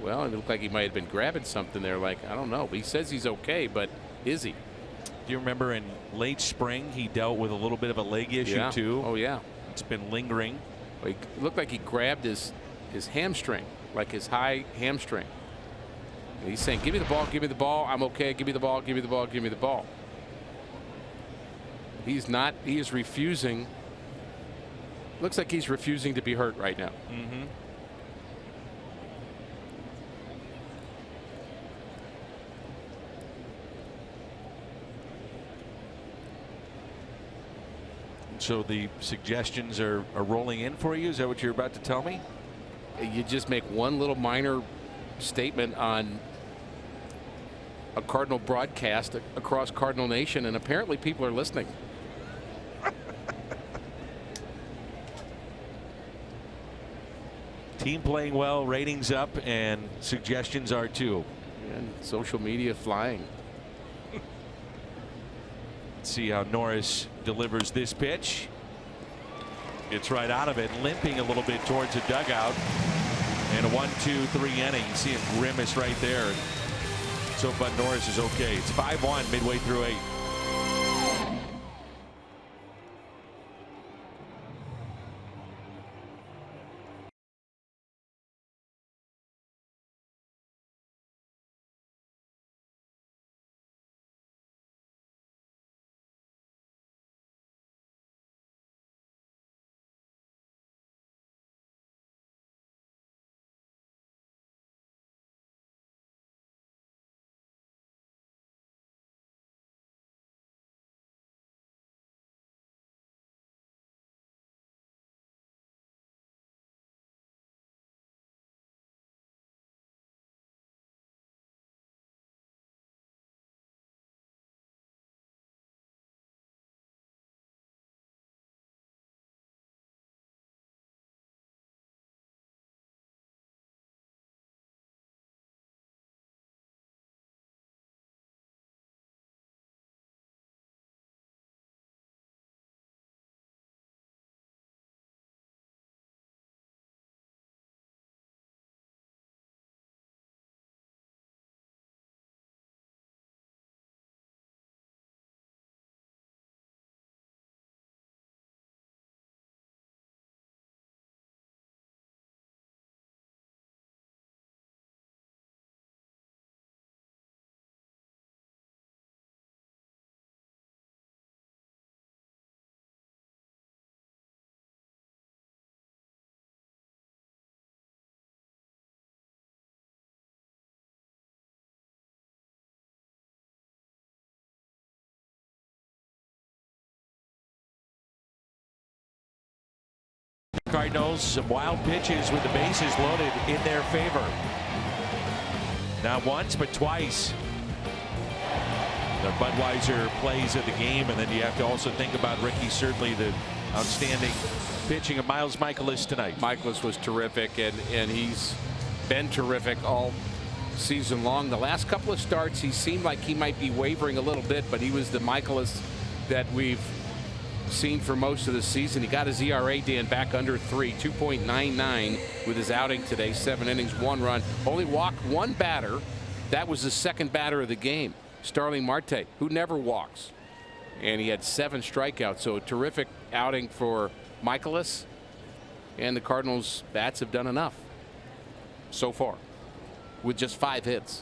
Well, it looked like he might have been grabbing something there. Like, I don't know. He says he's okay, but is he? Do you remember in late spring he dealt with a little bit of a leg issue too? Oh yeah. It's been lingering. It looked like he grabbed his hamstring, like his high hamstring. And he's saying, "Give me the ball, give me the ball. I'm okay. Give me the ball, give me the ball, give me the ball." He's not. He is refusing. Looks like he's refusing to be hurt right now. Mm-hmm. So the suggestions are rolling in for you. Is that what you're about to tell me? You just make one little minor statement on a Cardinal broadcast across Cardinal Nation, and apparently people are listening. Team playing well, ratings up, and suggestions are too. And social media flying. Let's see how Norris delivers this pitch. Gets right out of it, limping a little bit towards the dugout. And a 1-2-3 inning. You see him grimace right there. So Bud Norris is okay. It's 5-1 midway through 8. Cardinals, some wild pitches with the bases loaded in their favor. Not once, but twice. The Budweiser plays of the game, and then you have to also think about Ricky, certainly the outstanding pitching of Miles Michaelis tonight. Michaelis was terrific, and he's been terrific all season long. The last couple of starts, he seemed like he might be wavering a little bit, but he was the Michaelis that we've seen for most of the season. He got his ERA, Dan, back under 3, 2.99 with his outing today. 7 innings, 1 run. Only walked 1 batter. That was the second batter of the game, Starling Marte, who never walks. And he had 7 strikeouts. So a terrific outing for Michaelis. And the Cardinals' bats have done enough so far with just 5 hits.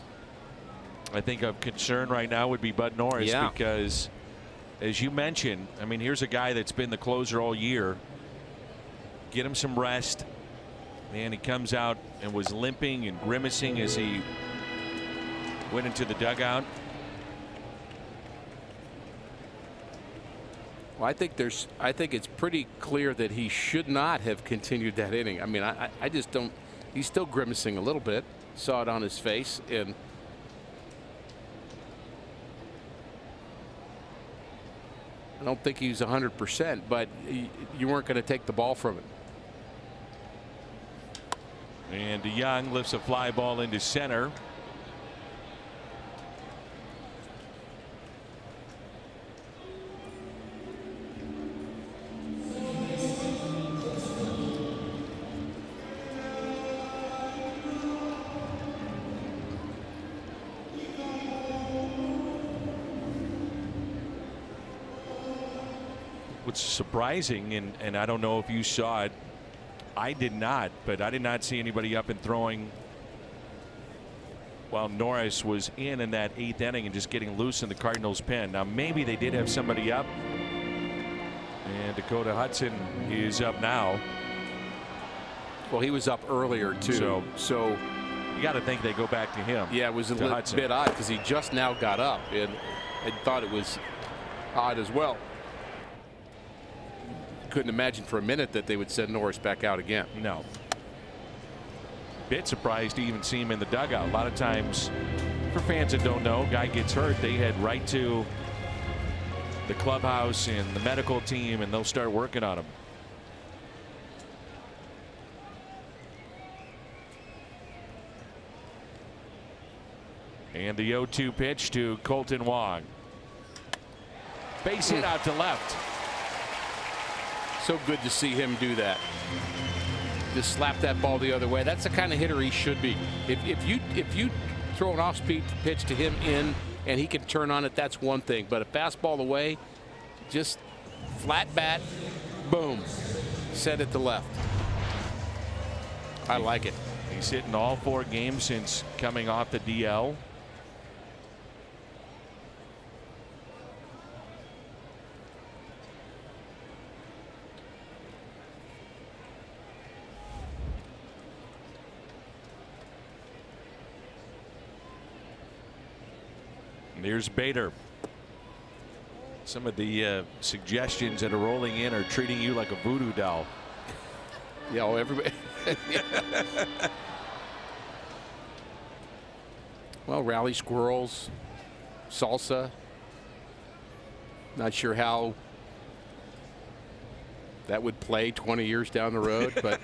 I think of concern right now would be Bud Norris, because as you mentioned, I mean, here's a guy that's been the closer all year. Get him some rest. Man, he comes out and was limping and grimacing as he went into the dugout. Well, I think it's pretty clear that he should not have continued that inning. I mean, I just don't. He's still grimacing a little bit. Saw it on his face, and I don't think he's 100%, but you weren't going to take the ball from him. And DeYoung lifts a fly ball into center. What's surprising, and I don't know if you saw it, I did not, but I did not see anybody up and throwing while Norris was in that 8th inning and just getting loose in the Cardinals pen. Now maybe they did have somebody up, and Dakota Hudson is up now. Well, he was up earlier too, so you got to think they go back to him. Yeah, it was a little bit odd because he just now got up, and I thought it was odd as well. Couldn't imagine for a minute that they would send Norris back out again. No. Bit surprised to even see him in the dugout. A lot of times, for fans that don't know, guy gets hurt, they head right to the clubhouse and the medical team, and they'll start working on him. And the 0-2 pitch to Colton Wong. Base hit out to left. So good to see him do that. Just slap that ball the other way. That's the kind of hitter he should be. If you throw an off-speed pitch to him in and he can turn on it, that's one thing. But a fastball away, just flat bat, boom, set it to left. I like it. He's hitting all 4 games since coming off the DL. Here's Bader. Some of the suggestions that are rolling in are treating you like a voodoo doll. Yeah, well, everybody. Well, rally squirrels, salsa. Not sure how that would play 20 years down the road, but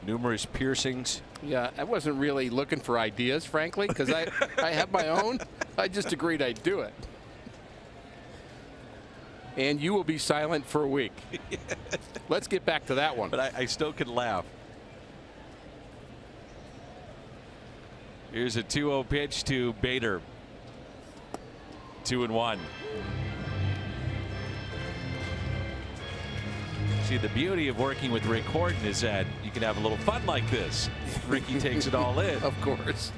numerous piercings. Yeah, I wasn't really looking for ideas, frankly, because I have my own. I just agreed I'd do it. And you will be silent for a week. Let's get back to that one. But I still could laugh. Here's a 2-0 pitch to Bader. 2-1. See, the beauty of working with Rick Horton is that you can have a little fun like this. Ricky takes it all in. Of course.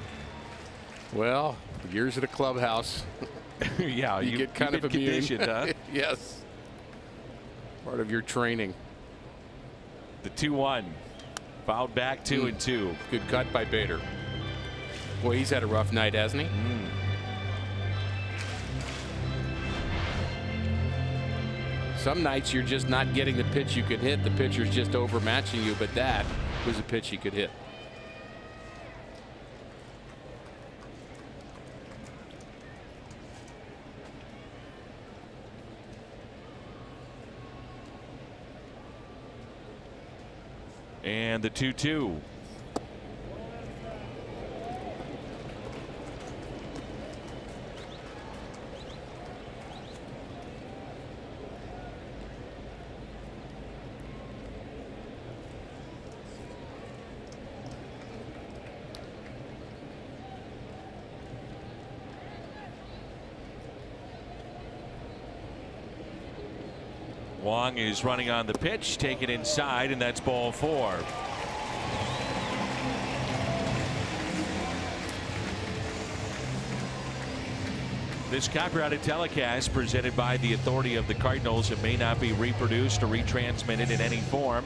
Well, years at a clubhouse. Yeah, you get kind of immune. Huh? Yes. Part of your training. The 2-1. Fouled back 2-2. Good cut by Bader. Boy, he's had a rough night, hasn't he? Some nights you're just not getting the pitch you can hit. The pitcher's just overmatching you, but that was a pitch he could hit. And the 2-2. Wong is running on the pitch, take it inside, and that's ball 4. This copyrighted telecast presented by the authority of the Cardinals. It may not be reproduced or retransmitted in any form.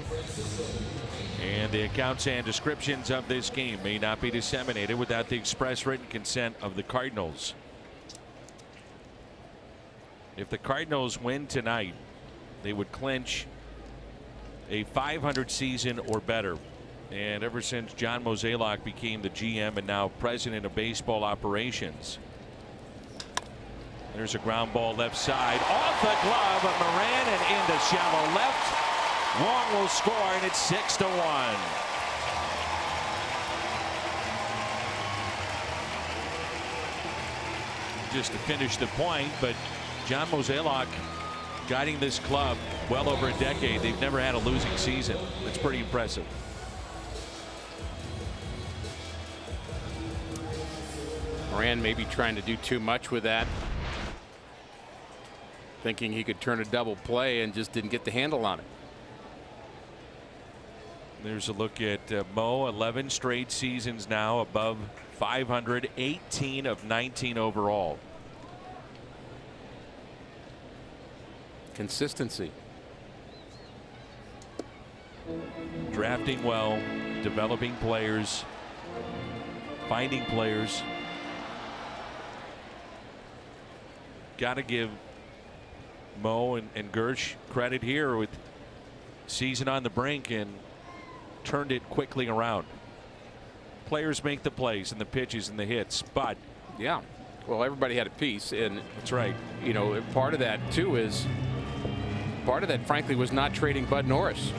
And the accounts and descriptions of this game may not be disseminated without the express written consent of the Cardinals. If the Cardinals win tonight, they would clinch a .500 season or better. And ever since John Mozeliak became the GM and now president of baseball operations. There's a ground ball left side off the glove of Moran and into shallow left. Long will score, and it's 6-1. Just to finish the point, but John Mozeliak guiding this club well over a decade. They've never had a losing season. It's pretty impressive. Moran maybe trying to do too much with that, thinking he could turn a double play and just didn't get the handle on it. There's a look at Mo. 11 straight seasons now above 500, 18 of 19 overall. Consistency. Drafting well, developing players, finding players. Got to give Mo and Gersh credit here with season on the brink and turned it quickly around. Players make the plays and the pitches and the hits, but yeah, well, everybody had a piece, and that's right. You know, part of that too is frankly was not trading Bud Norris,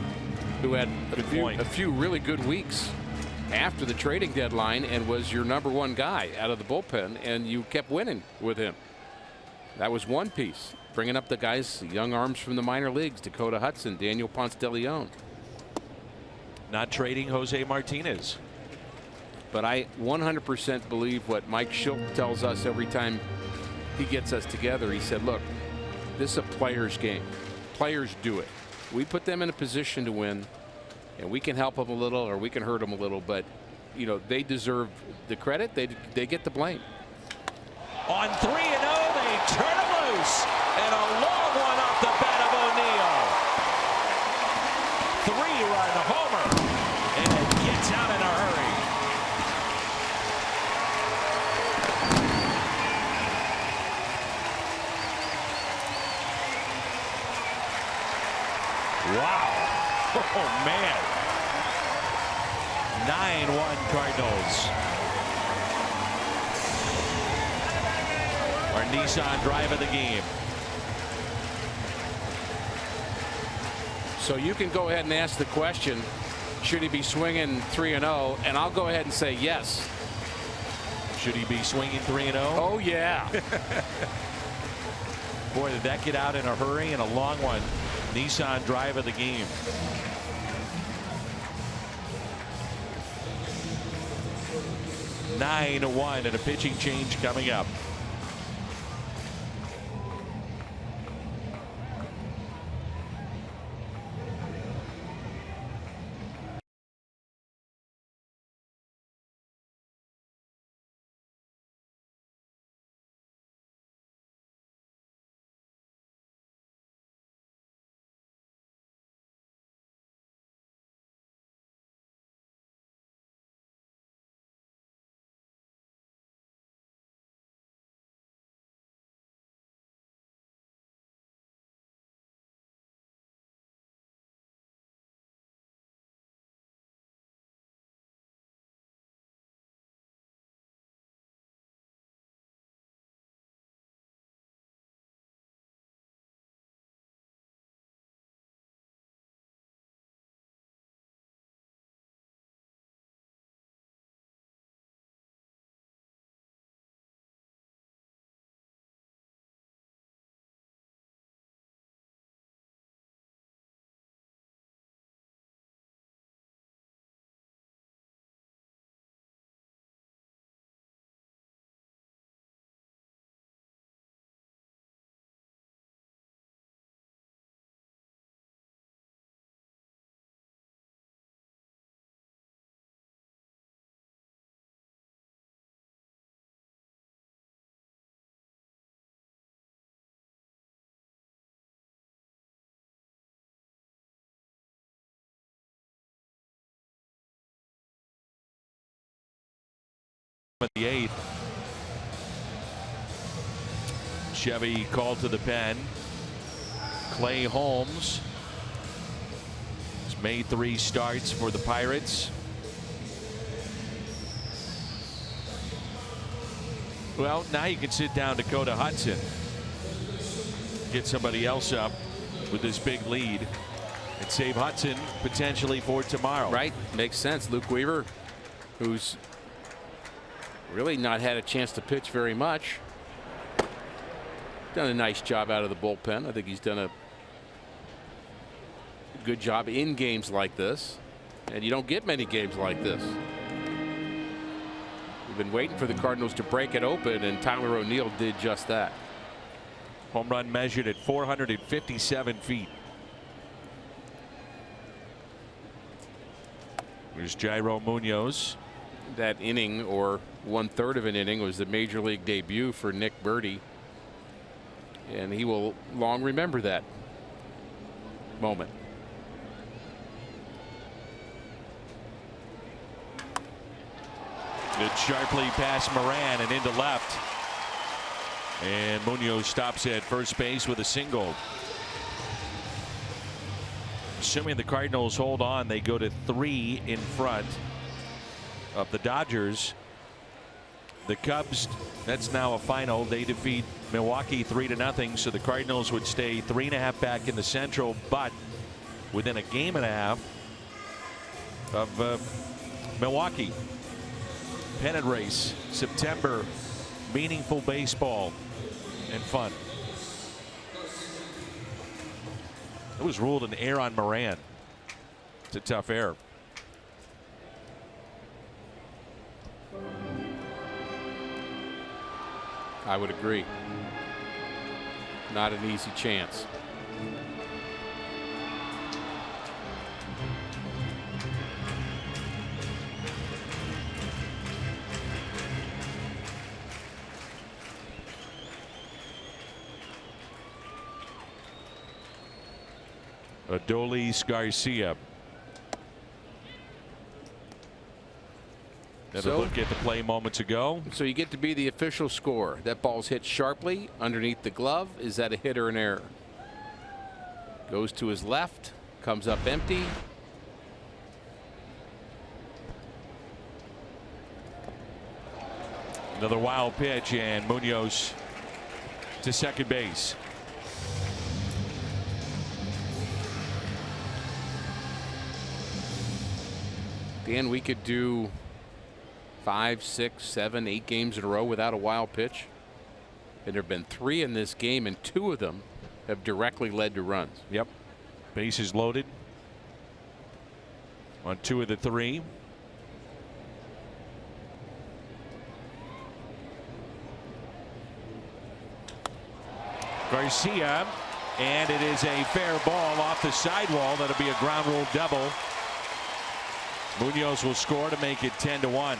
who had a few really good weeks after the trading deadline and was your #1 guy out of the bullpen, and you kept winning with him. That was one piece. Bringing up the guys, young arms from the minor leagues, Dakota Hudson, Daniel Ponce de Leon. Not trading Jose Martinez. But I 100% believe what Mike Shildt tells us every time he gets us together. He said, look, this is a player's game. Players do it. We put them in a position to win, and we can help them a little or we can hurt them a little, but you know, they deserve the credit. They get the blame. On 3-0, they turn him loose, and a long one off the bat of O'Neill. 3-run homer, and it gets out in a hurry. Wow. Oh, man. 9-1 Cardinals. Our Nissan drive of the game. So you can go ahead and ask the question, should he be swinging 3-0? And I'll go ahead and say yes. Should he be swinging 3-0? Oh, yeah. Boy, did that get out in a hurry, and a long one. Nissan drive of the game. (9-1) and a pitching change coming up. The 8th. Chevy called to the pen. Clay Holmes has made 3 starts for the Pirates. Well, now you can sit down Dakota Hudson. Get somebody else up with this big lead. and save Hudson potentially for tomorrow. Right, makes sense. Luke Weaver, who's really not had a chance to pitch very much, done a nice job out of the bullpen. I think he's done a good job in games like this, and you don't get many games like this. We've been waiting for the Cardinals to break it open, and Tyler O'Neill did just that. Home run measured at 457 feet. There's Jairo Munoz. That inning, or 1/3 of an inning, was the major league debut for Nick Birdie, and he will long remember that moment. Good sharply past Moran and into left. And Munoz stops at first base with a single. Assuming the Cardinals hold on, they go to 3 in front of the Dodgers. The Cubs, that's now a final. They defeat Milwaukee 3-0. So the Cardinals would stay 3.5 back in the Central, but within a game and a half of Milwaukee. Pennant race, September, meaningful baseball and fun. It was ruled an error on Moran. It's a tough error. I would agree. Not an easy chance. Adolis Garcia. Another look at the play moments ago. So you get to be the official scorer. That ball's hit sharply underneath the glove. Is that a hit or an error? Goes to his left, comes up empty. Another wild pitch, and Munoz to second base. Dan, we could do 5, 6, 7, 8 games in a row without a wild pitch. And there have been 3 in this game, and 2 of them have directly led to runs. Yep. Bases loaded on 2 of the 3. Garcia, and it is a fair ball off the sidewall. That'll be a ground rule double. Munoz will score to make it 10-1.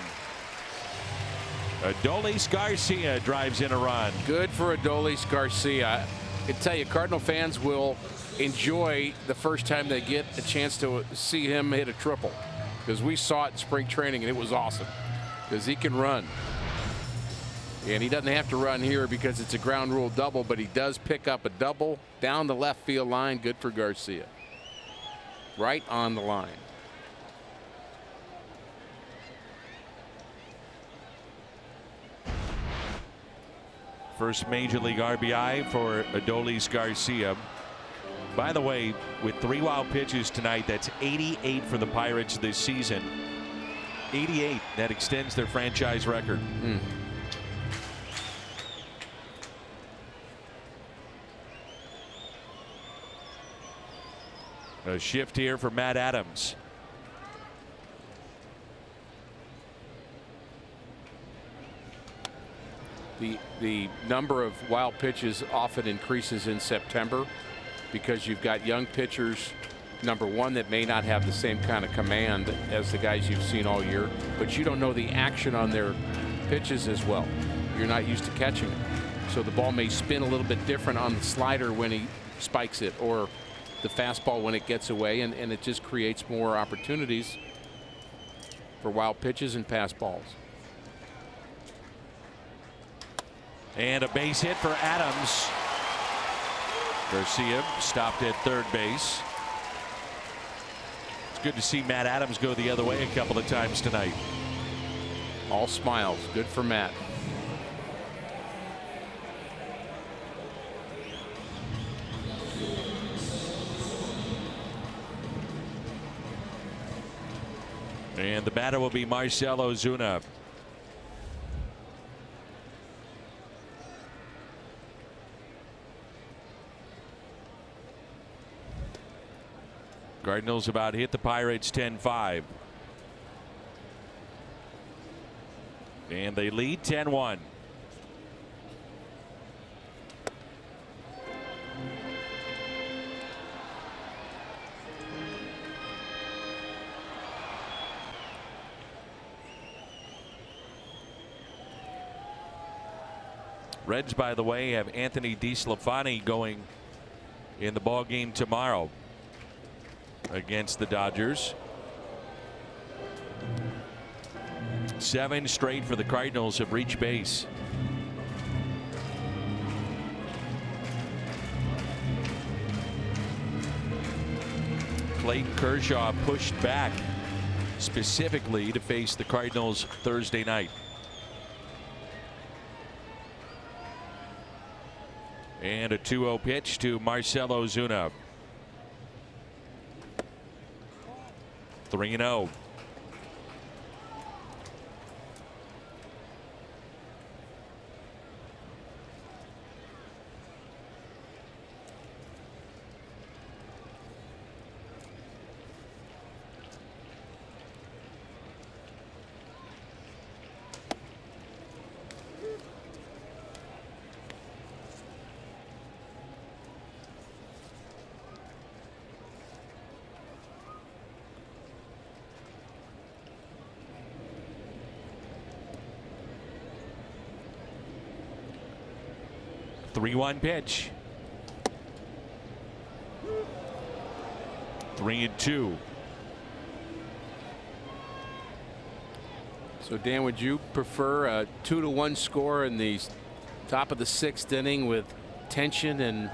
Adolis Garcia drives in a run. Good for Adolis Garcia. I can tell you, Cardinal fans will enjoy the first time they get a chance to see him hit a triple, because we saw it in spring training and it was awesome, because he can run. And he doesn't have to run here because it's a ground rule double, but he does pick up a double down the left field line. Good for Garcia. Right on the line. First major league RBI for Adolis Garcia. By the way, with 3 wild pitches tonight, that's 88 for the Pirates this season. 88. That extends their franchise record. A shift here for Matt Adams. The number of wild pitches often increases in September because you've got young pitchers, number one, that may not have the same kind of command as the guys you've seen all year, but you don't know the action on their pitches as well. You're not used to catching it. So the ball may spin a little bit different on the slider when he spikes it, or the fastball when it gets away, and it just creates more opportunities for wild pitches and pass balls. And a base hit for Adams. Garcia stopped at third base. It's good to see Matt Adams go the other way a couple of times tonight. All smiles. Good for Matt. And the batter will be Marcell Ozuna. Cardinals about hit the Pirates 10-5. And they lead 10-1. Reds, by the way, have Anthony DeSclafani going in the ball game tomorrow against the Dodgers. 7 straight for the Cardinals have reached base. Clayton Kershaw pushed back specifically to face the Cardinals Thursday night. And a 2-0 pitch to Marcell Ozuna. 3-0. Three-one pitch. 3-2. So Dan, would you prefer a 2-1 score in the top of the 6th inning with tension and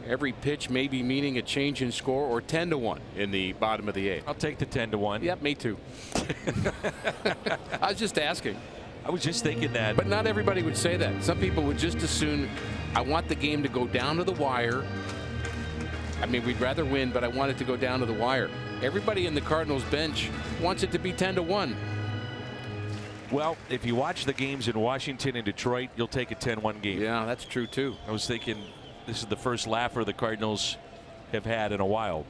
every pitch maybe meaning a change in score, or 10-1 in the bottom of the 8th? I'll take the 10-1. Yep, me too. I was just asking. I was just thinking that. But not everybody would say that. Some people would just assume, I want the game to go down to the wire. I mean, we'd rather win, but I want it to go down to the wire. Everybody in the Cardinals bench wants it to be 10-1. Well, if you watch the games in Washington and Detroit, you'll take a 10-1 game. Yeah, that's true too. I was thinking this is the first laugher the Cardinals have had in a while.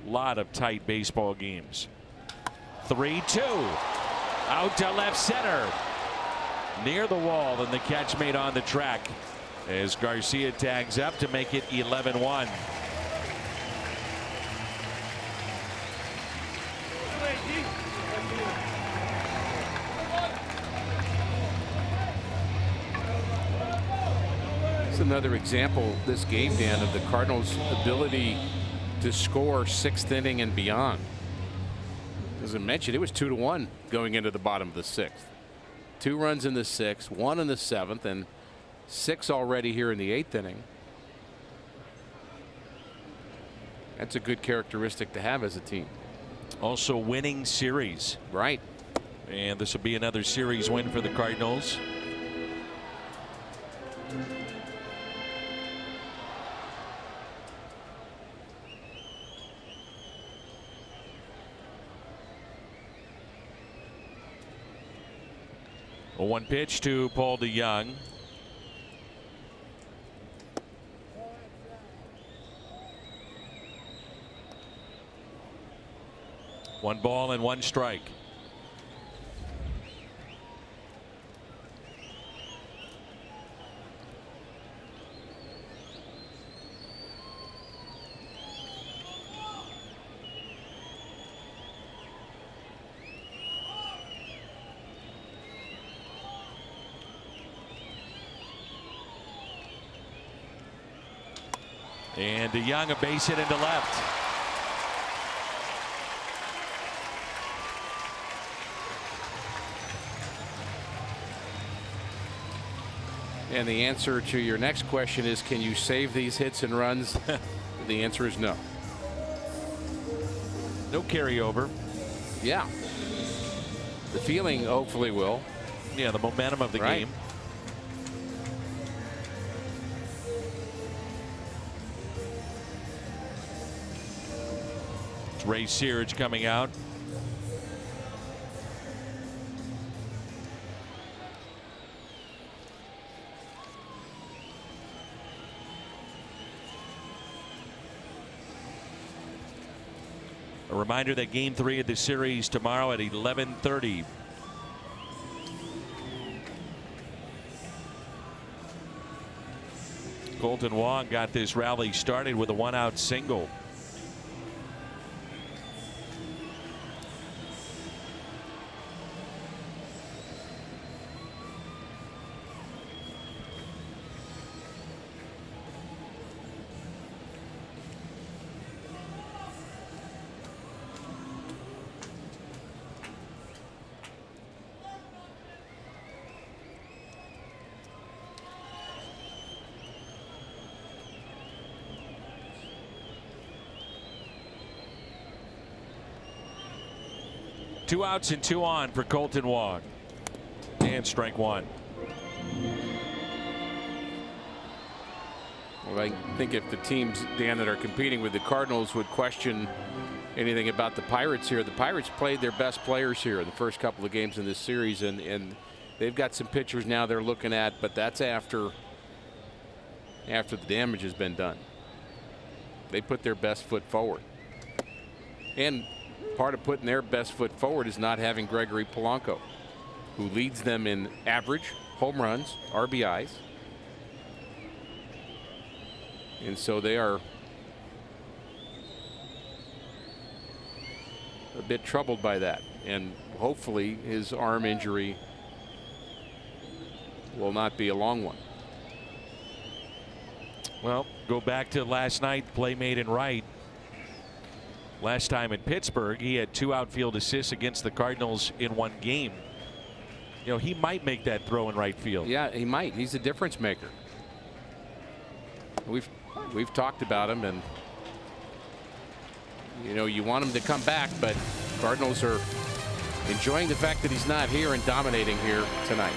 A lot of tight baseball games. 3-2. Out to left center. Near the wall, and the catch made on the track as Garcia tags up to make it 11-1. It's another example this game, Dan, of the Cardinals' ability to score 6th inning and beyond. As I mentioned, it was 2-1 going into the bottom of the 6th. 2 runs in the 6th, 1 in the 7th, and 6 already here in the 8th inning. That's a good characteristic to have as a team. Also winning series. Right. And this will be another series win for the Cardinals. A 1 pitch to Paul DeYoung. One ball and 1 strike. And DeYoung, a base hit into left. And the answer to your next question is, can you save these hits and runs? The answer is no. No carryover. Yeah. The feeling hopefully will. Yeah, the momentum of the Right. game. Ray Searage coming out. A reminder that Game 3 of the series tomorrow at 11:30. Colton Wong got this rally started with a 1-out single. Two outs and 2 on for Colton Wong. And strike 1. Well, I think if the teams, Dan, that are competing with the Cardinals would question anything about the Pirates here, the Pirates played their best players here in the first couple of games in this series, and they've got some pitchers now they're looking at, but that's after the damage has been done. They put their best foot forward. And part of putting their best foot forward is not having Gregory Polanco, who leads them in average, home runs, RBIs. And so they are a bit troubled by that. And hopefully his arm injury will not be a long one. Well, go back to last night, play made in right. Last time in Pittsburgh, he had 2 outfield assists against the Cardinals in 1 game. You know, he might make that throw in right field. Yeah, he might. He's a difference maker. We've talked about him, and you know, you want him to come back, but Cardinals are enjoying the fact that he's not here and dominating here tonight.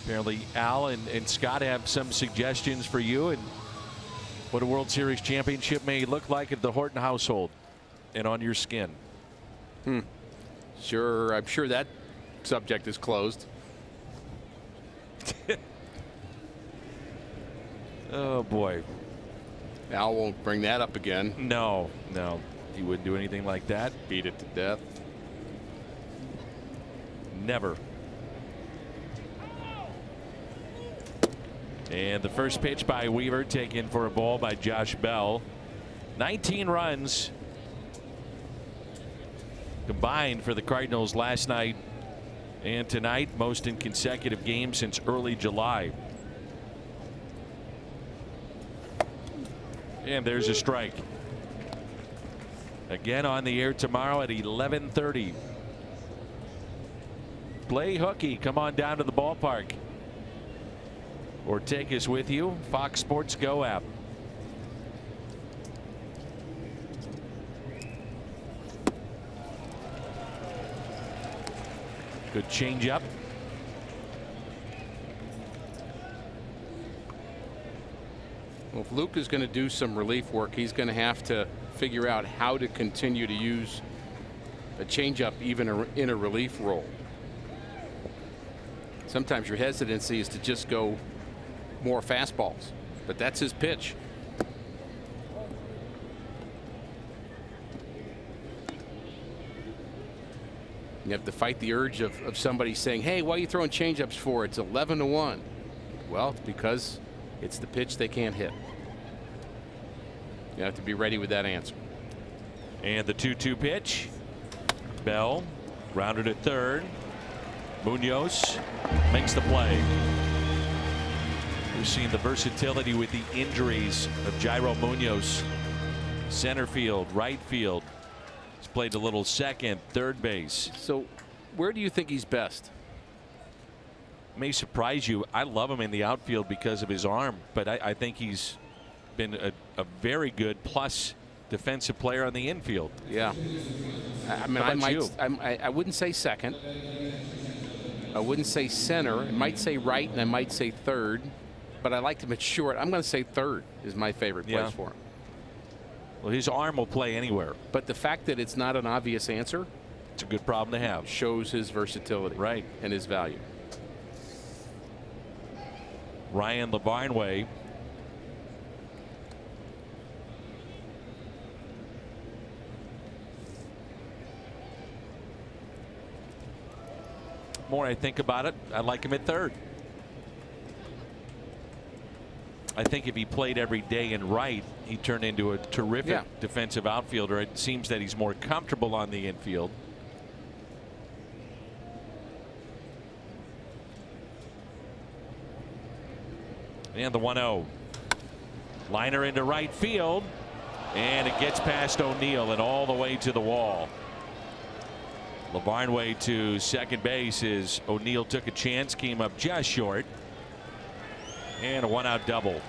Apparently Al and Scott have some suggestions for you and what a World Series championship may look like at the Horton household and on your skin. Sure, I'm sure that subject is closed. Oh boy. Al won't bring that up again. No, he wouldn't do anything like that. Beat it to death. Never. And the first pitch by Weaver taken for a ball by Josh Bell. 19 runs combined for the Cardinals last night and tonight, most in consecutive games since early July. And there's a strike. Again on the air tomorrow at 11:30. Play hooky. Come on down to the ballpark. Or take us with you. Fox Sports Go app. Good changeup. Well, if Luke is going to do some relief work, he's going to have to figure out how to continue to use a changeup even in a relief role. Sometimes your hesitancy is to just go more fastballs, but that's his pitch. You have to fight the urge of somebody saying, hey, why are you throwing changeups for? It's 11-1. Well, it's because it's the pitch they can't hit. You have to be ready with that answer. And the 2-2 pitch. Bell rounded at third. Munoz makes the play. We've seen the versatility with the injuries of Jairo Munoz. Center field, right field. He's played a little second, third base. So where do you think he's best? May surprise you. I love him in the outfield because of his arm, but I think he's been a very good plus defensive player on the infield. Yeah. I mean, I wouldn't say second. I wouldn't say center. I might say right, and I might say third. But I liked him at short. I'm going to say third is my favorite place for him. Well, his arm will play anywhere. But the fact that it's not an obvious answer, it's a good problem to have. Shows his versatility, right, and his value. Ryan Lavarnway. More I think about it, I like him at third. I think if he played every day in right, he'd turn into a terrific defensive outfielder. It seems that he's more comfortable on the infield. And the 1-0. Liner into right field. And it gets past O'Neill and all the way to the wall. Lavarnway to second base as O'Neill took a chance, came up just short. And a 1-out double.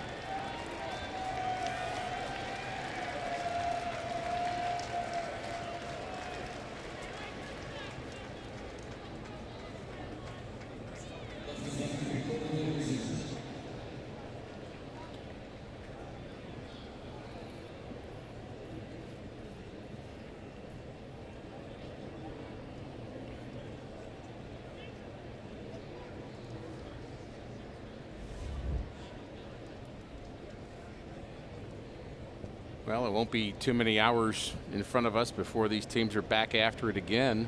Well, it won't be too many hours in front of us before these teams are back after it again.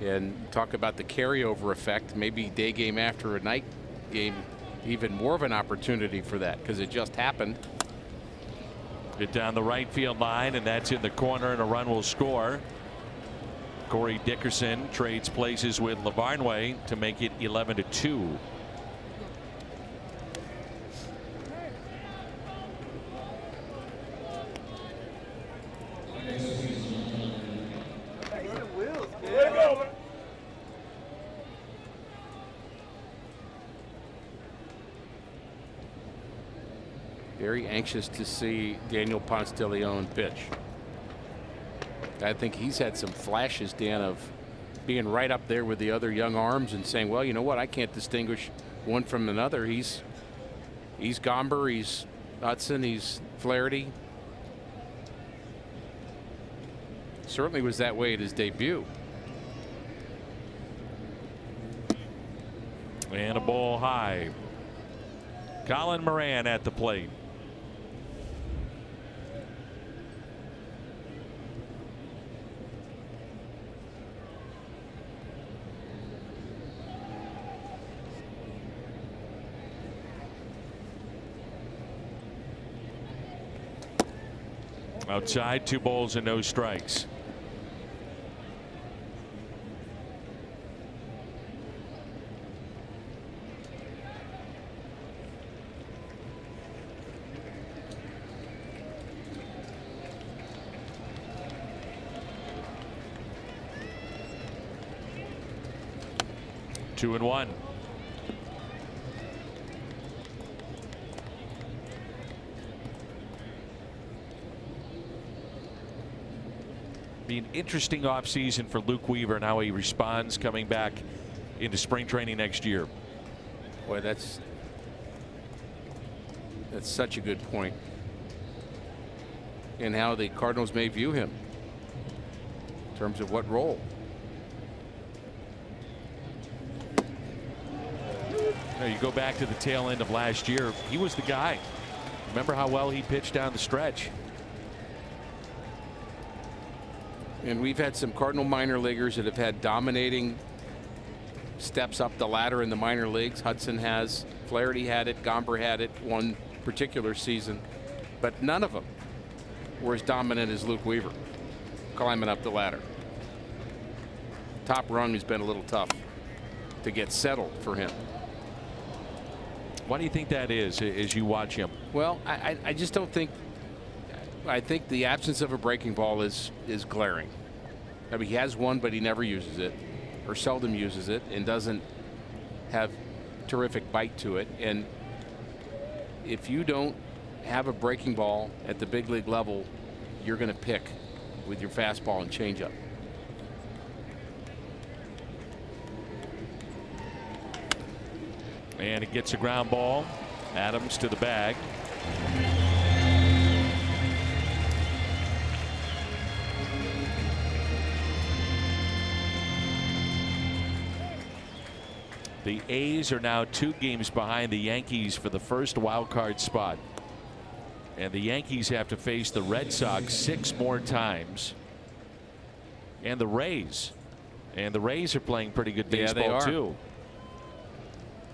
And talk about the carryover effect. Maybe day game after a night game, even more of an opportunity for that because it just happened. Get down the right field line, and that's in the corner, and a run will score. Corey Dickerson trades places with Lavarnway to make it 11-2. Very anxious to see Daniel Ponce de Leon pitch. I think he's had some flashes, Dan, of being right up there with the other young arms and saying, well, you know what, I can't distinguish one from another. He's Gomber, he's Hudson, he's Flaherty. Certainly was that way at his debut. And a ball high. Colin Moran at the plate. Outside, 2 balls and no strikes. Two and one. Be an interesting offseason for Luke Weaver and how he responds coming back into spring training next year. Boy, that's such a good point. And how the Cardinals may view him in terms of what role. You go back to the tail end of last year, he was the guy. Remember how well he pitched down the stretch. And we've had some Cardinal minor leaguers that have had dominating steps up the ladder in the minor leagues. Hudson has, Flaherty had it, Gomber had it one particular season, but none of them were as dominant as Luke Weaver climbing up the ladder. Top rung has been a little tough to get settled for him. Why do you think that is as you watch him? Well, I just don't think. I think the absence of a breaking ball is glaring. I mean, he has one, but he never uses it, or seldom uses it, and doesn't have terrific bite to it. And if you don't have a breaking ball at the big league level, you're going to pick with your fastball and changeup. And it gets a ground ball. Adams to the bag. The A's are now 2 games behind the Yankees for the first wild card spot. And the Yankees have to face the Red Sox 6 more times. And the Rays. And the Rays are playing pretty good baseball, they are. too.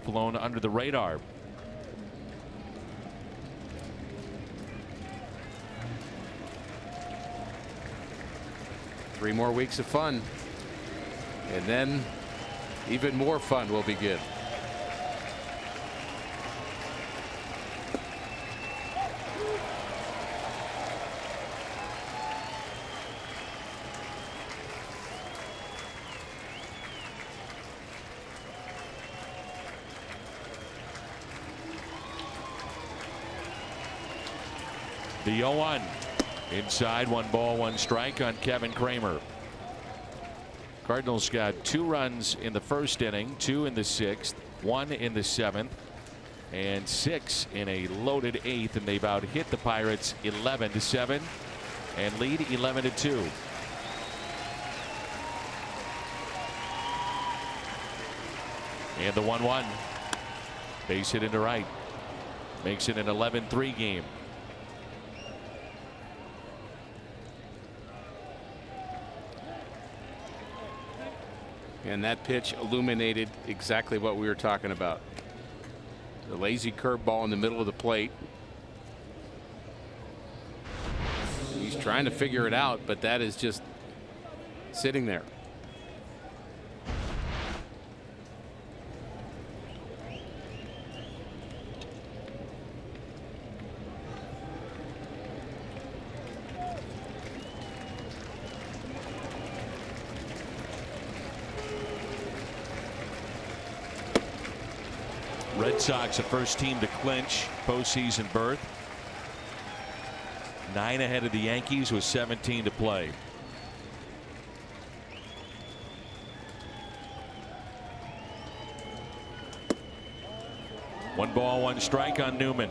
Flown under the radar. Three more weeks of fun, and then even more fun will begin. The 0-1. Inside, 1 ball, 1 strike on Kevin Kramer. Cardinals got 2 runs in the first inning, 2 in the 6th, 1 in the 7th, and 6 in a loaded 8th, and they've out hit the Pirates 11-7 and lead 11-2. And the 1-1. Base hit into right. Makes it an 11-3 game. And that pitch illuminated exactly what we were talking about. The lazy curveball in the middle of the plate. He's trying to figure it out, but that is just sitting there. Red Sox, the first team to clinch postseason berth. 9 ahead of the Yankees with 17 to play. One ball, 1 strike on Newman.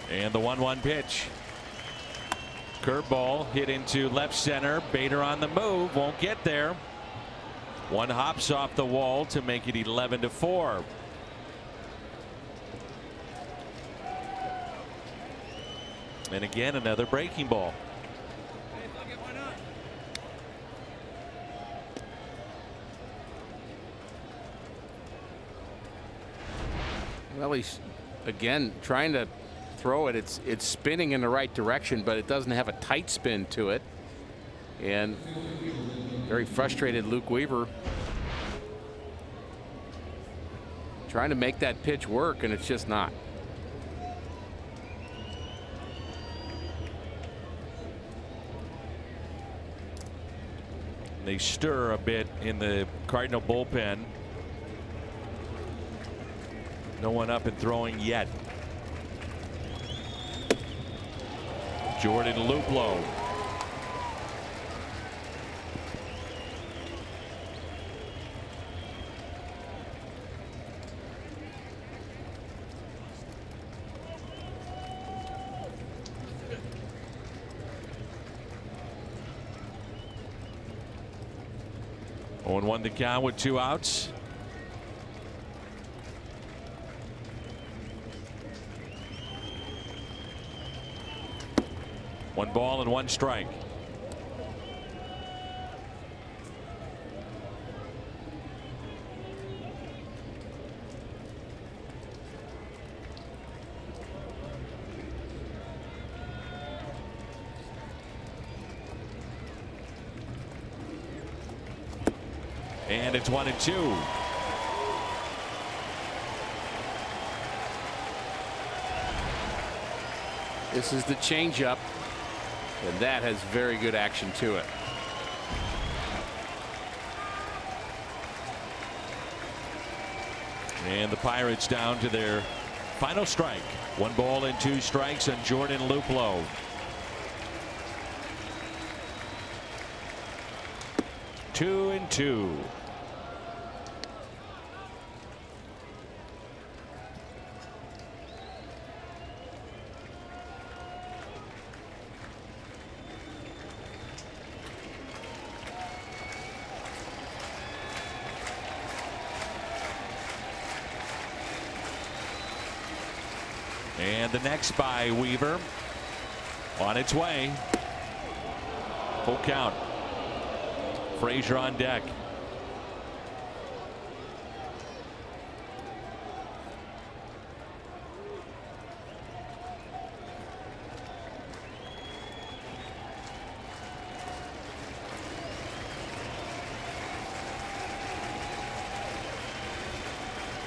And the 1-1 pitch. Curveball hit into left center. Bader on the move, won't get there. 1 hops off the wall to make it 11-4. And again, another breaking ball. Well, he's again trying to throw it. It's spinning in the right direction, but it doesn't have a tight spin to it. And very frustrated Luke Weaver trying to make that pitch work, and it's just not. They stir a bit in the Cardinal bullpen. No one up and throwing yet. Jordan Luplow. Oh, and 1 to count with 2 outs. One ball and 1 strike. And it's 1-2. This is the changeup, and that has very good action to it. And the Pirates down to their final strike. 1 ball and 2 strikes on Jordan Luplow. Two and 2. And the next by Weaver on its way. Full count. Frazier on deck.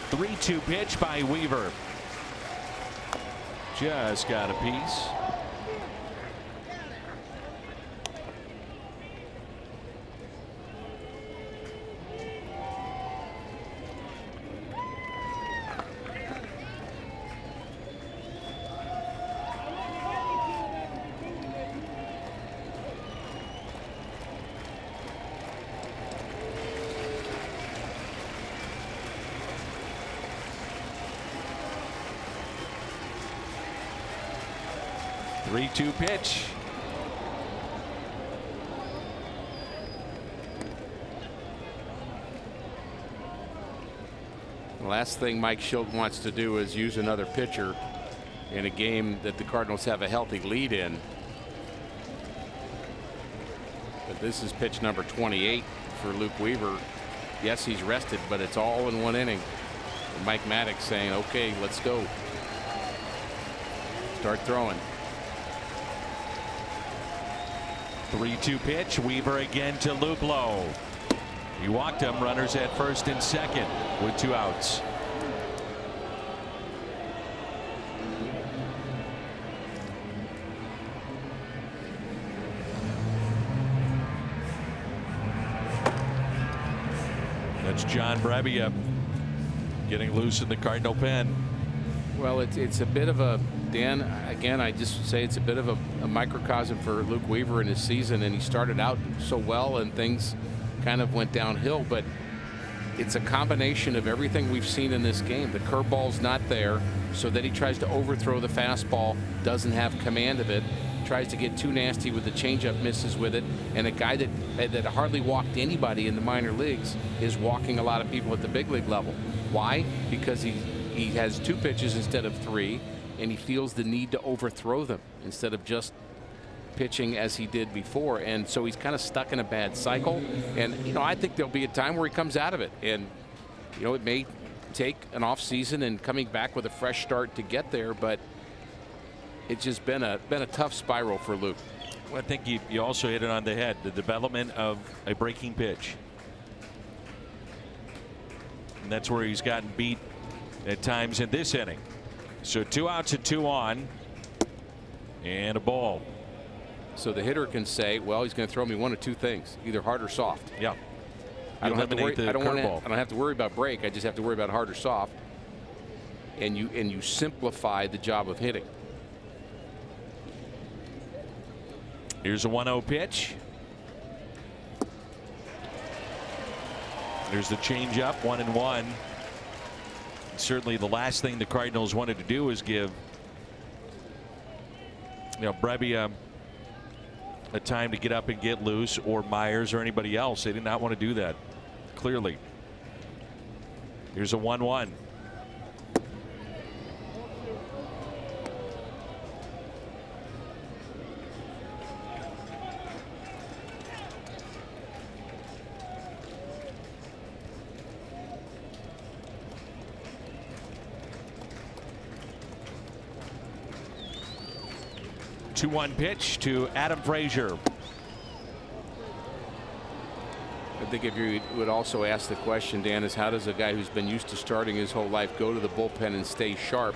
The 3-2 pitch by Weaver. Just got a piece. Three-two pitch. The last thing Mike Schilt wants to do is use another pitcher in a game that the Cardinals have a healthy lead in. But this is pitch number 28 for Luke Weaver. Yes, he's rested, but it's all in 1 inning. And Mike Maddox saying, okay, let's go. Start throwing. 3-2 pitch. Weaver again to Luplow. He walked him. Runners at first and second with 2 outs. That's John Brebbia getting loose in the Cardinal pen. Well, it's a bit of a, Dan, again, I just say it's a bit of a microcosm for Luke Weaver in his season, and he started out so well and things kind of went downhill, but it's a combination of everything we've seen in this game. The curveball's not there, so that he tries to overthrow the fastball, doesn't have command of it, tries to get too nasty with the changeup, misses with it, and a guy that hardly walked anybody in the minor leagues is walking a lot of people at the big league level. Why? Because he has 2 pitches instead of 3, and he feels the need to overthrow them instead of just pitching as he did before, and so he's kind of stuck in a bad cycle. And I think there'll be a time where he comes out of it, and it may take an off season and coming back with a fresh start to get there, but it's just been a tough spiral for Luke. Well, I think you also hit it on the head, the development of a breaking pitch. And that's where he's gotten beat at times in this inning. So 2 outs and 2 on, and a ball. So the hitter can say, well, he's going to throw me one of two things, either hard or soft. Yeah. I don't have to worry. The I don't curveball. have to worry about break. I just have to worry about hard or soft. And you simplify the job of hitting. Here's a 1-0 pitch. There's the changeup, 1-1. Certainly the last thing the Cardinals wanted to do was give Brebbia a time to get up and get loose, or Myers or anybody else. They did not want to do that, clearly. Here's a 1-1. The 2-1 pitch to Adam Frazier. I think if you would also ask the question, Dan, is how does a guy who's been used to starting his whole life go to the bullpen and stay sharp?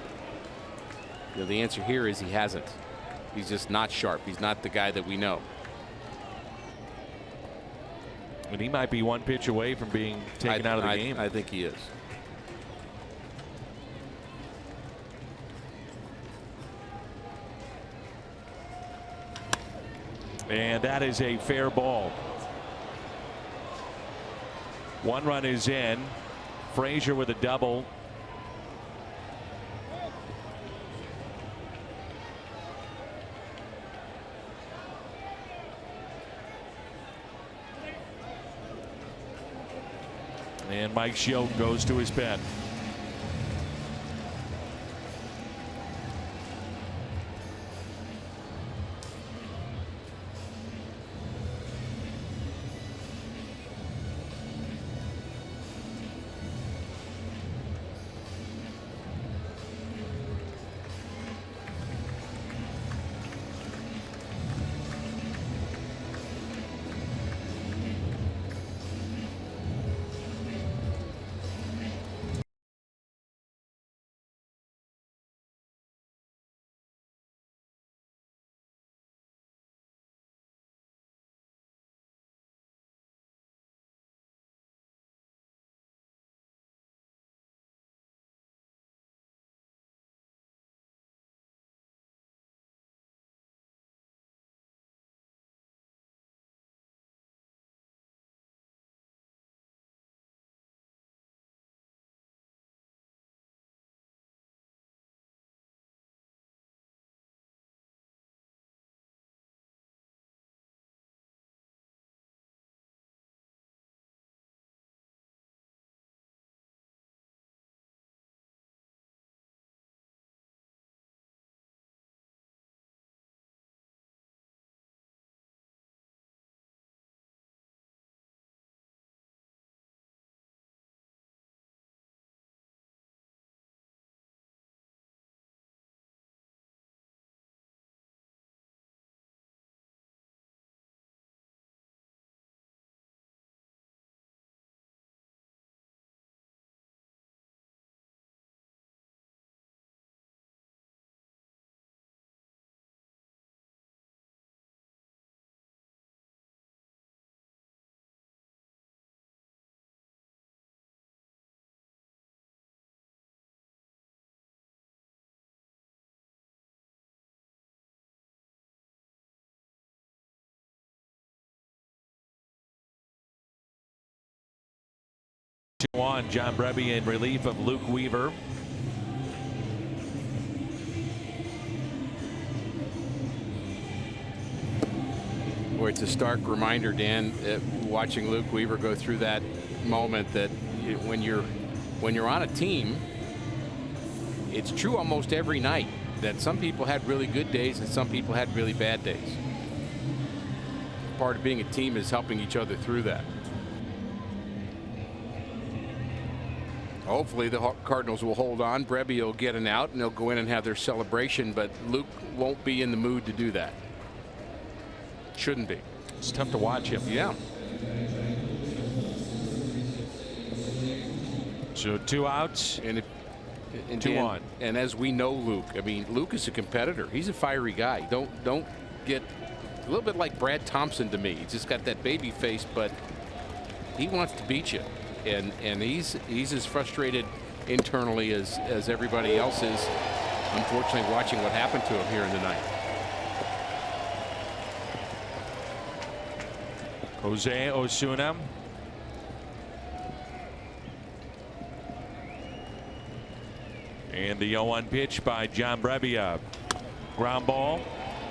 The answer here is he hasn't. He's just not sharp. He's not the guy that we know. And he might be one pitch away from being taken out of the game. I think he is. And that is a fair ball. 1 run is in. Frazier with a double. And Mike Schoch goes to his pen. On John Brebbia in relief of Luke Weaver. Boy, it's a stark reminder, Dan, watching Luke Weaver go through that moment that when you're on a team, it's true almost every night that some people had really good days and some people had really bad days. Part of being a team is helping each other through that. Hopefully the Cardinals will hold on. Brebbia will get an out and they'll go in and have their celebration, but Luke won't be in the mood to do that. Shouldn't be. It's tough to watch him. Yeah. So 2 outs and 2 on. And as we know, Luke, I mean, Luke is a competitor. He's a fiery guy. Don't get a little bit like Brad Thompson to me. He's just got that baby face, but he wants to beat you. And he's as frustrated internally as everybody else is, unfortunately, watching what happened to him here in the ninth. Jose Osuna. And the 0-1 pitch by John Brebbia. Ground ball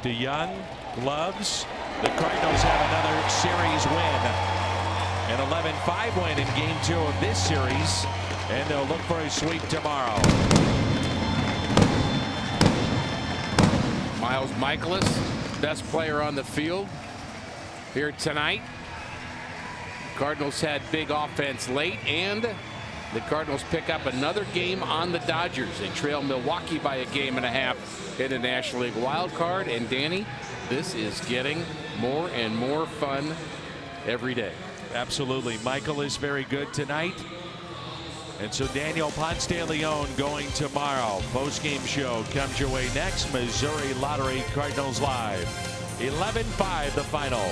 to Young. Gloves. The Cardinals have another series win. An 11-5 win in Game 2 of this series. And they'll look for a sweep tomorrow. Miles Michaelis, best player on the field here tonight. Cardinals had big offense late, and the Cardinals pick up another game on the Dodgers. They trail Milwaukee by a game and a half in the National League wild card. And Danny, this is getting more and more fun every day. Absolutely. Michael is very good tonight. And so Daniel Ponce de Leon going tomorrow. Post-game show comes your way next. Missouri Lottery Cardinals Live. 11-5 the final.